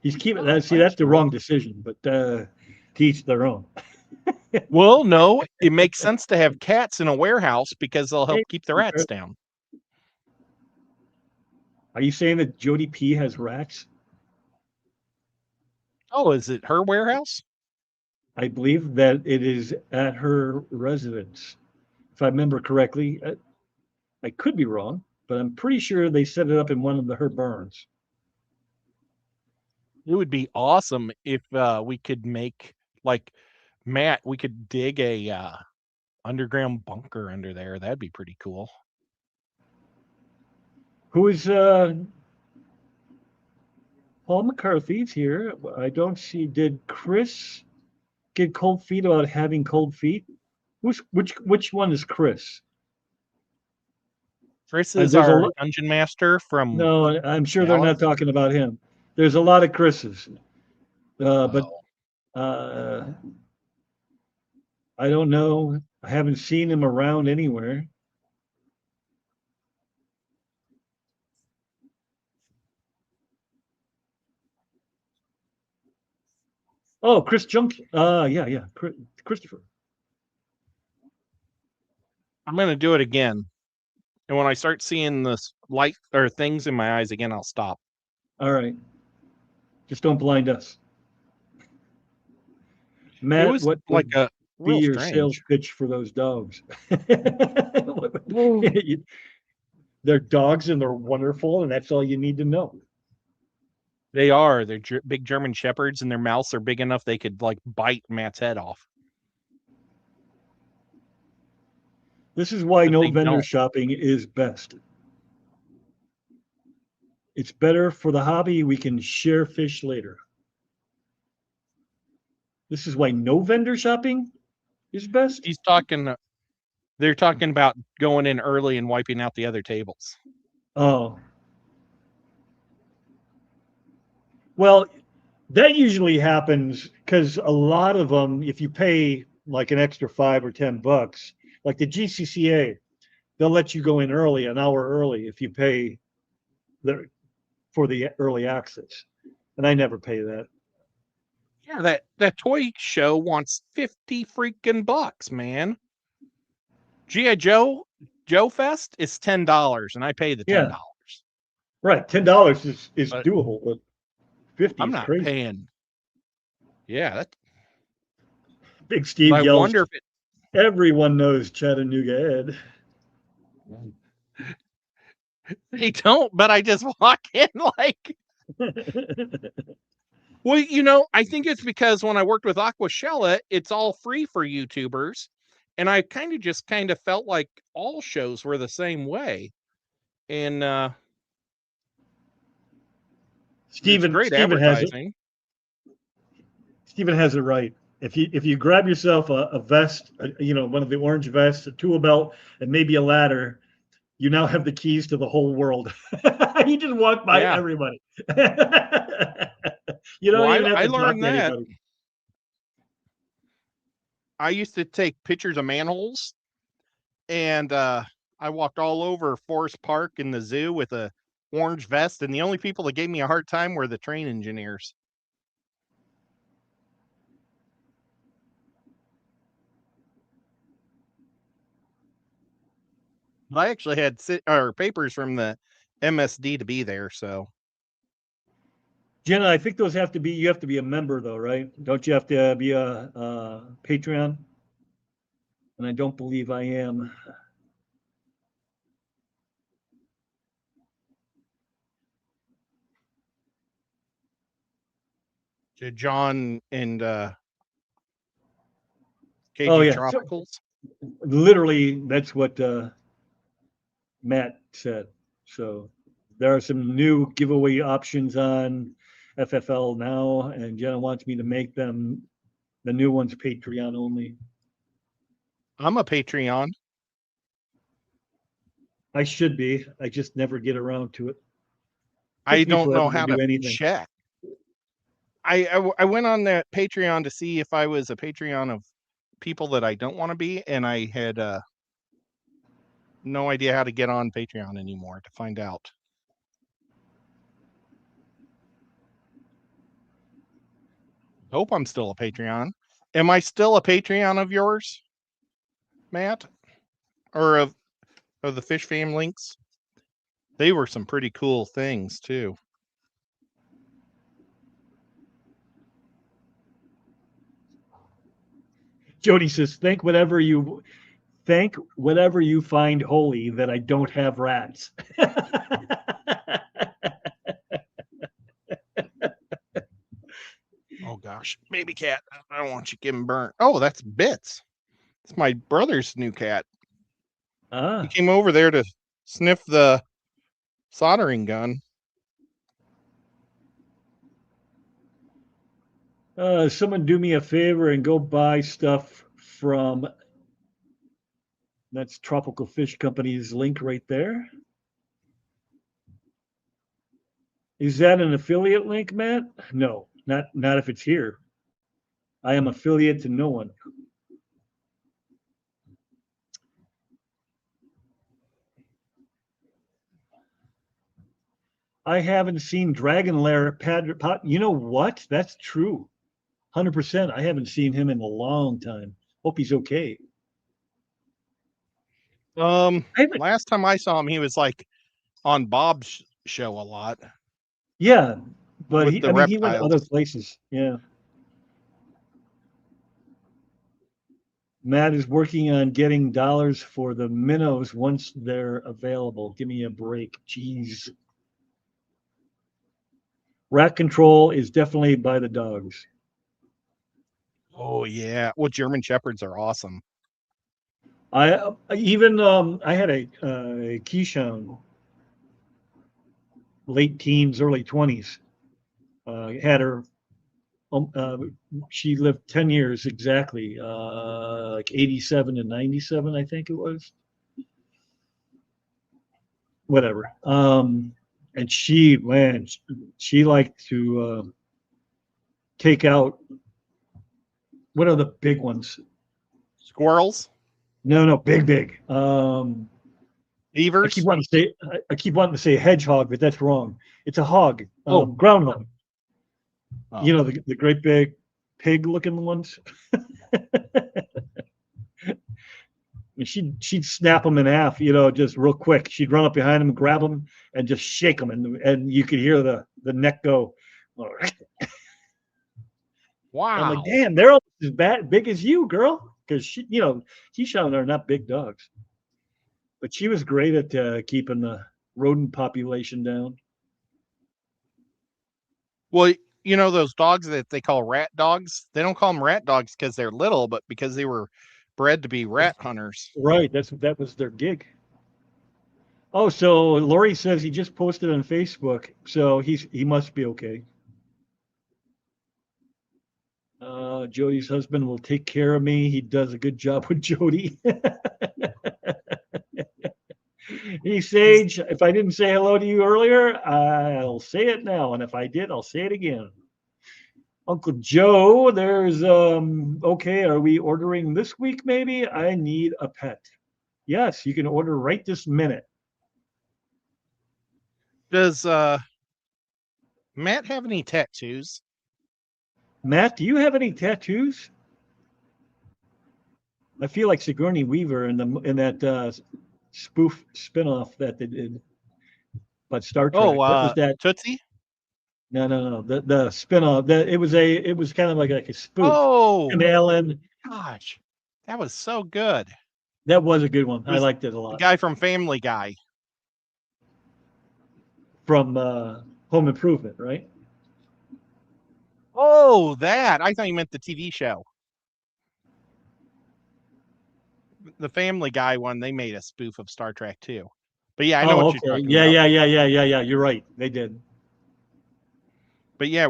S1: He's keeping that. See, that's the wrong decision, but to each their own.
S2: Well, no, it makes sense to have cats in a warehouse because they'll help keep the rats down.
S1: Are you saying that Jody P has rats?
S2: Oh, is it her warehouse?
S1: I believe that it is at her residence. If I remember correctly, I could be wrong, but I'm pretty sure they set it up in one of her barns.
S2: It would be awesome if we could make, like, Matt, we could dig a underground bunker under there. That'd be pretty cool.
S1: Who is Paul McCarthy's here? I don't see. Did Chris get cold feet about having cold feet? Which one is Chris?
S2: Chris is
S1: there's a
S2: our
S1: lo-
S2: dungeon master from.
S1: No, I'm sure they're not
S2: Dallas?
S1: talking about him. There's a lot of Chris's, but
S2: Oh.
S1: I don't know. I haven't seen him around anywhere. Oh, Chris Junk. Yeah, Christopher.
S2: I'm gonna do it again, and when I start seeing this light or things in my eyes again, I'll stop.
S1: All right. Just don't blind us.
S2: It
S1: Matt,
S2: was
S1: what
S2: like
S1: would
S2: a
S1: be
S2: real
S1: your
S2: strange.
S1: sales pitch for those dogs? They're dogs and they're wonderful, and that's all you need to know.
S2: They are. They're big German shepherds, and their mouths are big enough they could like bite Matt's head off.
S1: This is why
S2: But
S1: no
S2: they
S1: vendor
S2: don't.
S1: shopping is best. It's better for the hobby. We can share fish later. This is why no vendor shopping is best.
S2: He's talking. They're talking about going in early and wiping out the other tables.
S1: Oh. Well, that usually happens because a lot of them, if you pay like an extra $5 or $10, like the GCCA, they'll let you go in early, an hour early, if you pay for the early access. And I never pay that.
S2: Yeah, that toy show wants 50 freaking bucks, man. G.I. Joe Fest is $10, and I pay the $10.
S1: Yeah. Right. $10 is
S2: But
S1: doable, but 50
S2: I'm
S1: is
S2: not
S1: crazy.
S2: paying. Yeah, that.
S1: Big Steve
S2: I
S1: yells,
S2: wonder if it.
S1: everyone knows Chattanooga Ed.
S2: They don't, but I just walk in like. Well, you know, I think it's because when I worked with Aquashella, it's all free for YouTubers. And I kind of felt like all shows were the same way. And
S1: Stephen
S2: great
S1: has it.
S2: advertising.
S1: Stephen has it right. If you grab yourself a vest, one of the orange vests, a tool belt, and maybe a ladder, you now have the keys to the whole world. You just walk by everybody. You don't even have to talk to anybody.
S2: I used to take pictures of manholes, and I walked all over Forest Park and the zoo with a orange vest, and the only people that gave me a hard time were the train engineers. I actually had papers from the MSD to be there, so.
S1: Jenna, I think you have to be a member though, right? Don't you have to be a Patreon? And I don't believe I am.
S2: John and KG Tropicals.
S1: So, literally, that's what Matt said. So there are some new giveaway options on FFL now, and Jenna wants me to make them, the new ones, Patreon only.
S2: I'm a Patreon.
S1: I should be. I just never get around to it.
S2: I don't know how to check. I went on that Patreon to see if I was a Patreon of people that I don't want to be, and I had no idea how to get on Patreon anymore to find out. Hope I'm still a Patreon. Am I still a Patreon of yours, Matt? Or of the Fish Fam links? They were some pretty cool things too.
S1: Jody says, thank whatever you find holy that I don't have rats.
S2: Oh gosh, baby cat. I don't want you getting burnt. Oh, that's Bits. It's my brother's new cat. He came over there to sniff the soldering gun.
S1: Someone do me a favor and go buy stuff from, that's Tropical Fish Company's link right there. Is that an affiliate link, Matt? No, not if it's here. I am affiliate to no one. I haven't seen Dragon Lair Pat. You know what? That's true. 100%. I haven't seen him in a long time. Hope he's okay.
S2: Last time I saw him, he was like on Bob's show a lot.
S1: Yeah, but
S2: With
S1: he
S2: the
S1: went
S2: reptiles.
S1: other places. Yeah. Matt is working on getting dollars for the minnows once they're available. Give me a break. Jeez. Rat control is definitely by the dogs.
S2: Oh yeah. Well, German Shepherds are awesome.
S1: I had a Keyshawn, late teens, early 20s. Had her. She lived 10 years exactly, like 87 to 97, I think it was. Whatever. And she liked to take out, what are the big ones?
S2: Squirrels.
S1: No, big.
S2: Beavers.
S1: I keep wanting to say hedgehog, but that's wrong. It's a hog. Groundhog.
S2: Oh.
S1: You know, the great big pig-looking ones. She'd snap them in half, just real quick. She'd run up behind them, grab them, and just shake them, and you could hear the neck go.
S2: Wow.
S1: I'm like, damn, they're almost as big as you, girl. Because Keyshawn are not big dogs, but she was great at keeping the rodent population down.
S2: Well, those dogs that they call rat dogs. They don't call them rat dogs because they're little, but because they were bred to be rat hunters.
S1: Right. That was their gig. Oh, so Lori says he just posted on Facebook, so he must be okay. Jody's husband will take care of me. He does a good job with Jody. Hey, Sage, if I didn't say hello to you earlier, I'll say it now. And if I did, I'll say it again. Uncle Joe, there's, okay, are we ordering this week maybe? I need a pet. Yes, you can order right this minute.
S2: Does Matt have any tattoos?
S1: Matt, do you have any tattoos? I feel like Sigourney Weaver in that spoof spinoff that they did. But Star Trek.
S2: Oh,
S1: what was that?
S2: Tootsie?
S1: No. The spinoff. It was kind of like a spoof.
S2: Oh,
S1: Tim Allen.
S2: Gosh, that was so good.
S1: That was a good one. I liked it a lot.
S2: The guy from Family Guy.
S1: From Home Improvement, right?
S2: Oh, that. I thought you meant the TV show. The Family Guy one, they made a spoof of Star Trek too. But yeah, I know what you're talking about.
S1: Yeah. You're right. They did.
S2: But yeah,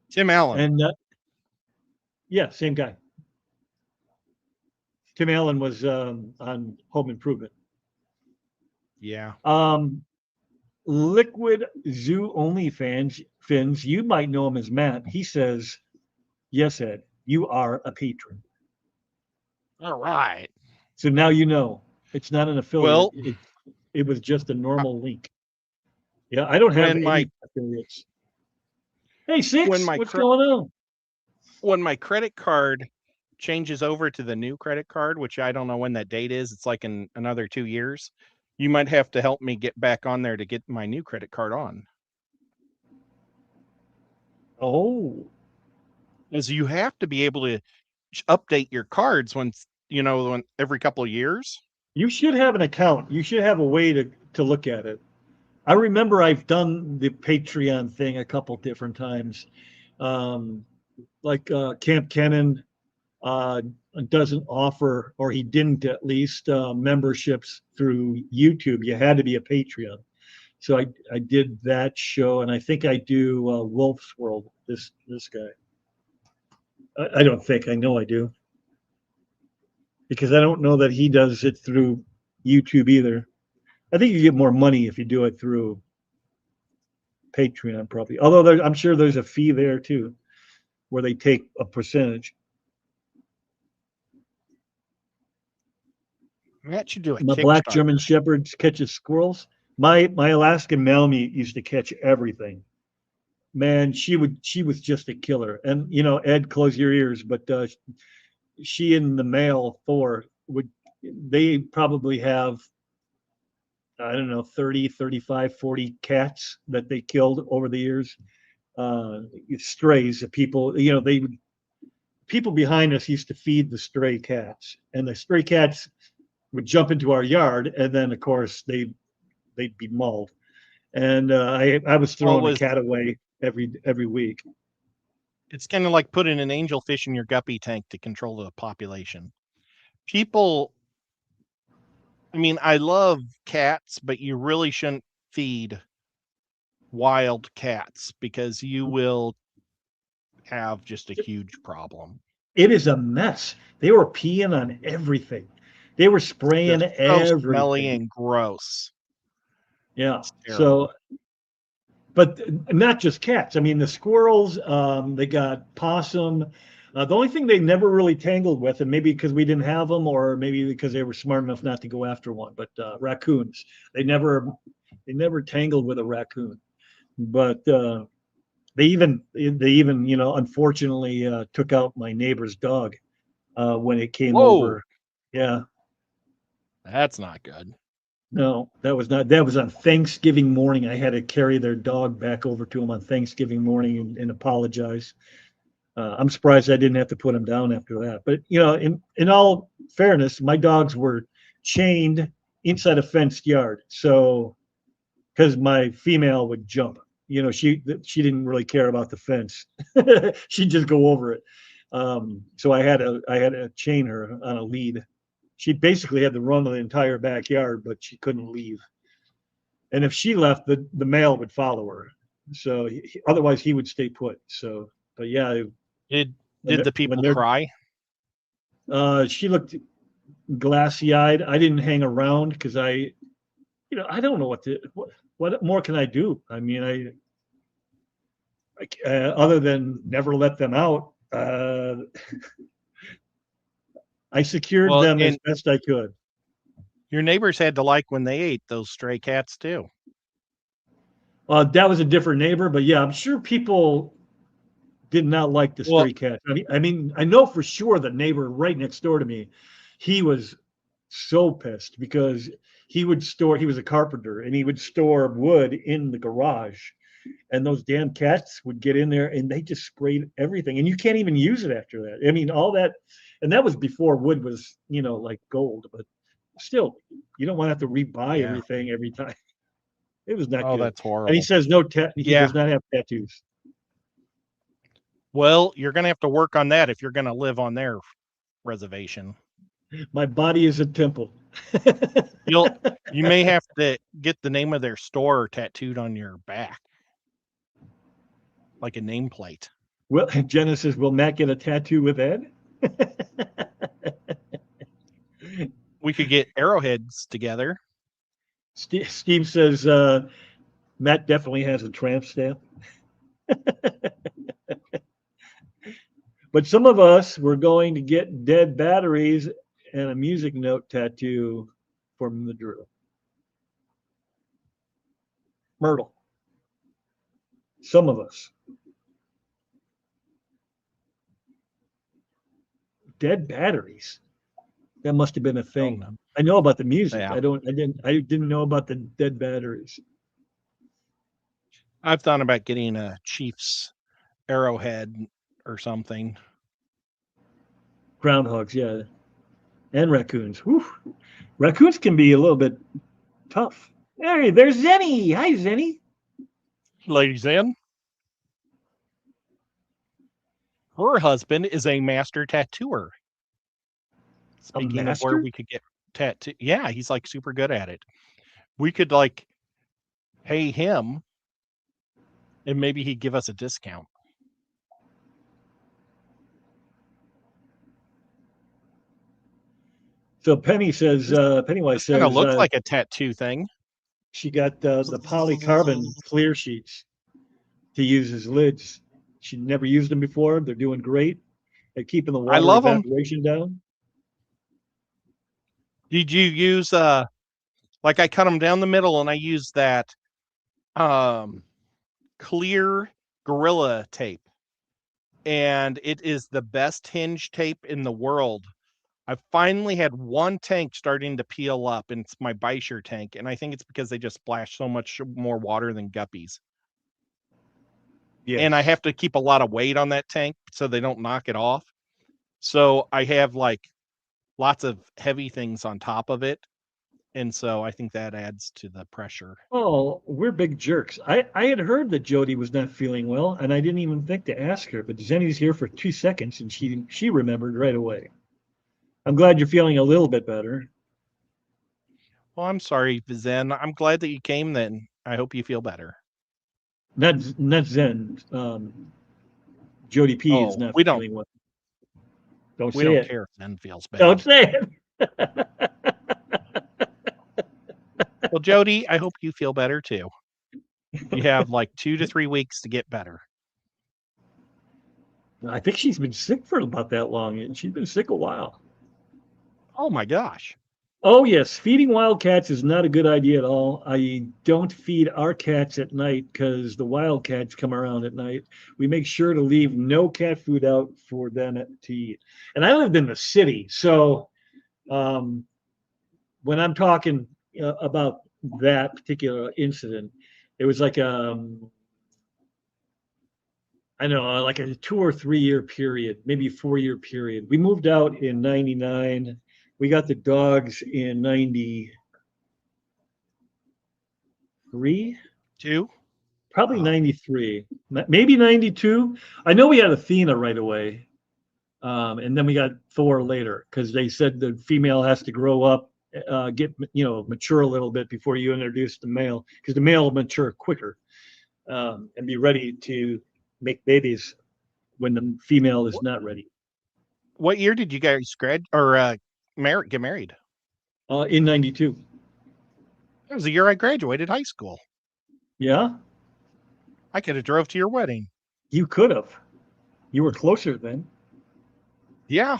S2: Tim Allen.
S1: And yeah, same guy. Tim Allen was on Home Improvement.
S2: Yeah.
S1: Liquid Zoo Only Fins, you might know him as Matt. He says, Yes, Ed, you are a patron.
S2: All right.
S1: So now you know it's not an affiliate.
S2: Well,
S1: It was just a normal link. Yeah, I don't have
S2: when my
S1: any affiliates. Hey,
S2: when
S1: Six,
S2: my
S1: what's
S2: cre-
S1: going on?
S2: when my credit card changes over to the new credit card, which I don't know when that date is, it's like in another 2 years. You might have to help me get back on there to get my new credit card on.
S1: Oh,
S2: Is you have to be able to update your cards when every couple of years.
S1: you should have an account. You should have a way to look at it. I remember I've done the Patreon thing a couple different times. Um, like Camp Kennan uh, doesn't offer, or he didn't at least, memberships through YouTube. You had to be a Patreon. So I did that show, and I think I do Wolf's World. This guy. I don't think I know I do because I don't know that he does it through YouTube either. I think you get more money if you do it through Patreon, probably. Although I'm sure there's a fee there too, where they take a percentage.
S2: That should do a
S1: My black
S2: Kickstarter.
S1: German Shepherd catches squirrels. My Alaskan Malamute used to catch everything. Man, she was just a killer. And Ed, close your ears, but she and the male Thor they probably have, I don't know, 30, 35, 40 cats that they killed over the years. Strays, people, people behind us used to feed the stray cats, and the stray cats would jump into our yard, and then of course they'd be mauled. And I was
S2: Well,
S1: throwing a cat away every week.
S2: it's kind of like putting an angelfish in your guppy tank to control the population. People, I mean, I love cats, but you really shouldn't feed wild cats because you will have just a huge problem.
S1: It is a mess. They were peeing on everything. They were spraying
S2: Just so smelly
S1: everything.
S2: and gross.
S1: Yeah.
S2: It's terrible.
S1: So, but not just cats. I mean, the squirrels. They got possum. The only thing they never really tangled with, and maybe because we didn't have them, or maybe because they were smart enough not to go after one, but raccoons. They never tangled with a raccoon. But they even unfortunately took out my neighbor's dog when it came
S2: Whoa,
S1: over. Yeah.
S2: that's not good.
S1: No, that was not. That was on Thanksgiving morning. I had to carry their dog back over to him on Thanksgiving morning and apologize. I'm surprised I didn't have to put him down after that. But in all fairness, my dogs were chained inside a fenced yard. So because my female would jump, she didn't really care about the fence. She'd just go over it. So I had to chain her on a lead. She basically had to run the entire backyard, but she couldn't leave. And if she left, the male would follow her. So otherwise, he would stay put. So, but yeah,
S2: Did
S1: when
S2: did
S1: they're,
S2: the
S1: when
S2: people
S1: they're
S2: cry?
S1: she looked glassy eyed. I didn't hang around because I don't know what more can I do. I mean, other than never let them out. I secured
S2: Well,
S1: them as
S2: and
S1: best I could.
S2: your neighbors had to like when they ate those stray cats too.
S1: That was a different neighbor, but yeah, I'm sure people did not like the
S2: Well,
S1: stray cats. I mean, I know for sure the neighbor right next door to me, he was so pissed because he was a carpenter and he would store wood in the garage, and those damn cats would get in there and they just sprayed everything, and you can't even use it after that. I mean, all that, and that was before wood was, like gold, but still, you don't want to have to rebuy
S2: yeah.
S1: everything every time. It was not
S2: Oh,
S1: good.
S2: that's
S1: And he
S2: horrible.
S1: says he
S2: Yeah.
S1: does not have tattoos.
S2: Well, you're gonna have to work on that if you're gonna live on their reservation.
S1: My body is a temple.
S2: You may have to get the name of their store tattooed on your back, like a nameplate.
S1: Well, Jenna says, will Matt get a tattoo with Ed?
S2: We could get arrowheads together.
S1: Steve says, Matt definitely has a tramp stamp. But some of us were going to get dead batteries and a music note tattoo from the drill. Myrtle. Some of us. Dead batteries. That must have been a thing.
S2: know.
S1: I know about the music.
S2: Yeah.
S1: I didn't know about the dead batteries.
S2: I've thought about getting a Chiefs arrowhead or something.
S1: Groundhogs, yeah. And raccoons. Whew. Raccoons can be a little bit tough. Hey, there's Zenny. Hi, Zenny.
S2: Ladies in. Her husband is a master tattooer. Speaking of where
S1: master?
S2: we could get tattoo. Yeah, he's like super good at it. We could like pay him and maybe he'd give us a discount.
S1: So Penny says, Pennywise
S2: Kind of
S1: says,
S2: looks like a tattoo thing.
S1: she got the polycarbon clear sheets to use as lids. She never used them before. They're doing great at keeping the
S2: I
S1: water
S2: love 'em.
S1: evaporation down.
S2: Did you use like I cut them down the middle and I used that clear Gorilla tape. And it is the best hinge tape in the world. I finally had one tank starting to peel up, and it's my Beischer tank. And I think it's because they just splash so much more water than guppies.
S1: Yes.
S2: And I have to keep a lot of weight on that tank so they don't knock it off. So I have like lots of heavy things on top of it. And so I think that adds to the pressure.
S1: Oh, we're big jerks. I had heard that Jody was not feeling well, and I didn't even think to ask her. But Zenny's here for 2 seconds, and she remembered right away. I'm glad you're feeling a little bit better.
S2: Well, I'm sorry, Zen. I'm glad that you came then. I hope you feel better.
S1: Not Zen. Jody P is not
S2: we don't-
S1: feeling well. Don't
S2: We
S1: say
S2: don't
S1: it.
S2: care if Zen feels bad.
S1: Don't say it.
S2: Well, Jody, I hope you feel better too. You have like 2 to 3 weeks to get better.
S1: I think she's been sick for about that long, and she's been sick a while.
S2: Oh my gosh.
S1: Oh, yes. Feeding wild cats is not a good idea at all. I don't feed our cats at night because the wild cats come around at night. We make sure to leave no cat food out for them to eat. And I lived in the city. So when I'm talking about that particular incident, it was like I know, like a 2 or 3 year period, maybe 4 year period. We moved out in 99. We got the dogs in 93,
S2: 2?
S1: probably 93, maybe 92. I know we had Athena right away. And then we got Thor later because they said the female has to grow up, get, mature a little bit before you introduce the male because the male will mature quicker and be ready to make babies when the female is not ready.
S2: What year did you guys get married?
S1: In 92.
S2: That was the year I graduated high school.
S1: Yeah,
S2: I could have drove to your wedding.
S1: you could have. You were closer then.
S2: Yeah.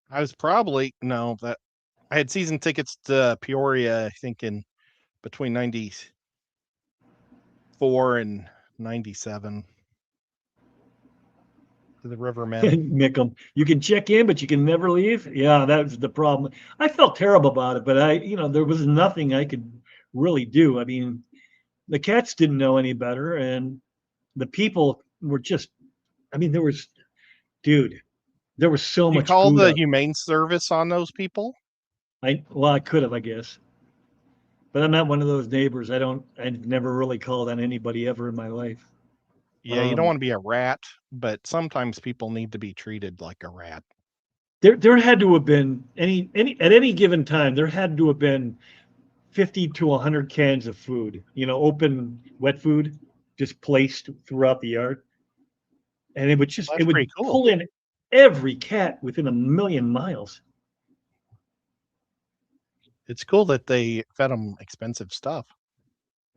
S2: I was probably I had season tickets to Peoria, I think in between 94 and 97. To the Rivermen.
S1: Mickham, you can check in, but you can never leave. Yeah, that was the problem. I felt terrible about it, but there was nothing I could really do. I mean, the cats didn't know any better, and the people were just. I mean, there was so
S2: You
S1: much
S2: call
S1: food
S2: the
S1: out.
S2: humane service on those people?
S1: I could have, I guess, but I'm not one of those neighbors. I've never really called on anybody ever in my life.
S2: Yeah, you don't want to be a rat, but sometimes people need to be treated like a rat.
S1: There had to have been at any given time, there had to have been 50 to 100 cans of food, open wet food, just placed throughout the yard. And it would
S2: That's pretty cool.
S1: pull in every cat within a million miles.
S2: It's cool that they fed them expensive stuff.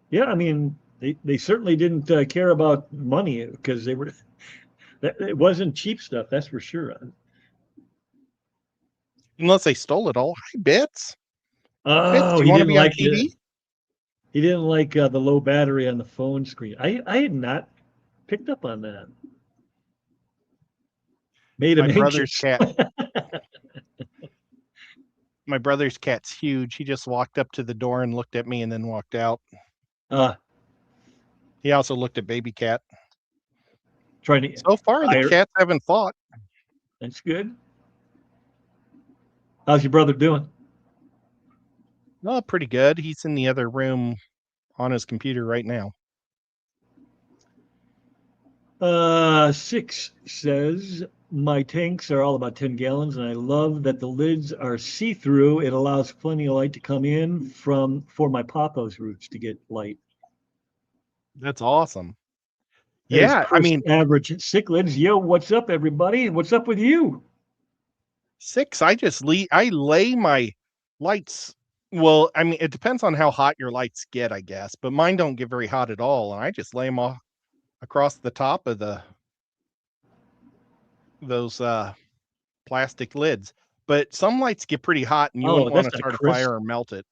S1: Yeah, I mean, they certainly didn't care about money because they were It wasn't cheap stuff, that's for sure.
S2: Unless they stole it all. Hi, Bits. Bits,
S1: Oh,
S2: do you
S1: he
S2: want to
S1: didn't
S2: be on
S1: like it.
S2: TV?
S1: He didn't like the low battery on the phone screen. I had not picked up on that. Made him
S2: My brother's
S1: anxious.
S2: cat. My brother's cat's huge. He just walked up to the door and looked at me and then walked out. He also looked at baby cat.
S1: Trying to.
S2: So far, the cats haven't fought.
S1: That's good. How's your brother doing?
S2: Oh, pretty good. He's in the other room on his computer right now.
S1: 6 says, my tanks are all about 10 gallons, and I love that the lids are see-through. It allows plenty of light to come in for my Papa's roots to get light.
S2: That's awesome.
S1: That is
S2: Yeah, I mean,
S1: average cichlids. Yo, what's up, everybody? What's up with you?
S2: 6, I lay my lights. Well, I mean, it depends on how hot your lights get, I guess, but mine don't get very hot at all, and I just lay them off across the top of those plastic lids. But some lights get pretty hot, and you wouldn't want to start a fire or melt it.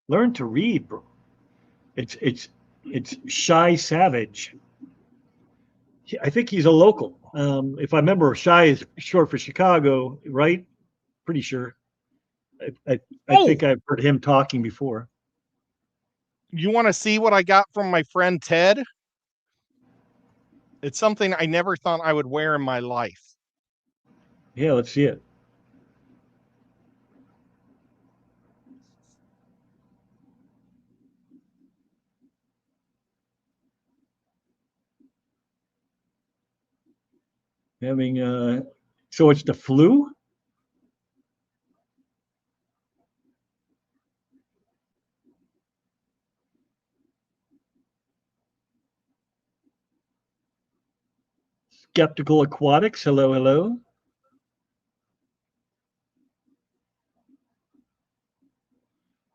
S1: Learn to read, bro. It's Shy Savage. I think he's a local. If I remember, Shy is short for Chicago, right? Pretty sure. I think I've heard him talking before.
S2: You want to see what I got from my friend Ted? It's something I never thought I would wear in my life.
S1: Yeah, let's see it. So it's the flu? Skeptical Aquatics, hello, hello.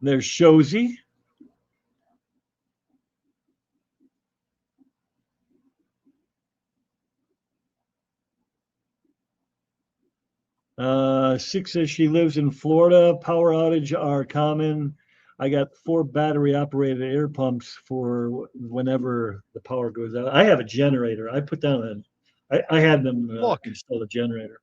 S1: There's Shozy. Six says she lives in Florida. Power outage are common. I got 4 battery operated air pumps for whenever the power goes out. I have a generator. I put down I had them install a generator.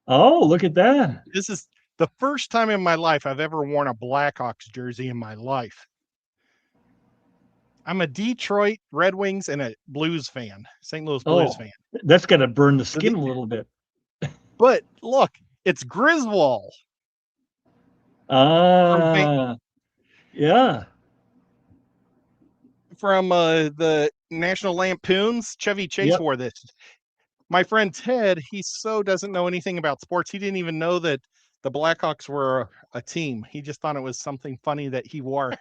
S1: Oh, look at that.
S2: This is the first time in my life I've ever worn a Blackhawks jersey in my life. I'm a Detroit Red Wings and a Blues fan, St. Louis Blues fan.
S1: That's going to burn the skin a little bit.
S2: But look, it's Griswold.
S1: Yeah.
S2: From the National Lampoons, Chevy Chase wore this. My friend Ted, he so doesn't know anything about sports. He didn't even know that the Blackhawks were a team. He just thought it was something funny that he wore.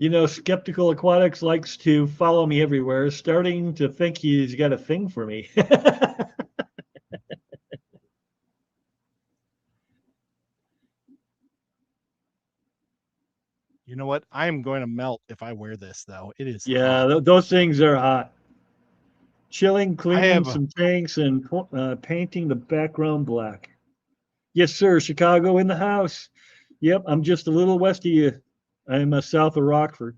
S1: You know, Skeptical Aquatics likes to follow me everywhere, starting to think he's got a thing for me.
S2: You know what? I am going to melt if I wear this, though. It is
S1: hot. Those things are hot. Chilling, cleaning some tanks, and painting the background black. Yes, sir. Chicago in the house. Yep, I'm just a little west of you. I'm south of Rockford.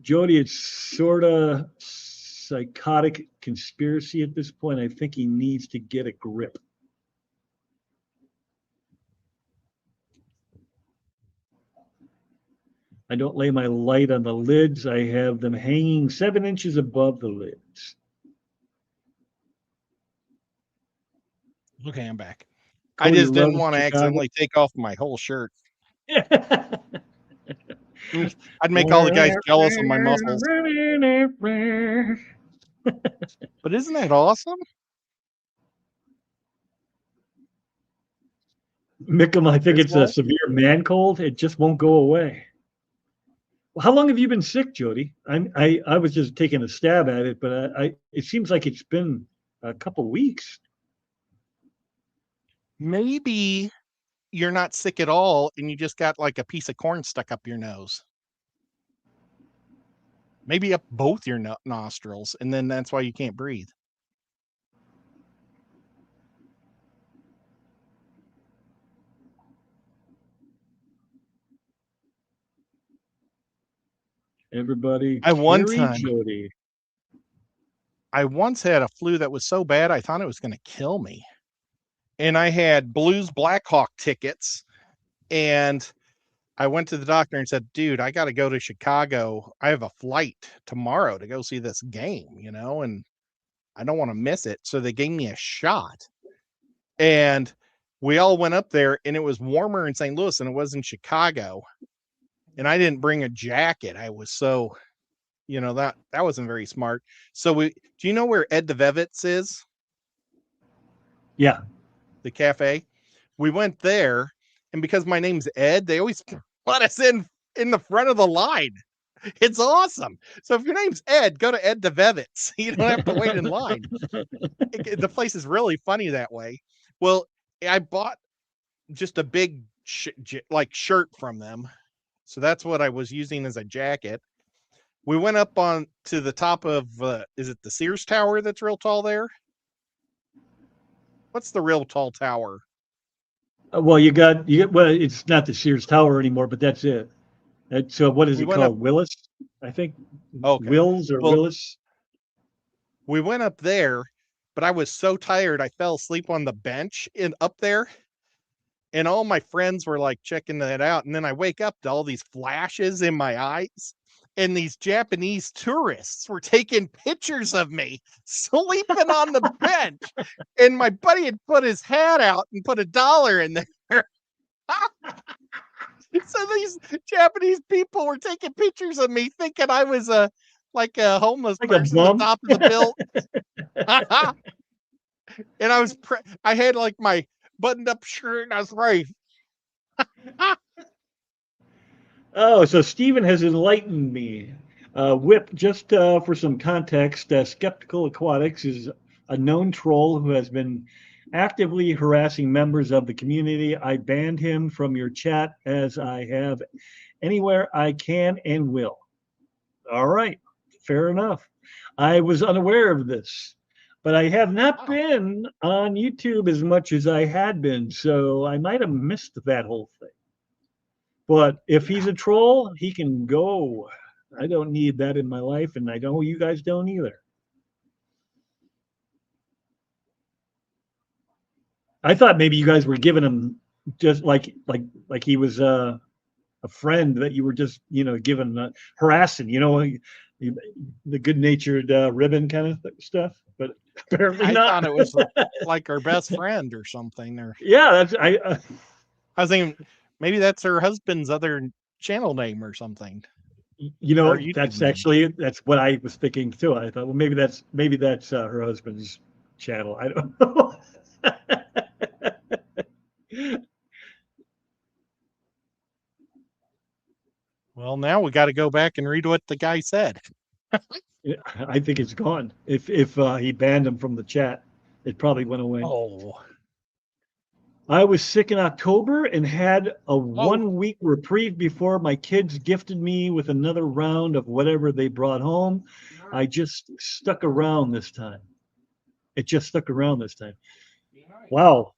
S1: Jody, it's sort of psychotic conspiracy at this point. I think he needs to get a grip. I don't lay my light on the lids. I have them hanging 7 inches above the lids.
S2: Okay, I'm back.
S1: Cody,
S2: I just didn't want to accidentally take off my whole shirt. I'd make all the guys jealous of my muscles. But isn't that awesome?
S1: Mickham, I think it's a severe man cold. It just won't go away. Well, how long have you been sick, Jody? I was just taking a stab at it, but it seems like it's been a couple weeks.
S2: Maybe you're not sick at all and you just got like a piece of corn stuck up your nose. Maybe up both your nostrils, and then that's why you can't breathe.
S1: Everybody,
S2: I
S1: carry Jody.
S2: I once had a flu that was so bad I thought it was going to kill me. And I had Blues Blackhawk tickets, and I went to the doctor and said, dude, I got to go to Chicago. I have a flight tomorrow to go see this game, and I don't want to miss it. So they gave me a shot. And we all went up there, and it was warmer in St. Louis than it was in Chicago. And I didn't bring a jacket. I was so, that wasn't very smart. So do you know where Ed DeVevitz is?
S1: Yeah.
S2: The cafe. We went there, and because my name's Ed, they always let us in the front of the line. It's awesome. So if your name's Ed, go to Ed DeVevitz. You don't have to wait in line. The place is really funny that way. Well, I bought just a big shirt from them. So that's what I was using as a jacket. We went up on to the top of, is it the Sears Tower that's real tall there? What's the real tall tower?
S1: Well, well, it's not the Sears Tower anymore, but that's it. So what is it called? Willis, I think. Okay. Wills or Willis.
S2: We went up there, but I was so tired I fell asleep on the bench up there. And all my friends were like checking that out. And then I wake up to all these flashes in my eyes. And these Japanese tourists were taking pictures of me sleeping on the bench. And my buddy had put his hat out and put $1 in there. So these Japanese people were taking pictures of me thinking I was a homeless person at the top of the bill. And I had like my buttoned up shirt and I was right.
S1: Oh, so Stephen has enlightened me. Whip, just for some context, Skeptical Aquatics is a known troll who has been actively harassing members of the community. I banned him from your chat as I have anywhere I can and will. All right, fair enough. I was unaware of this, but I have not been on YouTube as much as I had been, so I might have missed that whole thing. But if he's a troll, he can go. I don't need that in my life, and I know you guys don't either. I thought maybe you guys were giving him just like he was a friend that you were just giving harassing, the good-natured ribbon kind of stuff. But apparently
S2: I
S1: not.
S2: thought it was like our best friend or something. Or
S1: yeah, that's
S2: I was thinking maybe that's her husband's other channel name or something.
S1: That's what I was thinking too. I thought, well, maybe that's her husband's channel. I don't know.
S2: Well, now we got to go back and read what the guy said.
S1: I think it's gone. If he banned him from the chat, it probably went away.
S2: Oh.
S1: I was sick in October and had a 1-week reprieve before my kids gifted me with another round of whatever they brought home. I just stuck around this time. It just stuck around this time. Wow.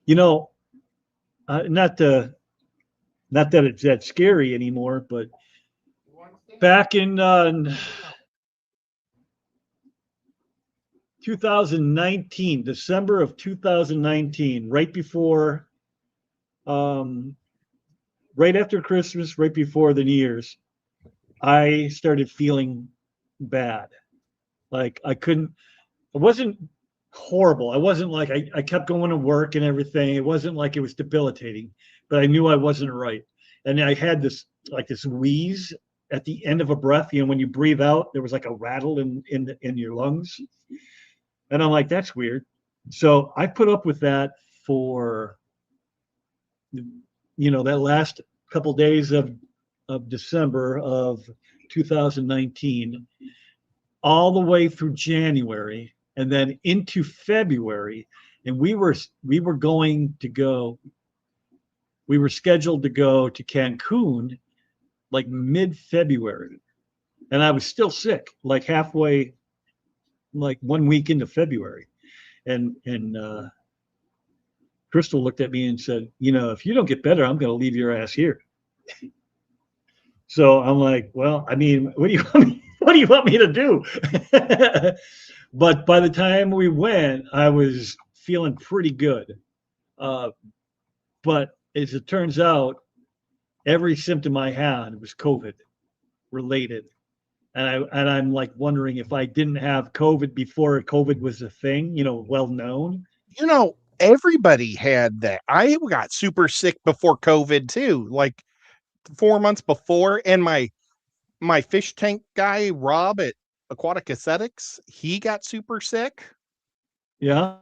S1: Not that it's that scary anymore, but back in 2019, December of 2019, right after Christmas, right before the New Year's, I started feeling bad. Like it wasn't horrible. I wasn't like, I kept going to work and everything. It wasn't like it was debilitating, but I knew I wasn't right. And I had this wheeze at the end of a breath. When you breathe out, there was like a rattle in your lungs. And I'm like, that's weird. So I put up with that for, that last couple days of December of 2019, all the way through January, and then into February. and we were scheduled to go to Cancun like mid-February, and I was still sick, like halfway, like 1 week into February, and Crystal looked at me and said, if you don't get better, I'm going to leave your ass here. So I'm like, well, I mean, what do you want me to do? But by the time we went, I was feeling pretty good. But as it turns out, every symptom I had was COVID related. And I'm like wondering if I didn't have COVID before COVID was a thing, well known.
S2: Everybody had that. I got super sick before COVID too, like 4 months before. And my fish tank guy, Rob at Aquatic Aesthetics, he got super sick.
S1: Yeah.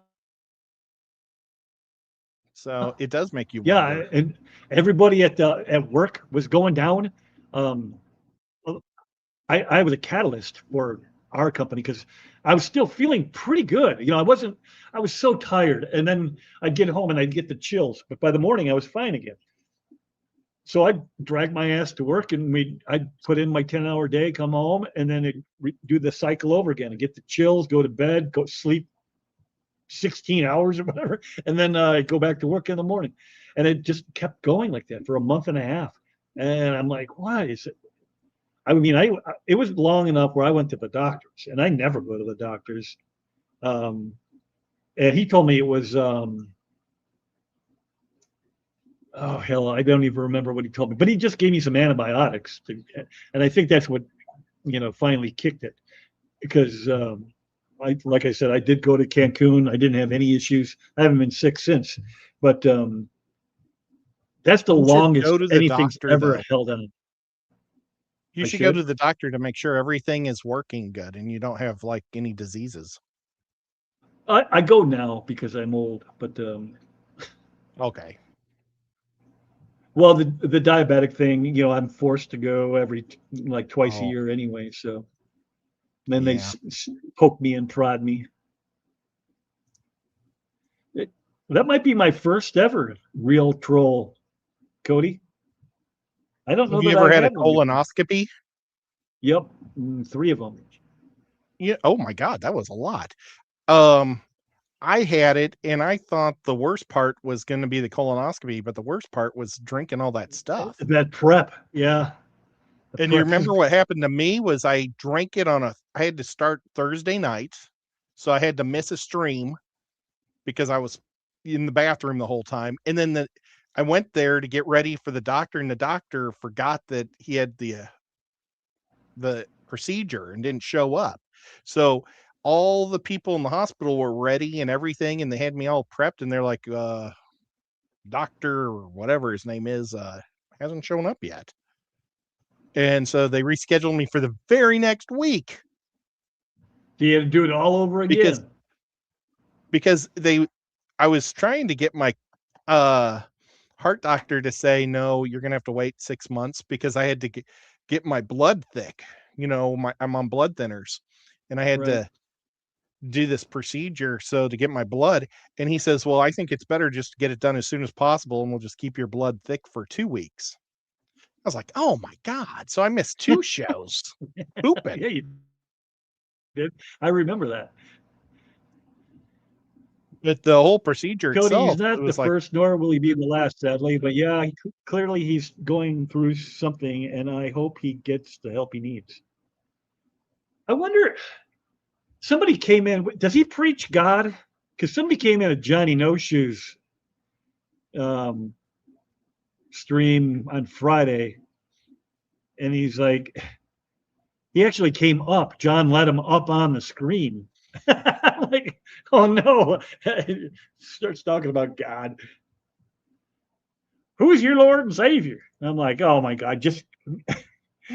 S2: So it does make you
S1: Yeah,
S2: wonder.
S1: and everybody at work was going down. I was a catalyst for our company because I was still feeling pretty good. I was so tired, and then I'd get home and I'd get the chills, but by the morning I was fine again. So I'd drag my ass to work, and I'd put in my 10-hour day, come home, and then do the cycle over again and get the chills, go to bed, go sleep 16 hours or whatever, and then go back to work in the morning. And it just kept going like that for a month and a half. And I'm like, why is it? I mean, it was long enough where I went to the doctors, and I never go to the doctors. And he told me it was, oh hell, I don't even remember what he told me, but he just gave me some antibiotics, and I think that's what finally kicked it, because like I said, I did go to Cancun. I didn't have any issues. I haven't been sick since, but that's the
S2: You should
S1: longest
S2: go to the
S1: anything's
S2: doctor,
S1: ever
S2: though.
S1: held on.
S2: You
S1: I
S2: should go
S1: should.
S2: to the doctor to make sure everything is working good and you don't have like any diseases.
S1: I go now because I'm old, but
S2: Okay.
S1: well, the diabetic thing, I'm forced to go every like twice a
S2: Oh,
S1: year anyway. So then they
S2: yeah.
S1: poke me and prod me. It, that might be my first ever real troll, Cody. I don't know
S2: Have you
S1: that
S2: ever
S1: I've
S2: had a
S1: had one before.
S2: colonoscopy?
S1: Yep, 3 of them.
S2: Yeah. Oh my God, that was a lot. Um, I had it and I thought the worst part was going to be the colonoscopy, but the worst part was drinking all that stuff.
S1: That prep, yeah. The
S2: And you
S1: prep.
S2: remember what happened to me was I drank it I had to start Thursday night. So I had to miss a stream because I was in the bathroom the whole time. And then I went there to get ready for the doctor, and the doctor forgot that he had the procedure and didn't show up. So all the people in the hospital were ready and everything, and they had me all prepped, and they're like, doctor or whatever his name is, hasn't shown up yet. And so they rescheduled me for the very next week.
S1: Do you have to do it all over again?
S2: Because I was trying to get my heart doctor to say, no, you're gonna have to wait 6 months, because I had to get my blood thick. I'm on blood thinners, and I had
S1: Right.
S2: to do this procedure so to get my blood. And he says, well, I think it's better just to get it done as soon as possible, and we'll just keep your blood thick for 2 weeks. I was like, oh my God. So I missed 2 shows. Pooping.
S1: Yeah, you did. I remember that.
S2: But the whole procedure
S1: Cody, he's
S2: itself, it
S1: not the
S2: was like,
S1: first, nor will he be the last, sadly. But yeah, clearly he's going through something, and I hope he gets the help he needs. I wonder, somebody came in. Does he preach God? Because somebody came in at Johnny No Shoes um, stream on Friday, and he's like, he actually came up. John let him up on the screen. I'm like, oh no. Starts talking about God. Who is your Lord and Savior? And I'm like, oh my God, just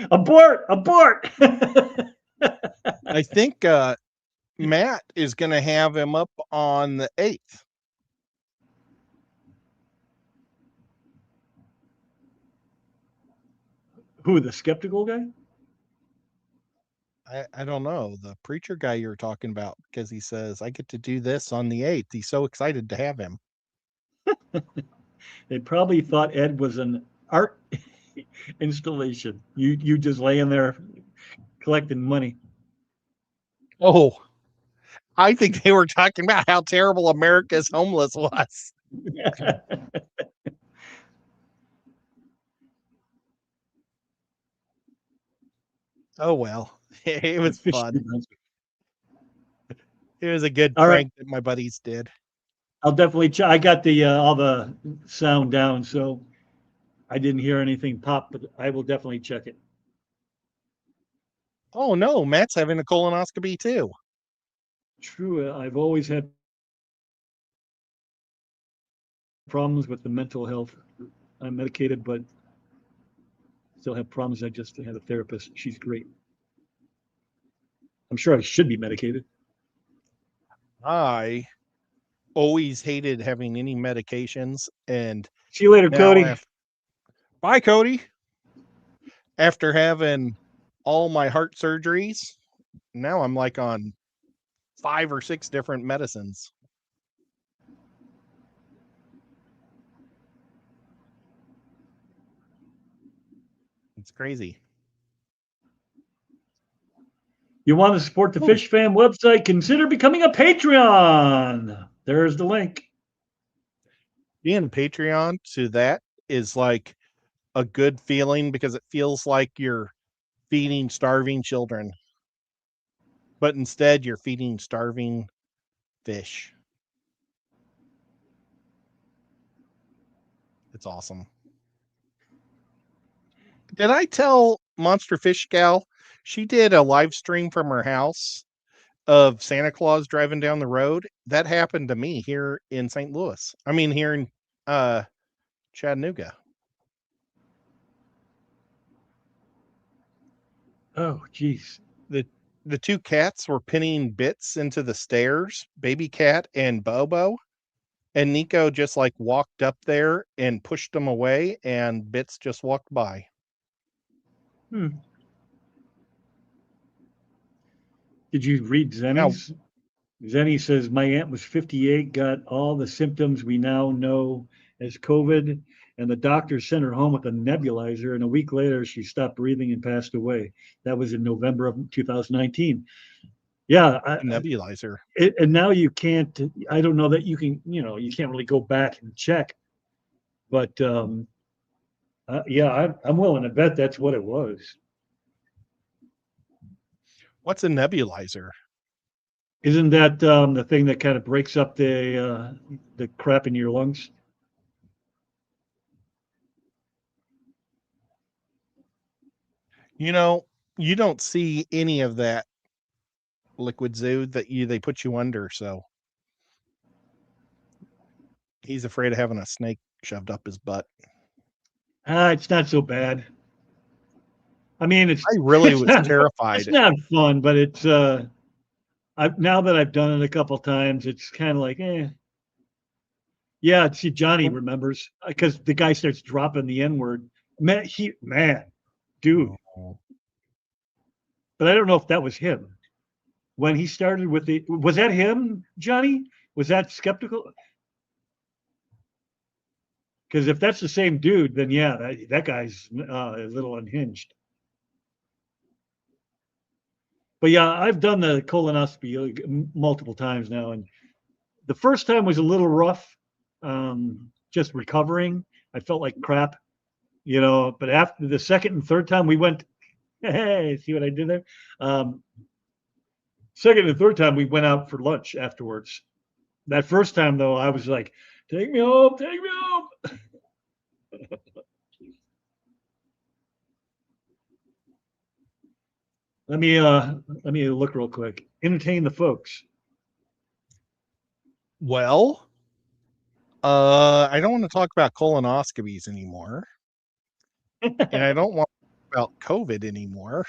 S1: abort, abort.
S2: I think Matt is going to have him up on the 8th.
S1: Who, the skeptical guy?
S2: I don't know, the preacher guy you were talking about, because he says, I get to do this on the 8th. He's so excited to have him.
S1: They probably thought Ed was an art installation. You just laying there collecting money.
S2: Oh, I think they were talking about how terrible America's homeless was. Oh, well, it was fun. It was a good
S1: All right.
S2: prank that my buddies did.
S1: I'll definitely check. I got the all the sound down, so I didn't hear anything pop, but I will definitely check it.
S2: Oh, no, Matt's having a colonoscopy too.
S1: True, I've always had problems with the mental health. I'm medicated, but still have problems. I just had a therapist. She's great. I'm sure I should be medicated.
S2: I always hated having any medications, and
S1: See you later,
S2: now
S1: Cody.
S2: bye, Cody. After having all my heart surgeries, now I'm like on 5 or 6 different medicines. It's crazy.
S1: You want to support the Fish Fam website? Consider becoming a Patreon. There's the link.
S2: Being a Patreon to that is like a good feeling, because it feels like you're feeding starving children, but instead you're feeding starving fish. It's awesome. Did I tell Monster Fish Gal she did a live stream from her house of Santa Claus driving down the road? That happened to me here in St. Louis. I mean, here in Chattanooga.
S1: Oh, geez.
S2: The 2 cats were pinning bits into the stairs, Baby Cat and Bobo. And Nico just like walked up there and pushed them away, and Bits just walked by.
S1: Did you read Zenny's? Zenny says, my aunt was 58, got all the symptoms we now know as COVID, and the doctor sent her home with a nebulizer, and a week later she stopped breathing and passed away. That was in November of 2019. Yeah.
S2: Nebulizer.
S1: And now you can't, I don't know that you can, you can't really go back and check. But yeah, I'm willing to bet that's what it was.
S2: What's a nebulizer?
S1: Isn't that the thing that kind of breaks up the crap in your lungs?
S2: You know, you don't see any of that liquid zoo that they put you under, so he's afraid of having a snake shoved up his butt.
S1: It's not so bad. I mean,
S2: I really was terrified.
S1: It's not fun, but it's now that I've done it a couple times, it's kind of like, yeah. See, Johnny remembers because the guy starts dropping the N-word. Man, dude. But I don't know if that was him when he started with the. Was that him, Johnny? Was that skeptical? Because if that's the same dude, then yeah, that guy's a little unhinged. But yeah, I've done the colonoscopy multiple times now, and the first time was a little rough, just recovering. I felt like crap, But after the second and third time, we went. Hey, see what I did there? Second and third time, we went out for lunch afterwards. That first time, though, I was like, "Take me home, take me home." Let me look real quick. Entertain the folks.
S2: Well, I don't want to talk about colonoscopies anymore. And I don't want to talk about COVID anymore.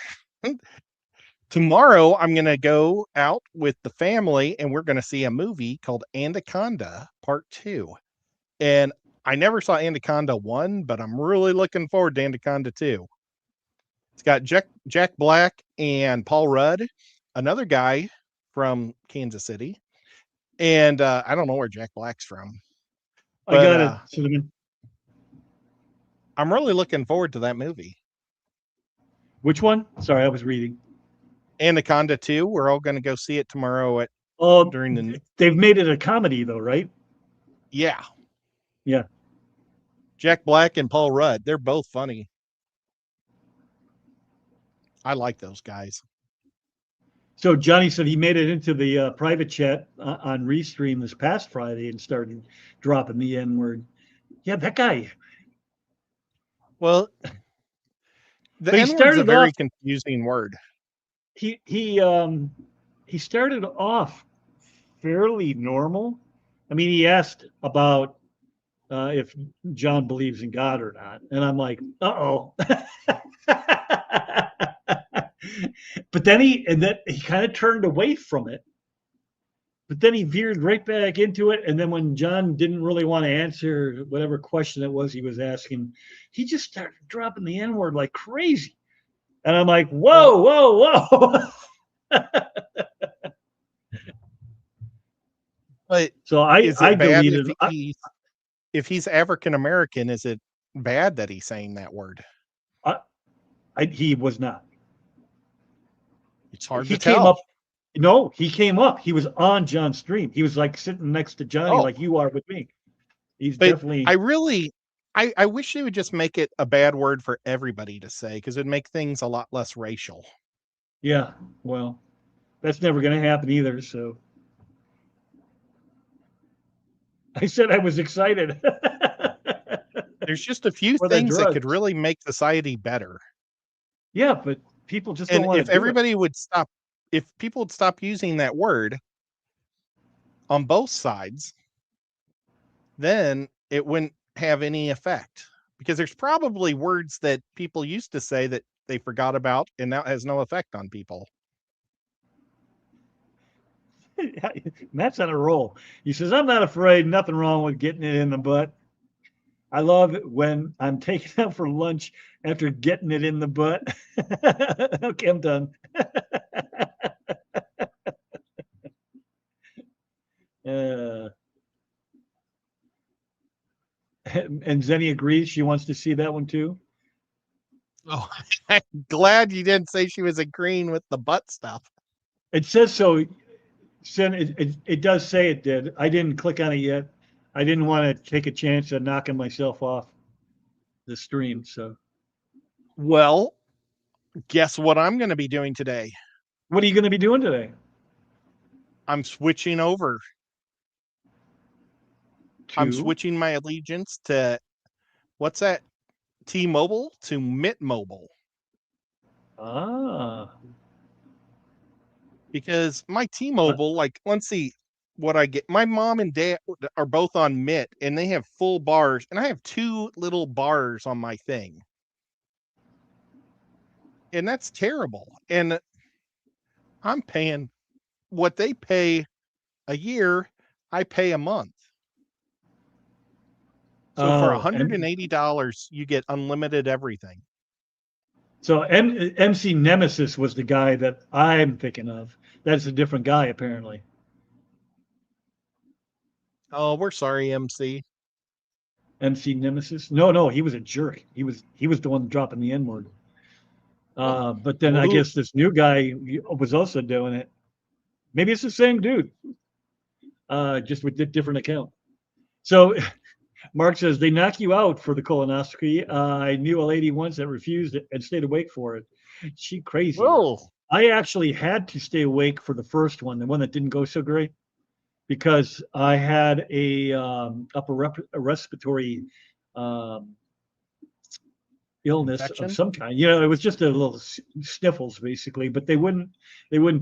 S2: Tomorrow, I'm going to go out with the family, and we're going to see a movie called Anaconda Part 2. And I never saw Anaconda 1, but I'm really looking forward to Anaconda 2. It's got Jack Black and Paul Rudd, another guy from Kansas City. And I don't know where Jack Black's from.
S1: I
S2: But,
S1: got it, Cinnamon.
S2: I'm really looking forward to that movie.
S1: Which one? Sorry, I was reading.
S2: Anaconda 2. We're all going to go see it tomorrow at
S1: Oh,
S2: during the.
S1: they've made it a comedy though, right?
S2: Yeah.
S1: Yeah.
S2: Jack Black and Paul Rudd. They're both funny. I like those guys.
S1: So Johnny said he made it into the private chat on Restream this past Friday and started dropping the N word. Yeah, that guy.
S2: Well, the
S1: But he
S2: N word's a
S1: started
S2: very
S1: off-
S2: confusing word.
S1: He started off fairly normal. I mean, he asked about if John believes in God or not, and I'm like, uh-oh. But then he kind of turned away from it. But then he veered right back into it. And then when John didn't really want to answer whatever question it was he was asking, he just started dropping the N-word like crazy. And I'm like, whoa, whoa.
S2: But
S1: So I
S2: is it bad
S1: deleted.
S2: if he's African American? Is it bad that he's saying that word?
S1: He was not.
S2: It's hard
S1: He
S2: to
S1: came
S2: tell.
S1: up. No, he came up. He was on John's stream. He was like sitting next to Johnny,
S2: Oh.
S1: like you are with me. He's
S2: But
S1: definitely.
S2: I wish they would just make it a bad word for everybody to say, because it'd make things a lot less racial.
S1: Yeah, well, that's never going to happen either. So I said I was excited.
S2: There's just a few
S1: For the
S2: things that could
S1: drugs.
S2: really make society better.
S1: Yeah, but people just
S2: And
S1: don't want
S2: if
S1: to do
S2: everybody would stop, if people would stop using that word on both sides, then it wouldn't have any effect. Because there's probably words that people used to say that they forgot about, and now it has no effect on people.
S1: it. Matt's on a roll. He says, I'm not afraid. Nothing wrong with getting it in the butt. I love it when I'm taken out for lunch after getting it in the butt. Okay, I'm done. And Zenny agrees. She wants to see that one too.
S2: Oh, I'm glad you didn't say she was agreeing with the butt stuff.
S1: It says so. It does say it did. I didn't click on it yet. I didn't want to take a chance of knocking myself off the stream. So,
S2: Well, guess what I'm going to be doing today?
S1: what are you going to be doing today?
S2: I'm switching over. I'm
S1: To-
S2: switching my allegiance to what's that? T-Mobile to Mint Mobile.
S1: Ah,
S2: Because my T-Mobile, like, let's see what I get. My mom and dad are both on Mint, and they have full bars, and I have 2 little bars on my thing. And that's terrible. And I'm paying what they pay a year, I pay a month. So for
S1: oh, and
S2: $180, you get unlimited everything.
S1: so MC Nemesis was the guy that I'm thinking of. That's a different guy, apparently.
S2: Oh, we're sorry, MC.
S1: MC Nemesis? No, he was a jerk. He was the one dropping the N word. But then I
S2: Well,
S1: guess this new guy was also doing it. Maybe it's the same dude, just with a different account. So Mark says they knock you out for the colonoscopy. I knew a lady once that refused it and stayed awake for it. She crazy.
S2: whoa.
S1: I actually had to stay awake for the first one, the one that didn't go so great, because I had a respiratory illness
S2: Infection?
S1: of some kind. It was just a little sniffles basically, but they wouldn't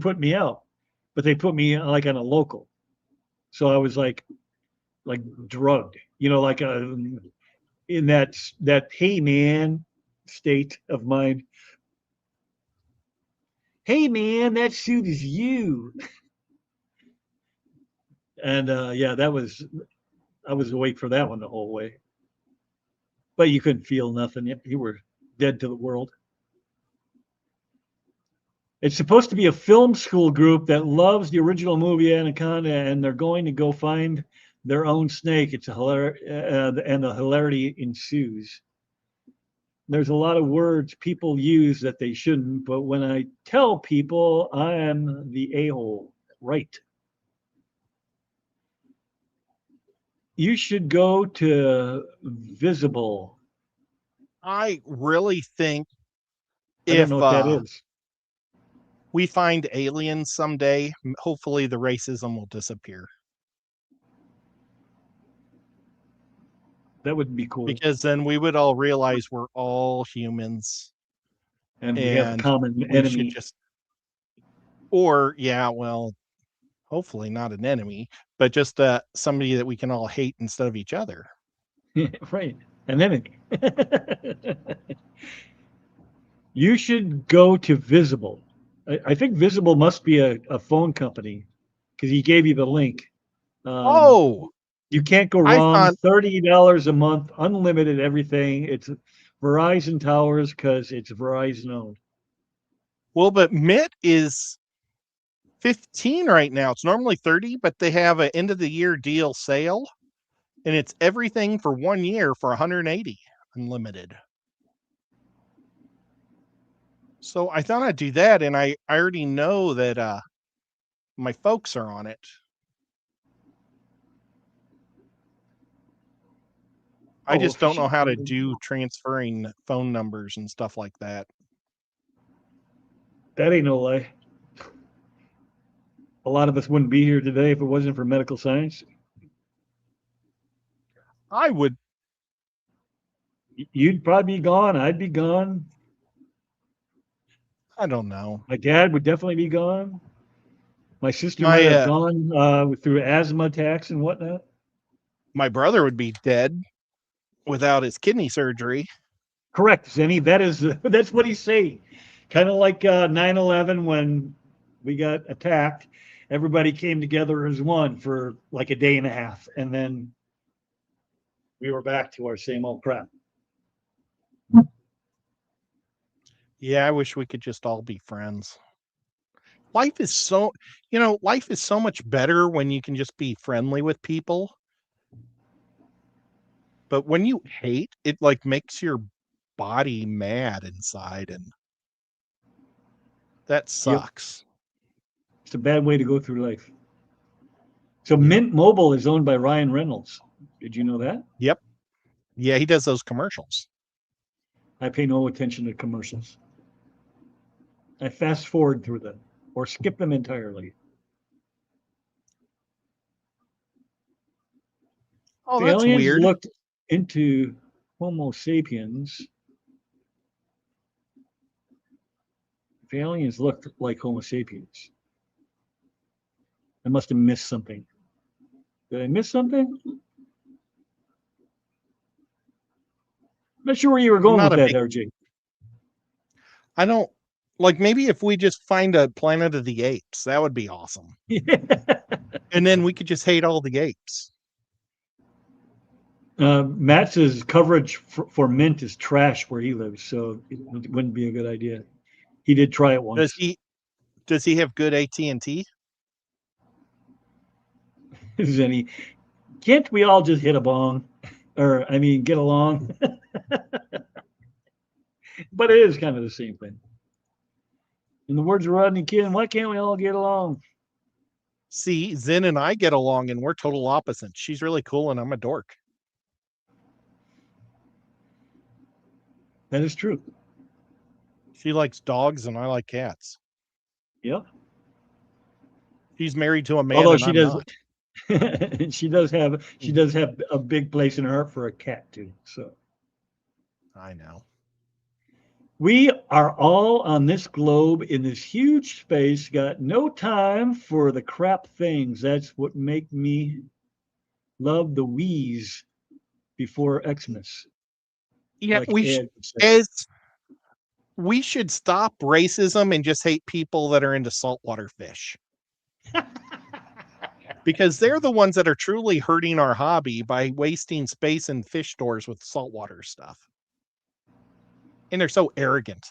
S1: put me out, but they put me like on a local. So I was like drugged, like in that hey man state of mind. Hey man, that suit is you. And yeah, I was awake for that one the whole way. But you couldn't feel nothing. You were dead to the world. It's supposed to be a film school group that loves the original movie Anaconda, and they're going to go find their own snake. It's and the hilarity ensues. There's a lot of words people use that they shouldn't, but when I tell people I am the a-hole, right? You should go to Visible.
S2: I really think
S1: I don't
S2: if
S1: know what that is.
S2: we find aliens someday, hopefully the racism will disappear.
S1: That would be cool.
S2: Because then we would all realize we're all humans.
S1: And we have a common
S2: we
S1: enemy.
S2: should well, hopefully not an enemy, but just somebody that we can all hate instead of each other.
S1: Right. An enemy. You should go to Visible. I think Visible must be a phone company because he gave you the link. You can't go wrong. $30 a month, unlimited everything. It's Verizon towers because it's Verizon owned.
S2: Well, but Mitt is 15 right now. It's normally 30, but they have an end of the year deal sale, and it's everything for 1 year for 180 unlimited. So I thought I'd do that, and I already know that my folks are on it. I just don't know how to do transferring phone numbers and stuff like that.
S1: That ain't no lie. A lot of us wouldn't be here today if it wasn't for medical science.
S2: I would.
S1: You'd probably be gone. I'd be gone.
S2: I don't know.
S1: My dad would definitely be gone. My sister might have gone through asthma attacks and whatnot.
S2: My brother would be dead without his kidney surgery.
S1: Correct, Zenny. That's what he's saying. Kind of like 9/11 when we got attacked. Everybody came together as one for like a day and a half, and then we were back to our same old crap.
S2: Yeah, I wish we could just all be friends. Life is so much better when you can just be friendly with people. But when you hate, it like makes your body mad inside, and that sucks.
S1: Yep. It's a bad way to go through life. So Mint Mobile is owned by Ryan Reynolds. Did you know that?
S2: Yep. Yeah, he does those commercials.
S1: I pay no attention to commercials. I fast forward through them or skip them entirely.
S2: Oh,
S1: the
S2: that's
S1: aliens
S2: weird.
S1: Looked into Homo sapiens. The aliens looked like Homo sapiens. I must have missed something. Did I miss something? I'm not sure where you were going with that, RJ.
S2: I don't like, maybe if we just find a Planet of the Apes, that would be awesome. And then we could just hate all the apes.
S1: Matt's coverage for Mint is trash where he lives, so it wouldn't be a good idea. He did try it once.
S2: Does he have good AT&T?
S1: Zenny, can't we all just hit a bong? Or, I mean, get along? But it is kind of the same thing. In the words of Rodney King, why can't we all get along?
S2: See, Zen and I get along, and we're total opposites. She's really cool, and I'm a dork.
S1: That is true.
S2: She likes dogs, and I like cats.
S1: Yep.
S2: She's married to a man.
S1: Although
S2: and
S1: she
S2: I'm
S1: does,
S2: not.
S1: she does have a big place in her heart for a cat too. So
S2: I know.
S1: We are all on this globe in this huge space, got no time for the crap things. That's what make me love the wheeze before Xmas.
S2: Yeah,
S1: like
S2: we should stop racism and just hate people that are into saltwater fish. Because they're the ones that are truly hurting our hobby by wasting space in fish stores with saltwater stuff. And they're so arrogant.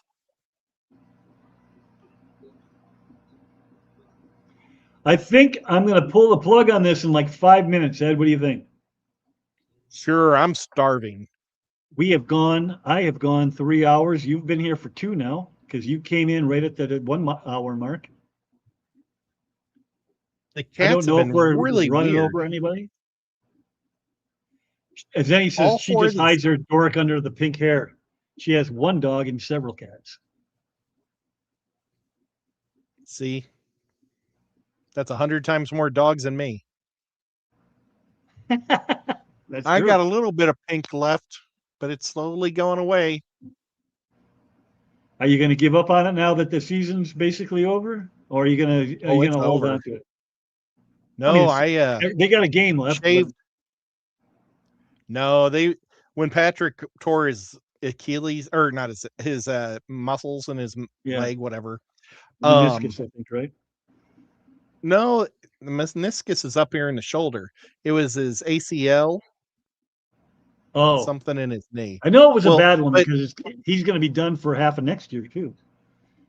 S1: I think I'm going to pull the plug on this in like 5 minutes. Ed, what do you think?
S2: Sure, I'm starving.
S1: I have gone 3 hours. You've been here for 2 now because you came in right at the 1 hour mark.
S2: The
S1: I don't
S2: cats have
S1: know if
S2: been
S1: we're
S2: really
S1: running
S2: weird.
S1: over anybody. As Zenny says,
S2: All
S1: she
S2: four of
S1: just
S2: these.
S1: hides her dork under the pink hair. She has 1 dog and several cats.
S2: See, that's 100 times more dogs than me.
S1: That's
S2: I
S1: true.
S2: got a little bit of pink left, but it's slowly going away.
S1: Are you going to give up on it now that the season's basically over, or are you going to
S2: It's
S1: hold
S2: over.
S1: on to it?
S2: No,
S1: They got a game left.
S2: shaved. No, when Patrick tore his Achilles, or not his muscles in his
S1: Yeah.
S2: leg, whatever.
S1: Meniscus, I think, right?
S2: No, the meniscus is up here in the shoulder. It was his ACL,
S1: Oh,
S2: something in his knee.
S1: I know it was a
S2: Well,
S1: bad one
S2: but-
S1: because he's going to be done for half of next year too,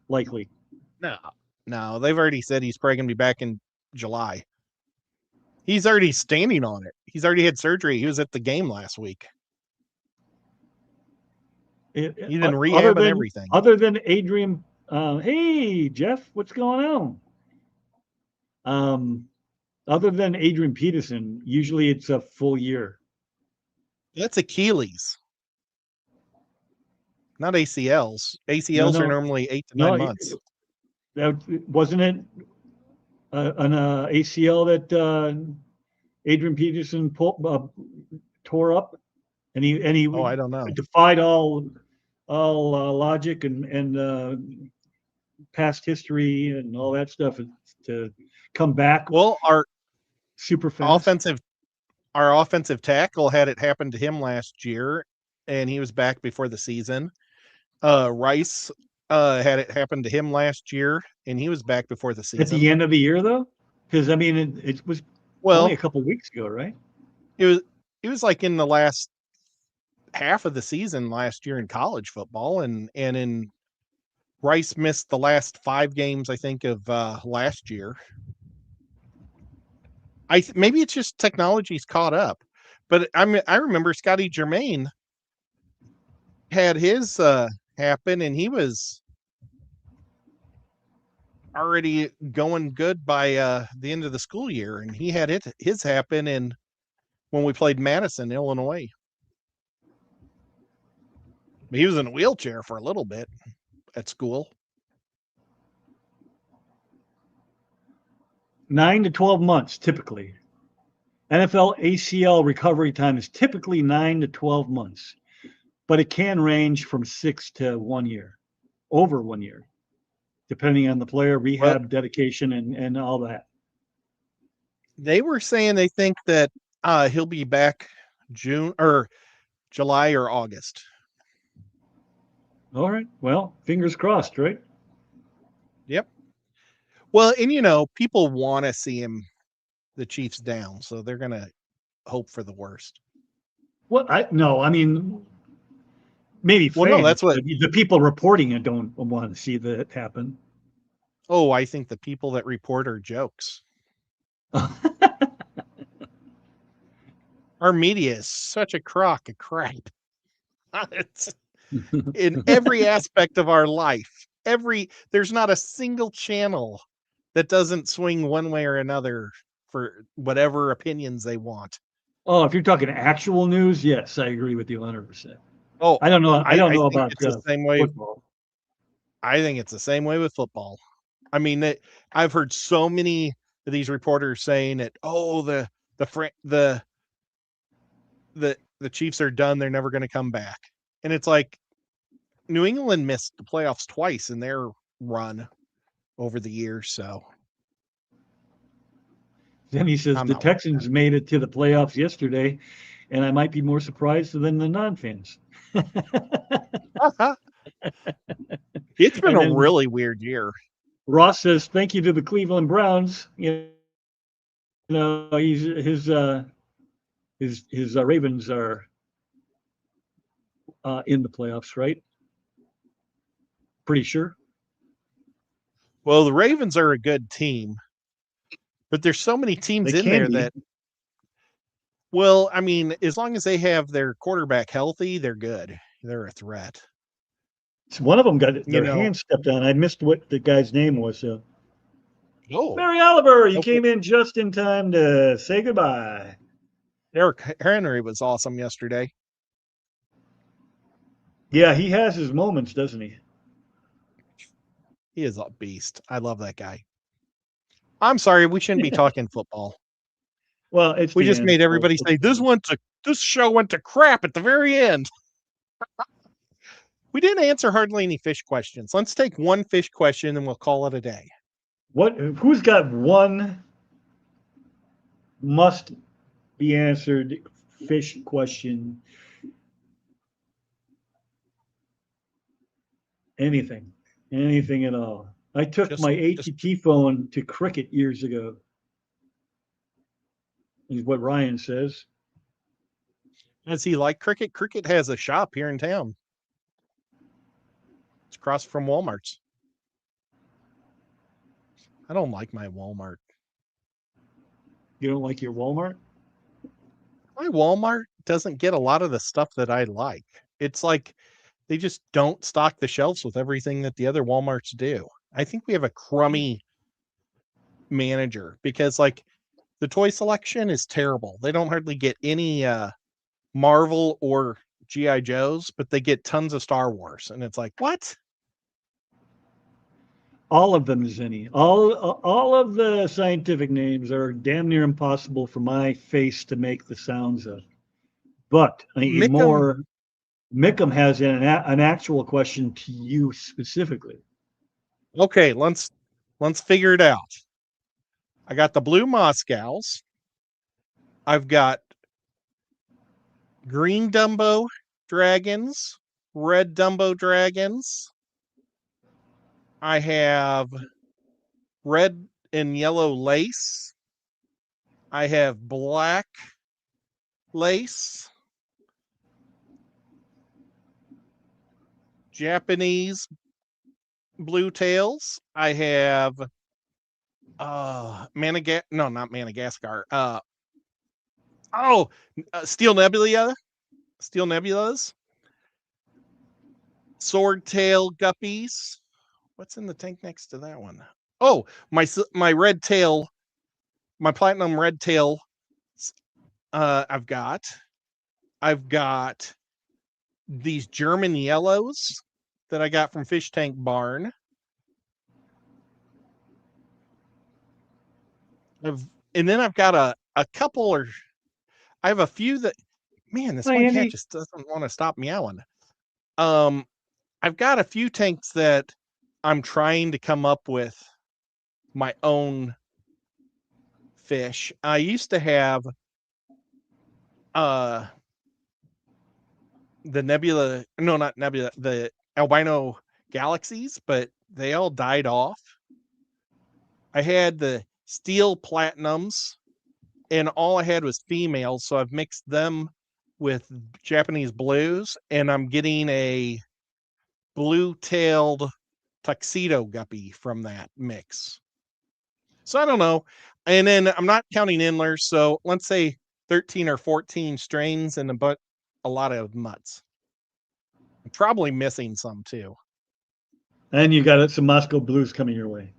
S1: likely.
S2: No, they've already said he's probably going to be back in July. He's already standing on it. He's already had surgery. He was at the game last week. He's in rehab and everything.
S1: Other than Adrian, hey Jeff, what's going on? Other than Adrian Peterson, usually it's a full year.
S2: That's Achilles, not ACLs. ACLs
S1: No.
S2: are normally 8 to 9 months.
S1: That wasn't it an ACL that Adrian Peterson tore up, and he
S2: Oh, I don't know.
S1: defied all logic and past history and all that stuff to come back.
S2: Well, our
S1: super fast.
S2: offensive tackle had it happen to him last year, and he was back before the season. Rice had it happen to him last year, and he was back before the season.
S1: At the end of the year, though, because I mean, it was only a couple weeks ago, right?
S2: It was like in the last half of the season last year in college football, and in Rice missed the last 5 games, I think, of last year. Maybe it's just technology's caught up, but I remember Scotty Germain had his happen, and he was already going good by the end of the school year, and he had his happen when we played Madison, Illinois. He was in a wheelchair for a little bit at school.
S1: 9 to 12 months, typically. NFL ACL recovery time is typically 9 to 12 months, but it can range from 6 to 1 year, over 1 year, depending on the player, rehab, dedication, and all that.
S2: They were saying they think that he'll be back June or July or August.
S1: All right. Well, fingers crossed, right?
S2: Yep. Well, and people want to see the Chiefs down, so they're going to hope for the worst.
S1: Well, I mean, maybe fans,
S2: no, that's what
S1: the people reporting it don't want to see that happen.
S2: Oh, I think the people that report are jokes. Our media is such a crock of crap. It's in every aspect of our life. There's not a single channel that doesn't swing one way or another for whatever opinions they want.
S1: Oh, if you're talking actual news, yes, I agree with you 100%.
S2: Oh,
S1: I don't know. I don't know about
S2: it's the same way.
S1: Football.
S2: I think it's the same way with football. I mean, I've heard so many of these reporters saying that, the Chiefs are done. They're never going to come back. And it's like New England missed the playoffs twice in their run over the years. So
S1: then he says the Texans made it to the playoffs yesterday, and I might be more surprised than the non-fans.
S2: It's been a really weird year.
S1: Ross says, thank you to the Cleveland Browns. His Ravens are in the playoffs, right? Pretty sure.
S2: Well, the Ravens are a good team, But there's so many teams
S1: They
S2: in
S1: can
S2: there
S1: be.
S2: that, well, I mean, as long as they have their quarterback healthy, they're good. They're a threat.
S1: So one of them got
S2: You
S1: their
S2: know,
S1: hand stepped on. I missed what the guy's name was.
S2: oh,
S1: Mary Oliver, you
S2: okay.
S1: came in just in time to say goodbye.
S2: Eric Henry was awesome yesterday.
S1: Yeah, he has his moments, doesn't he?
S2: He is a beast. I love that guy. I'm sorry, we shouldn't be talking football.
S1: Well, it's
S2: We
S1: the
S2: just
S1: end.
S2: made everybody say this show went to crap at the very end. We didn't answer hardly any fish questions. Let's take one fish question and we'll call it a day.
S1: Who's got one must be answered fish question? Anything at all. I took my AT&T phone to cricket years ago. Is what Ryan says.
S2: Does he like cricket? Cricket has a shop here in town. It's across from Walmart's. I don't like my Walmart.
S1: You don't like your Walmart?
S2: My Walmart doesn't get a lot of the stuff that I like. It's like they just don't stock the shelves with everything that the other Walmarts do. I think we have a crummy manager because like the toy selection is terrible. They don't hardly get any Marvel or GI Joes, but they get tons of Star Wars, and it's like, what?
S1: All of them, Zinni. All of the scientific names are damn near impossible for my face to make the sounds of. But Mickham has an actual question to you specifically.
S2: Okay, let's figure it out. I got the blue Moscows. I've got green Dumbo dragons, red Dumbo dragons. I have red and yellow lace. I have black lace. Japanese blue tails. I have not Madagascar. Steel nebulas. Swordtail guppies. What's in the tank next to that one? Oh, my red tail, my platinum red tail. I've got these German yellows that I got from Fish Tank Barn. And then I've got a couple, or I have a few that, man, this one cat just doesn't want to stop meowing. I've got a few tanks that I'm trying to come up with my own fish. I used to have the albino galaxies, but they all died off. I had the steel platinums, and all I had was females, so I've mixed them with Japanese blues, and I'm getting a blue-tailed tuxedo guppy from that mix. So I don't know. And then I'm not counting Inlers, so let's say 13 or 14 strains and a lot of mutts. I'm probably missing some too.
S1: And you got some Moscow Blues coming your way.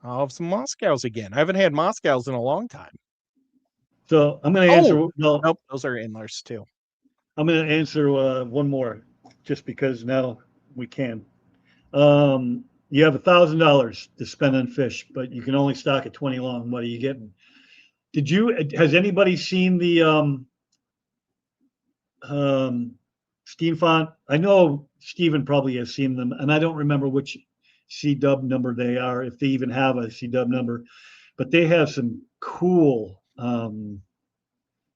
S2: I'll have some Moscows again. I haven't had Moscows in a long time.
S1: So I'm going to answer.
S2: Nope, those are Inlers too.
S1: I'm going to answer one more, just because now we can. You have $1,000 to spend on fish, but you can only stock at 20 long. What are you getting? Has anybody seen the Steam font? I know Steven probably has seen them, and I don't remember which C-dub number they are, if they even have a C-dub number, but they have some cool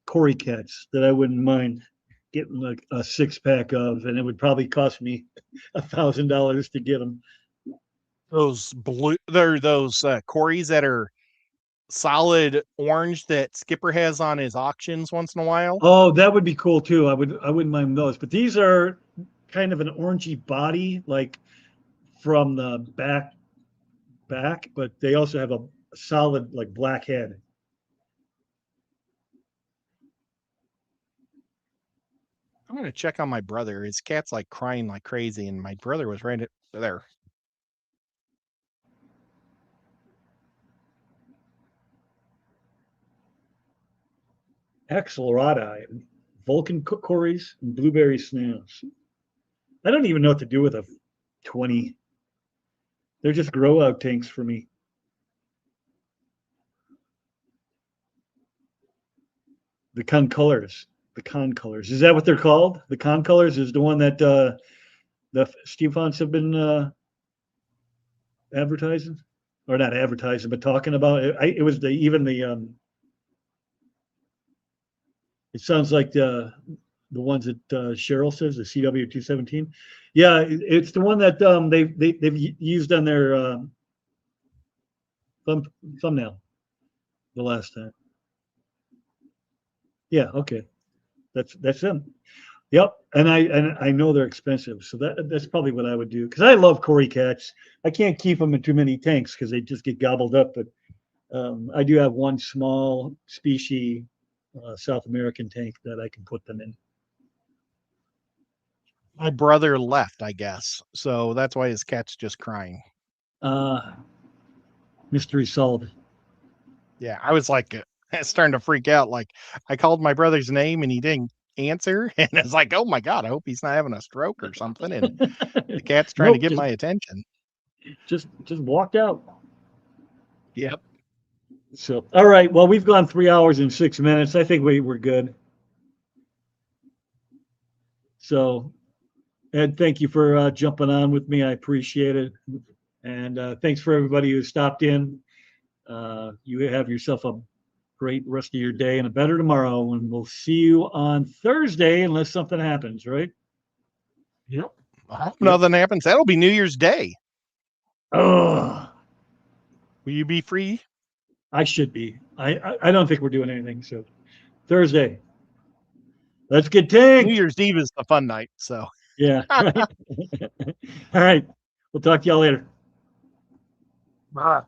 S1: Cory cats that I wouldn't mind getting like a 6-pack of, and it would probably cost me $1,000 to get them.
S2: Those Corys that are solid orange that Skipper has on his auctions once in a while.
S1: Oh, that would be cool too. I wouldn't mind those. But these are kind of an orangey body, like from the back, but they also have a solid like black head.
S2: I'm gonna check on my brother. His cat's like crying like crazy, and my brother was right there.
S1: Axelrodi, Vulcan cories, and blueberry snails. I don't even know what to do with a 20. They're just grow out tanks for me. The concolors. The concolors. Is that what they're called? The concolors is the one that the Steve Fonts have been advertising, or not advertising, but talking about. It was the It sounds like the ones that Cheryl says, the CW 217. Yeah, it's the one that they've used on their thumbnail the last time. Yeah, okay, that's them. Yep, and I know they're expensive, so that's probably what I would do, because I love Cory cats. I can't keep them in too many tanks because they just get gobbled up. But I do have one small species South American tank that I can put them in.
S2: My brother left, I guess, so that's why his cat's just crying.
S1: Mystery solved.
S2: Yeah, I was like starting to freak out. Like I called my brother's name and he didn't answer, and it's like, oh my god, I hope he's not having a stroke or something. And the cat's trying to get my attention.
S1: Just walked out.
S2: Yep.
S1: So, all right. Well, we've gone 3 hours and 6 minutes. I think we're good. So, Ed, thank you for jumping on with me. I appreciate it. And thanks for everybody who stopped in. You have yourself a great rest of your day and a better tomorrow. And we'll see you on Thursday unless something happens, right?
S2: Yep. I hope nothing happens. That'll be New Year's Day.
S1: Oh,
S2: will you be free?
S1: I should be. I don't think we're doing anything. So Thursday. Let's get tanked.
S2: New Year's Eve is the fun night. So
S1: yeah. Right. All right. We'll talk to y'all later.
S2: bye.